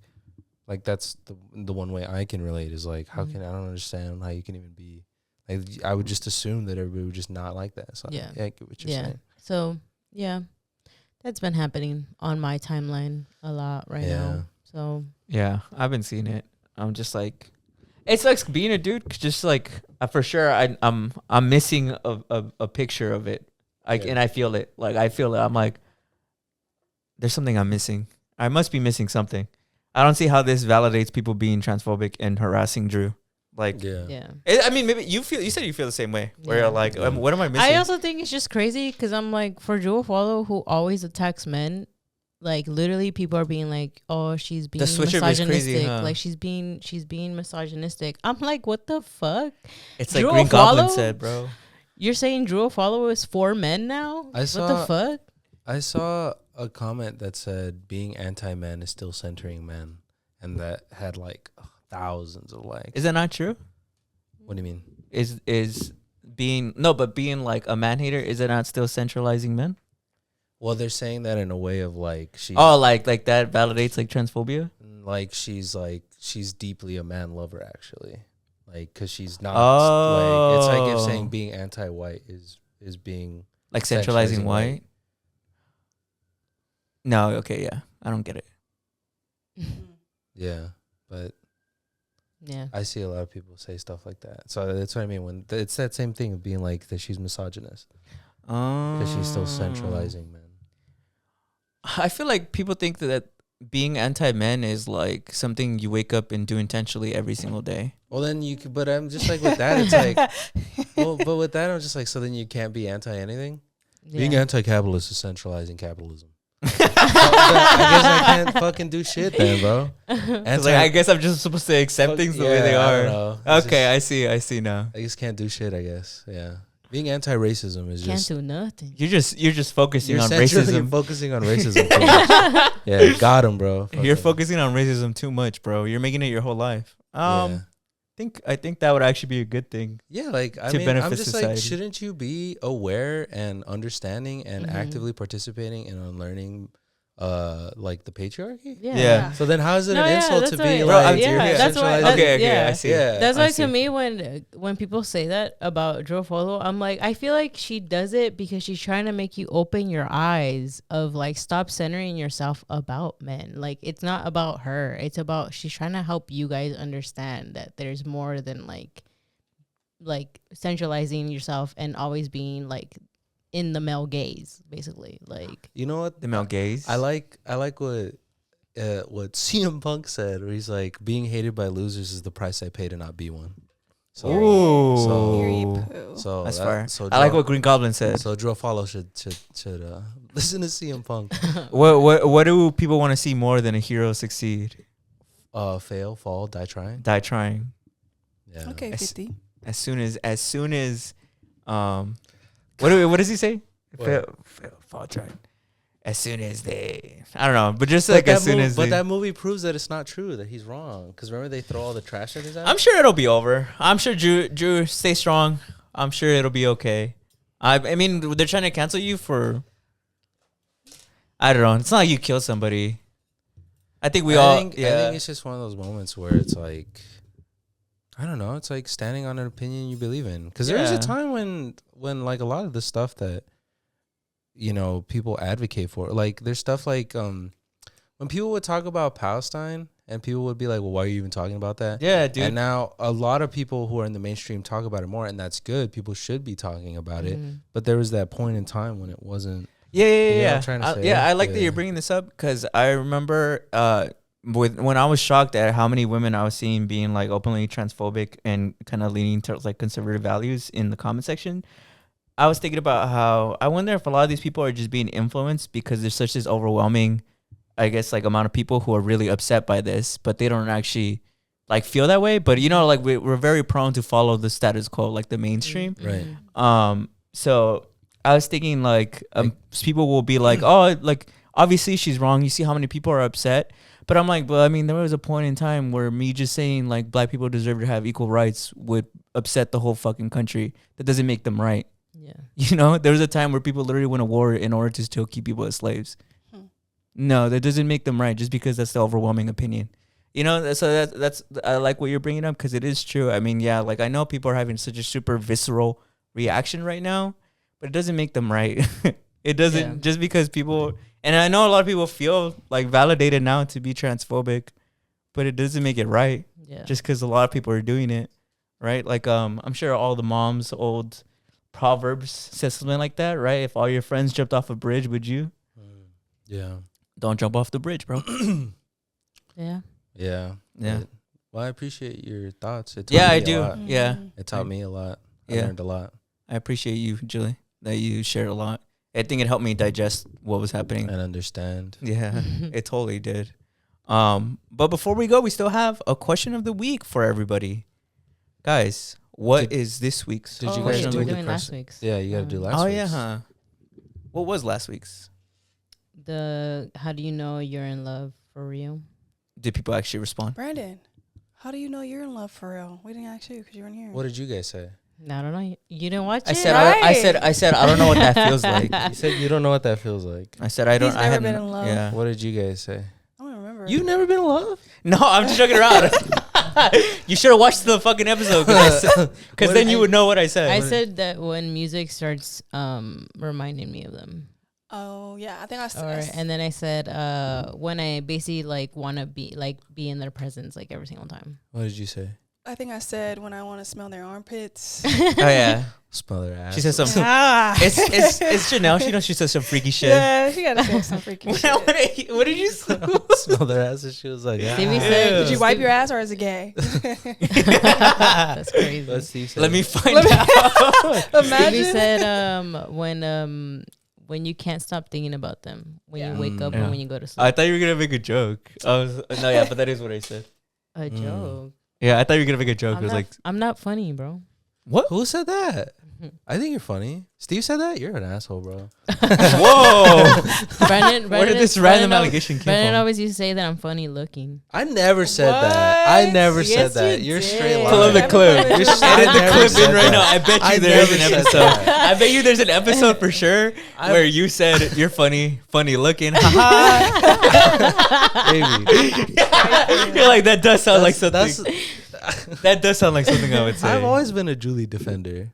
like that's the one way I can relate is like how Mhm. can I don't understand how you can even be like I would just assume that everybody would just not like that. So Yeah. I get what you're Yeah. saying. So yeah, that's been happening on my timeline a lot right now. So Yeah, I've been seeing it. I'm just like, it's like being a dude. 'Cause just like for sure, I'm missing a picture of it. Like, Yeah. and I feel it. Like I feel it. I'm like, there's something I'm missing. I must be missing something. I don't see how this validates people being transphobic and harassing Drew. Like, yeah. I mean, maybe you said you feel the same way. Where Yeah. you're like, Yeah. what am I missing? I also think it's just crazy because I'm like, for Afualo, who always attacks men, like literally people are being like, oh, she's being switch up is misogynistic. crazy, huh? Like she's being misogynistic. I'm like, what the fuck? it's like Drew Green Goblin Afualo? said, bro. You're saying Afualo is for men now? What the saw- fuck? I saw a comment that said being anti-men is still centering men, and that had like thousands of likes. Is that not true? What do you mean? Is being like a man hater, is it not still centralizing men? Well, they're saying that in a way of like she's Like that validates like transphobia. she's deeply a man lover actually, like because she's not like it's like if Oh. saying being anti-white is being Like centralizing Centralizing white. white. No, okay, yeah, I don't get it. Yeah, but Yeah. I see a lot of people say stuff like that. So that's what I mean. When it's that same thing of being like that she's misogynist because she's still centralizing men. I feel like people think that being anti-men is like something you wake up and do intentionally every single day. Well, then you could, but I'm just like with that, it's like, well, but with that, I'm just like, so then you can't be anti anything. Yeah. Being anti-capitalist is centralizing capitalism. So, I guess I can't fucking do shit then, bro. It's like, I guess I'm just supposed to accept things the way they I are. don't know. It's Okay, just, I see now. I just can't do shit. I guess, yeah. Being anti-racism is Can't just do nothing. You're just focusing on You're racism. focusing on racism. Too much. Yeah, got him, bro. You're Fucking- focusing on racism too much, bro. You're making it your whole life. Yeah. I think that would actually be a good thing. Yeah, like I to mean, benefit I'm just like, society. shouldn't you be aware and understanding and Mhm. actively participating in unlearning, like the patriarchy? Yeah. So then, how is it No, an yeah, insult to that's be why- Bro, I'm like? yeah, you're that's why- centralizing- Okay, yeah. I see. Yeah. That's I why see. to me when people say that about Joe Follow, I'm like, I feel like she does it because she's trying to make you open your eyes of like stop centering yourself about men. Like it's not about her. It's about she's trying to help you guys understand that there's more than like centralizing yourself and always being like in the male gaze, basically. Like You know what? The male gaze. I like what CM Punk said, where he's like, being hated by losers is the price I pay to not be one. So, Ooh. Period poo. so That's that- fire. So I like Joe- what Green Goblin said. So Drew Follow should listen to CM Punk. What do people want to see more than a hero succeed? Fail, fall, die trying. Die trying. Yeah. Okay, 50. As soon as what does he say? What? Fall trying. As soon as they, I don't know, but just like as soon as but they, that movie proves that it's not true, that he's wrong. Because remember, they throw all the trash at his ass. I'm sure it'll be over. I'm sure Drew, stay strong. I'm sure it'll be okay. I mean, they're trying to cancel you for, I don't know. It's not like you kill somebody. I think I think it's just one of those moments where it's like, I don't know. It's like standing on an opinion you believe in. Because there was Yeah. a time when like a lot of the stuff that, you know, people advocate for, like there's stuff like when people would talk about Palestine and people would be like, well, why are you even talking about that? Yeah, dude. And now a lot of people who are in the mainstream talk about it more, and that's good. People should be talking about it. Mhm. But there was that point in time when it wasn't. Yeah. You know what I'm trying to say? I like that Yeah. you're bringing this up because I remember when I was shocked at how many women I was seeing being like openly transphobic and kind of leaning towards like conservative values in the comment section. I was thinking about how I wonder if a lot of these people are just being influenced because there's such this overwhelming, I guess, like amount of people who are really upset by this, but they don't actually like feel that way. But you know, like we're very prone to follow the status quo, like the mainstream. Right. So I was thinking like people will be like, oh, like obviously she's wrong. You see how many people are upset. But I'm like, well, I mean, there was a point in time where me just saying like black people deserve to have equal rights would upset the whole fucking country. That doesn't make them right. Yeah. You know, there was a time where people literally went to war in order to still keep people as slaves. No, that doesn't make them right just because that's the overwhelming opinion. You know, so that's I like what you're bringing up because it is true. I mean, yeah, like I know people are having such a super visceral reaction right now, but it doesn't make them right. It doesn't just because people, and I know a lot of people feel like validated now to be transphobic, but it doesn't make it right. Yeah. Just because a lot of people are doing it, right? Like I'm sure all the moms' old proverbs says something like that, right? If all your friends jumped off a bridge, would you? Yeah. Don't jump off the bridge, bro. Yeah. Yeah. Yeah. Well, I appreciate your thoughts. It taught Yeah, me I a do. lot. Yeah. It taught me a lot. I Yeah. learned a lot. I appreciate you, Julie, that you shared a lot. I think it helped me digest what was happening. And understand. Yeah, it totally did. But before we go, we still have a question of the week for everybody. Guys, what is this week's? Did you Oh, guys wait, do we're the doing last person- week's. Yeah, you got to do last Oh week's. yeah, huh? What was last week's? How do you know you're in love for real? Did people actually respond? Brandon, how do you know you're in love for real? We didn't ask you because you weren't here. What did you guys say? I don't know. You didn't watch I it? said, Right. I said, I don't know what that feels like. You said you don't know what that feels like. I said, I don't. He's I never hadn't. been in love. Yeah. What did you guys say? I don't remember. You've never been in love? No, I'm just joking around. You should have watched the fucking episode because then you would know what I said. I said that when music starts reminding me of them. Oh yeah, I think And then I said when I basically like want to be in their presence like every single time. What did you say? I think I said when I want to smell their armpits. Oh yeah. Smell their ass. She said some. Ah. It's Janelle. She knows she said some freaky shit. Yeah, she gotta say some freaky shit. What did you say? Smell their ass, and she was like, Stevie ah. said, Did you wipe your ass or is it gay? That's crazy. What Steve said. Let me find out. Imagine. Stevie said when you can't stop thinking about them when you wake up Yeah. and when you go to sleep. I thought you were gonna make a joke. No, yeah, but that is what I said. A joke. Yeah, I thought you were gonna make a joke. It was like, I'm not funny, bro. what? Who said that? I think you're funny. Steve said that? You're an asshole, bro. Whoa! Brandon, Where did this random allegation came Brandon from? always used to say that I'm funny looking. I never said that. I What? never Yes, said that. you You're did. straight lying. Pull up the clip. You're Just I edit the never clip said in right that. now. I bet you I there's never an said episode. that. I bet you there's an episode for sure where you said you're funny looking. Haha. Baby. You're like, that does sound like That's- something. That does sound like something I would say. I've always been a Julie defender.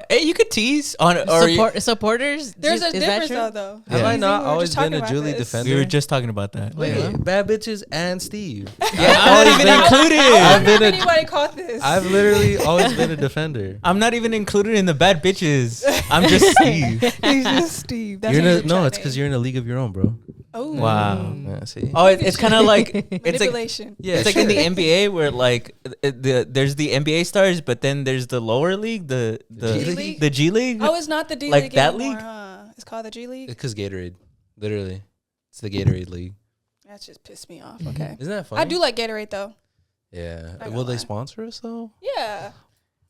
Hey, you could tease on or Supporters. There's a is that difference true? though. Have Yeah. I not We were always just been talking a about Julie this. defender? we were just talking about that. Wait, bad bitches and Steve. Yeah, I'm not even I included. I've wonder if been a- anybody caught this. I've literally always been a defender. I'm not even included in the bad bitches. I'm just Steve. He's just Steve. That's You're what in a, you're no, trying it's to- because you're in a league of your own, bro. Oh. Wow. Yeah, see. Oh, it's kind of like it's like Manipulation. Yeah, it's like in the NBA where like there's the NBA stars, but then there's the lower league, the G League? the G League. Oh, it's not the D Like League that anymore, league? huh? It's called the G League. Because Gatorade, literally, it's the Gatorade league. That just pissed me off. Okay. Isn't that funny? I do like Gatorade though. Yeah. Not Will gonna they lie. sponsor us though? Yeah.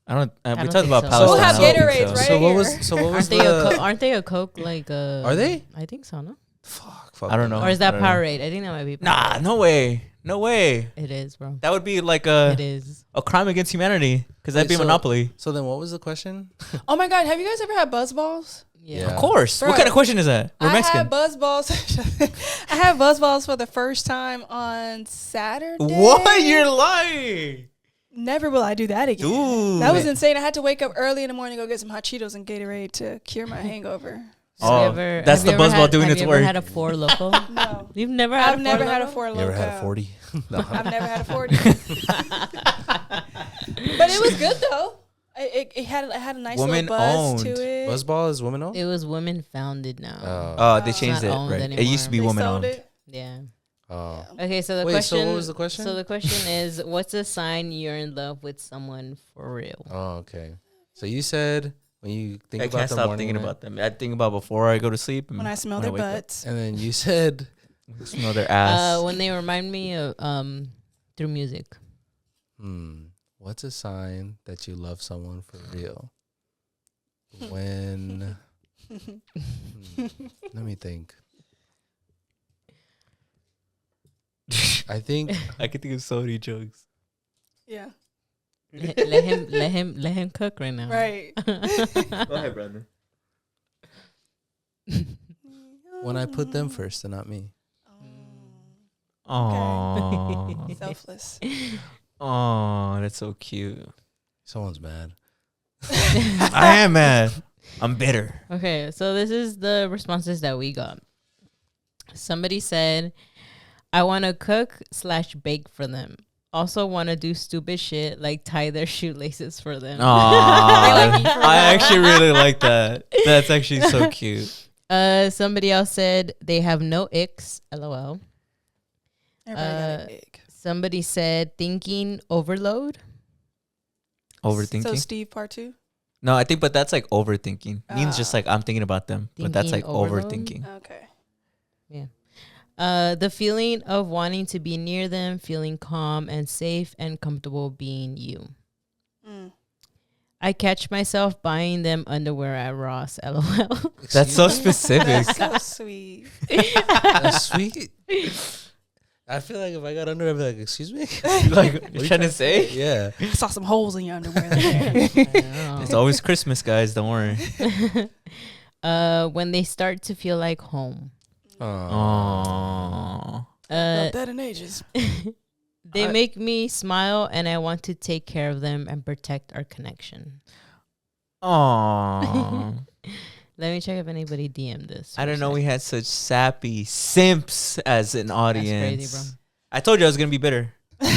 I don't. We don't talked think about so. Palestine. We'll have I don't think Gatorades, so. right? So what here. was? So what was Aren't they the? aren't they a Coke like? Are they? I think so. No. Fuck. I don't know. Or is that I don't know. Powerade? I think that might be. Nah, Powerade. no way, no way. It is, bro. That would be like It is. a crime against humanity because that'd Wait, be so- monopoly. So then, what was the question? Oh my God, have you guys ever had Buzz Balls? Yeah. Yeah. Of course. Bro, What kind of question is that? We're I Mexican. had Buzz Balls. I had Buzz Balls for the first time on Saturday. What? You're lying. Never will I do that again. Dude. That was insane. I had to wake up early in the morning to go get some hot Cheetos and Gatorade to cure my hangover. Oh, that's the Buzz Ball doing its Have work. you ever had a Four Loco? No. You've never had I've a never Four had a Loko? Four You Loco. ever had a 40? No. I've never had a 40. But it was good though. It had a nice Woman little buzz owned. to it. Buzzball is women owned. It was women founded now. Oh, they It's changed not it. owned Right. It used to be They woman sold owned. it. Yeah. Oh. Okay, so the Wait, so question. what was the question? So the question is, what's a sign you're in love with someone for real? Oh, okay. So you said when you think I about can't the stop morning thinking wood, about them. I think about before I go to sleep. And When I smell when their wake up. butts. and then you said, Smell their ass. When they remind me of through music. what's a sign that you love someone for real? When let me think. I think I can think of so many jokes. Yeah. let him cook right now. Right. Go ahead, brother. when I put them first and not me. Oh, Selfless. oh, that's so cute. Someone's mad. I am mad. I'm bitter. Okay, so this is the responses that we got. Somebody said, I want to cook / bake for them. Also want to do stupid shit like tie their shoelaces for them. Aw, I actually really like that. That's actually so cute. Somebody else said they have no icks. LOL. Everybody got a ick. Somebody said thinking overload. Overthinking? So Steve part 2? No, I think, but that's like overthinking. Means just like I'm thinking about them, but that's like Thinking overload? overthinking. Okay. The feeling of wanting to be near them, feeling calm and safe and comfortable being you. I catch myself buying them underwear at Ross. LOL. That's so specific. That's so sweet. That's sweet. I feel like if I got under, I'd be like, "Excuse me." Like, what you trying to say? Yeah. I saw some holes in your underwear there. It's always Christmas, guys. Don't worry. When they start to feel like home. Oh. Not that in ages. They make me smile and I want to take care of them and protect our connection. Oh. Let me check if anybody DM'd this. I don't know. We had such sappy simps as an audience. That's crazy, I told you I was gonna be bitter. bro.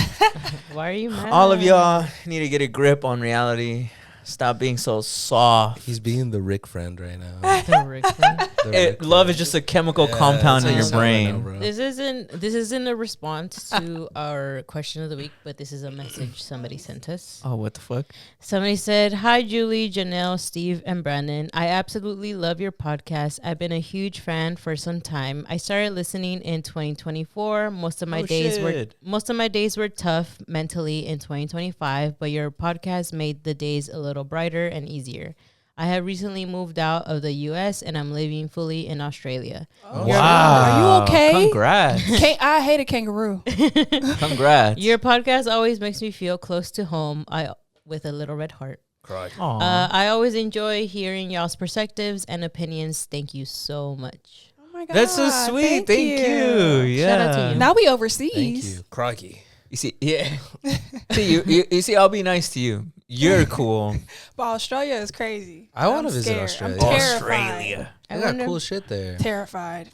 Why are you mad? All of y'all need to get a grip on reality. Stop being so soft. He's being the Rick friend right now. The Rick friend. The Rick Love friend. is just a chemical compound in that's your how I know, brain. bro. This isn't a response to our question of the week, but this is a message somebody sent us. Oh, what the fuck? Somebody said, "Hi, Julie, Janelle, Steve, and Brandon. I absolutely love your podcast. I've been a huge fan for some time. I started listening in 2024. Most of my days were tough mentally in 2025, but your podcast made the days a little brighter and easier. I have recently moved out of the U.S. and I'm living fully in Australia. Oh, Wow. Are you okay? Congrats. I hate a kangaroo. Congrats. Your podcast always makes me feel close to home. With a little red heart. Aw. I always enjoy hearing y'all's perspectives and opinions. Thank you so much." Oh my god, That's so sweet. Thank you. Yeah. Shout out to you. Now we Thank overseas. you. Crocky. You see, yeah. See, you see, I'll be nice to you. You're cool. But Australia is crazy. I wanna I'm visit scared. Australia. I'm terrified. They got cool shit there. Terrified.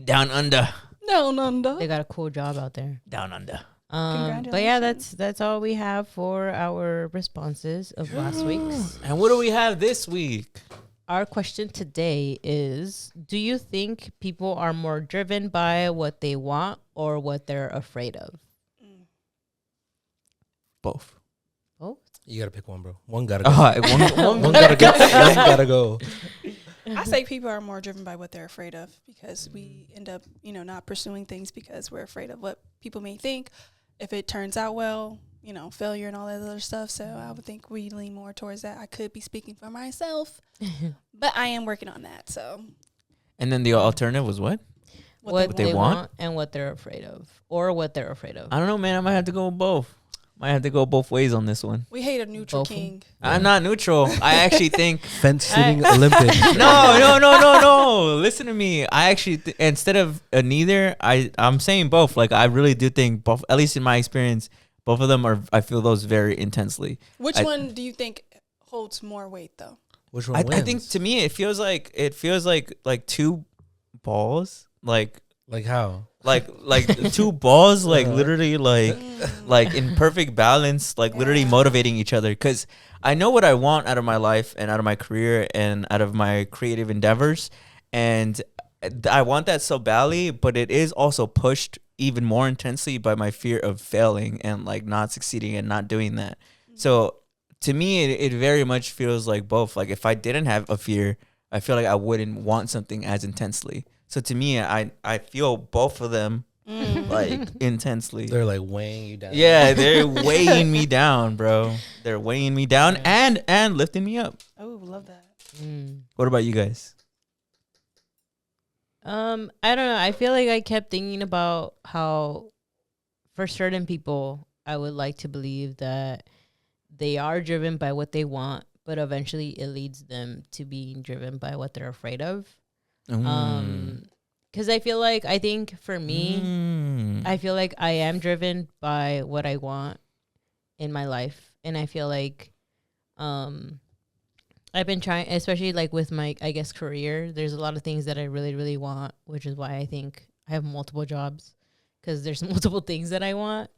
Down under. No, no. They got a cool job out there. Down under. But yeah, that's all we have for our responses of last week's. And what do we have this week? Our question today is, do you think people are more driven by what they want or what they're afraid of? Both. Both? You gotta pick one, bro. One gotta go. One One gotta go. One gotta go. I say people are more driven by what they're afraid of because we end up, not pursuing things because we're afraid of what people may think. If it turns out well, failure and all that other stuff. So I would think we lean more towards that. I could be speaking for myself, but I am working on that. So. And then the alternative was what? What they want and what they're afraid of, or what they're afraid of. I don't know, man. I might have to go with both. Might have to go both ways on this one. We hate a neutral Both of 'em. king. I'm not neutral. I actually think Fence sitting Olympic. no. Listen to me. I actually instead of neither, I'm saying both. Like I really do think both. At least in my experience, both of them are. I feel those very intensely. Which one do you think holds more weight, though? Which one I wins? think to me it feels like two balls. Like how? like two balls. Like literally like in perfect balance. Like literally motivating each other. Because I know what I want out of my life and out of my career and out of my creative endeavors, and I want that so badly. But it is also pushed even more intensely by my fear of failing and like not succeeding and not doing that. So to me, it very much feels like both. Like if I didn't have a fear, I feel like I wouldn't want something as intensely. So to me, I feel both of them like intensely. They're like weighing you down. Yeah, they're weighing me down, bro. They're weighing me down and lifting me up. Oh, love that. What about you guys? I don't know. I feel like I kept thinking about how for certain people, I would like to believe that they are driven by what they want, but eventually it leads them to being driven by what they're afraid of. Because I think for me, I feel like I am driven by what I want in my life. And I feel like I've been trying, especially like with my, I guess, career, there's a lot of things that I really, really want, which is why I think I have multiple jobs because there's multiple things that I want.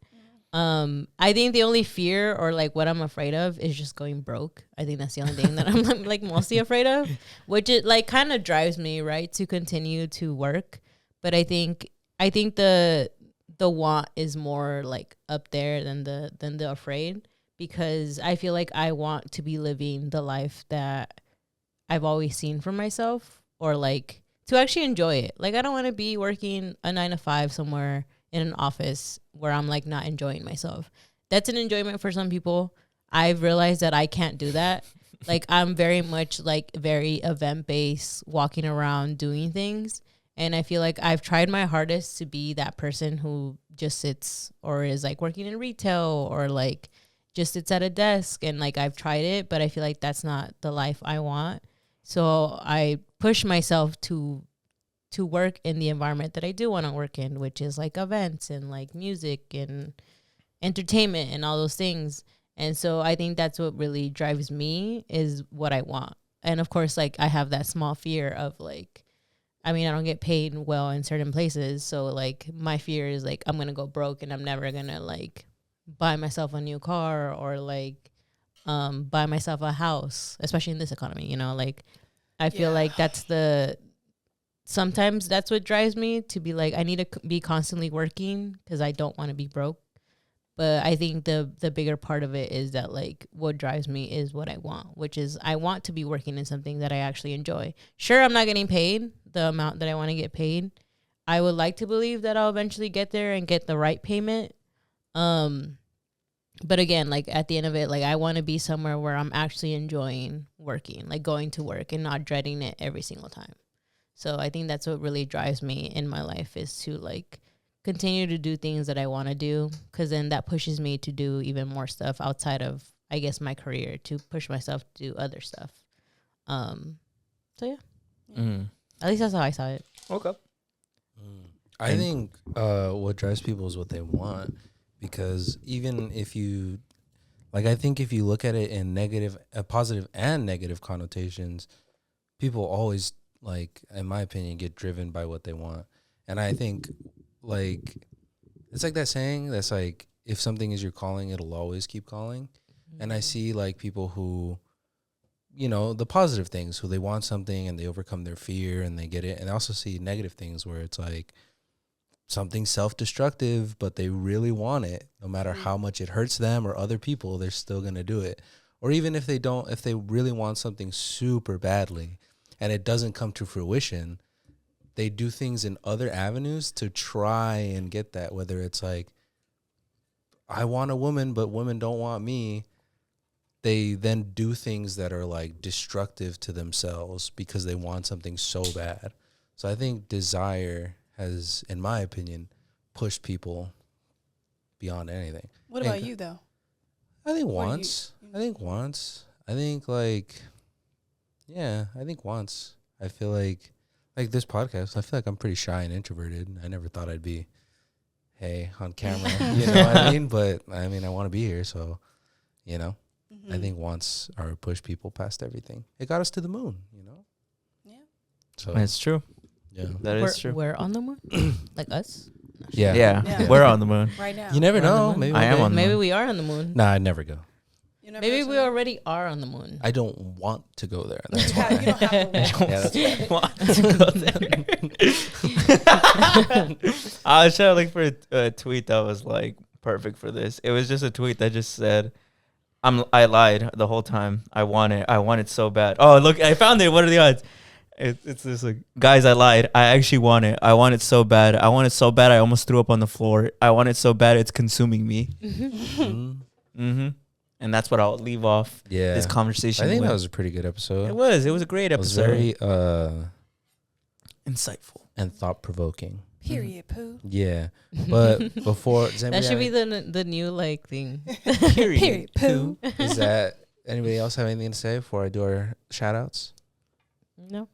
I think the only fear or like what I'm afraid of is just going broke. I think that's the only thing that I'm like mostly afraid of, which it like kind of drives me right to continue to work. But I think the want is more like up there than the afraid, because I feel like I want to be living the life that I've always seen for myself, or like to actually enjoy it. Like I don't want to be working a 9 to 5 somewhere in an office where I'm like not enjoying myself. That's an enjoyment for some people. I've realized that I can't do that. Like I'm very much like very event based, walking around doing things. And I feel like I've tried my hardest to be that person who just sits or is like working in retail or like just sits at a desk, and like I've tried it, but I feel like that's not the life I want. So I push myself to work in the environment that I do want to work in, which is like events and like music and entertainment and all those things. And so I think that's what really drives me is what I want. and of course, like, I have that small fear of, like, I mean, I don't get paid well in certain places. So, like, my fear is, like, I'm going to go broke and I'm never going to, like, buy myself a new car or, like, buy myself a house, especially in this economy, you know? Like, I feel like sometimes that's what drives me to be like, I need to be constantly working because I don't want to be broke. But I think the bigger part of it is that, like, what drives me is what I want, which is I want to be working in something that I actually enjoy. Sure, I'm not getting paid the amount that I want to get paid. I would like to believe that I'll eventually get there and get the right payment. But again, like, at the end of it, like, I want to be somewhere where I'm actually enjoying working, like going to work and not dreading it every single time. So I think that's what really drives me in my life, is to, like, continue to do things that I want to do, because then that pushes me to do even more stuff outside of, I guess, my career, to push myself to do other stuff. So yeah, at least that's how I saw it. Okay. I think what drives people is what they want, because even if you, like, I think if you look at it in positive and negative connotations, people always, like, in my opinion, get driven by what they want. And I think, like, it's like that saying that's like, if something is your calling, it'll always keep calling. And I see, like, people who, you know, the positive things, who they want something and they overcome their fear and they get it. And I also see negative things where it's like something self-destructive, but they really want it. No matter how much it hurts them or other people, they're still going to do it. Or even if they don't, if they really want something super badly and it doesn't come to fruition, they do things in other avenues to try and get that. Whether it's like, I want a woman, but women don't want me. They then do things that are, like, destructive to themselves because they want something so bad. So I think desire has, in my opinion, pushed people beyond anything. What about you, though? I think once. I think, like, yeah, I think once. I feel like this podcast, I feel like I'm pretty shy and introverted. I never thought I'd be, hey, on camera, you know what I mean? But, I mean, I want to be here, so, you know. I think once our push people past everything. It got us to the moon, you know? Yeah. So That's true. Yeah. That is true. We're on the moon? Like us? Yeah. Yeah. We're on the moon. Right now. You never We're on the know. moon. Maybe I am on the Maybe moon. we are on the moon. Nah, I'd never go. You never Maybe go we to already are on the moon. I don't want to go there. That's the- why. You don't have to Yeah, that's why. Want to go there. I was trying to look for a tweet that was, like, perfect for this. It was just a tweet that just said, I lied the whole time. I want it so bad. Oh, look, I found it. What are the odds? It's this, like, guys, I lied. I actually want it. I want it so bad. I want it so bad I almost threw up on the floor. I want it so bad it's consuming me. And that's what I'll leave off Yeah. this conversation I think with. that was a pretty good episode. It was a great It was episode. very Insightful. and thought-provoking. Period, poo. Yeah. But before, does That should anybody be the new, like, thing. Period, poo. is that anybody else have anything to say before I do our shout-outs? No.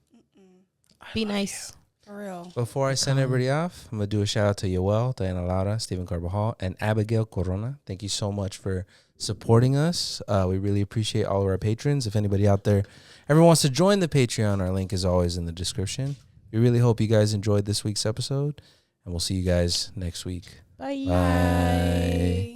Be nice. For real. Before I send everybody off, I'm going to do a shout-out to Yoel, Diana Laura, Stephen Carbajal, and Abigail Corona. Thank you so much for supporting us. We really appreciate all of our patrons. If anybody out there ever wants to join the Patreon, our link is always in the description. We really hope you guys enjoyed this week's episode, and we'll see you guys next week. Bye. Bye.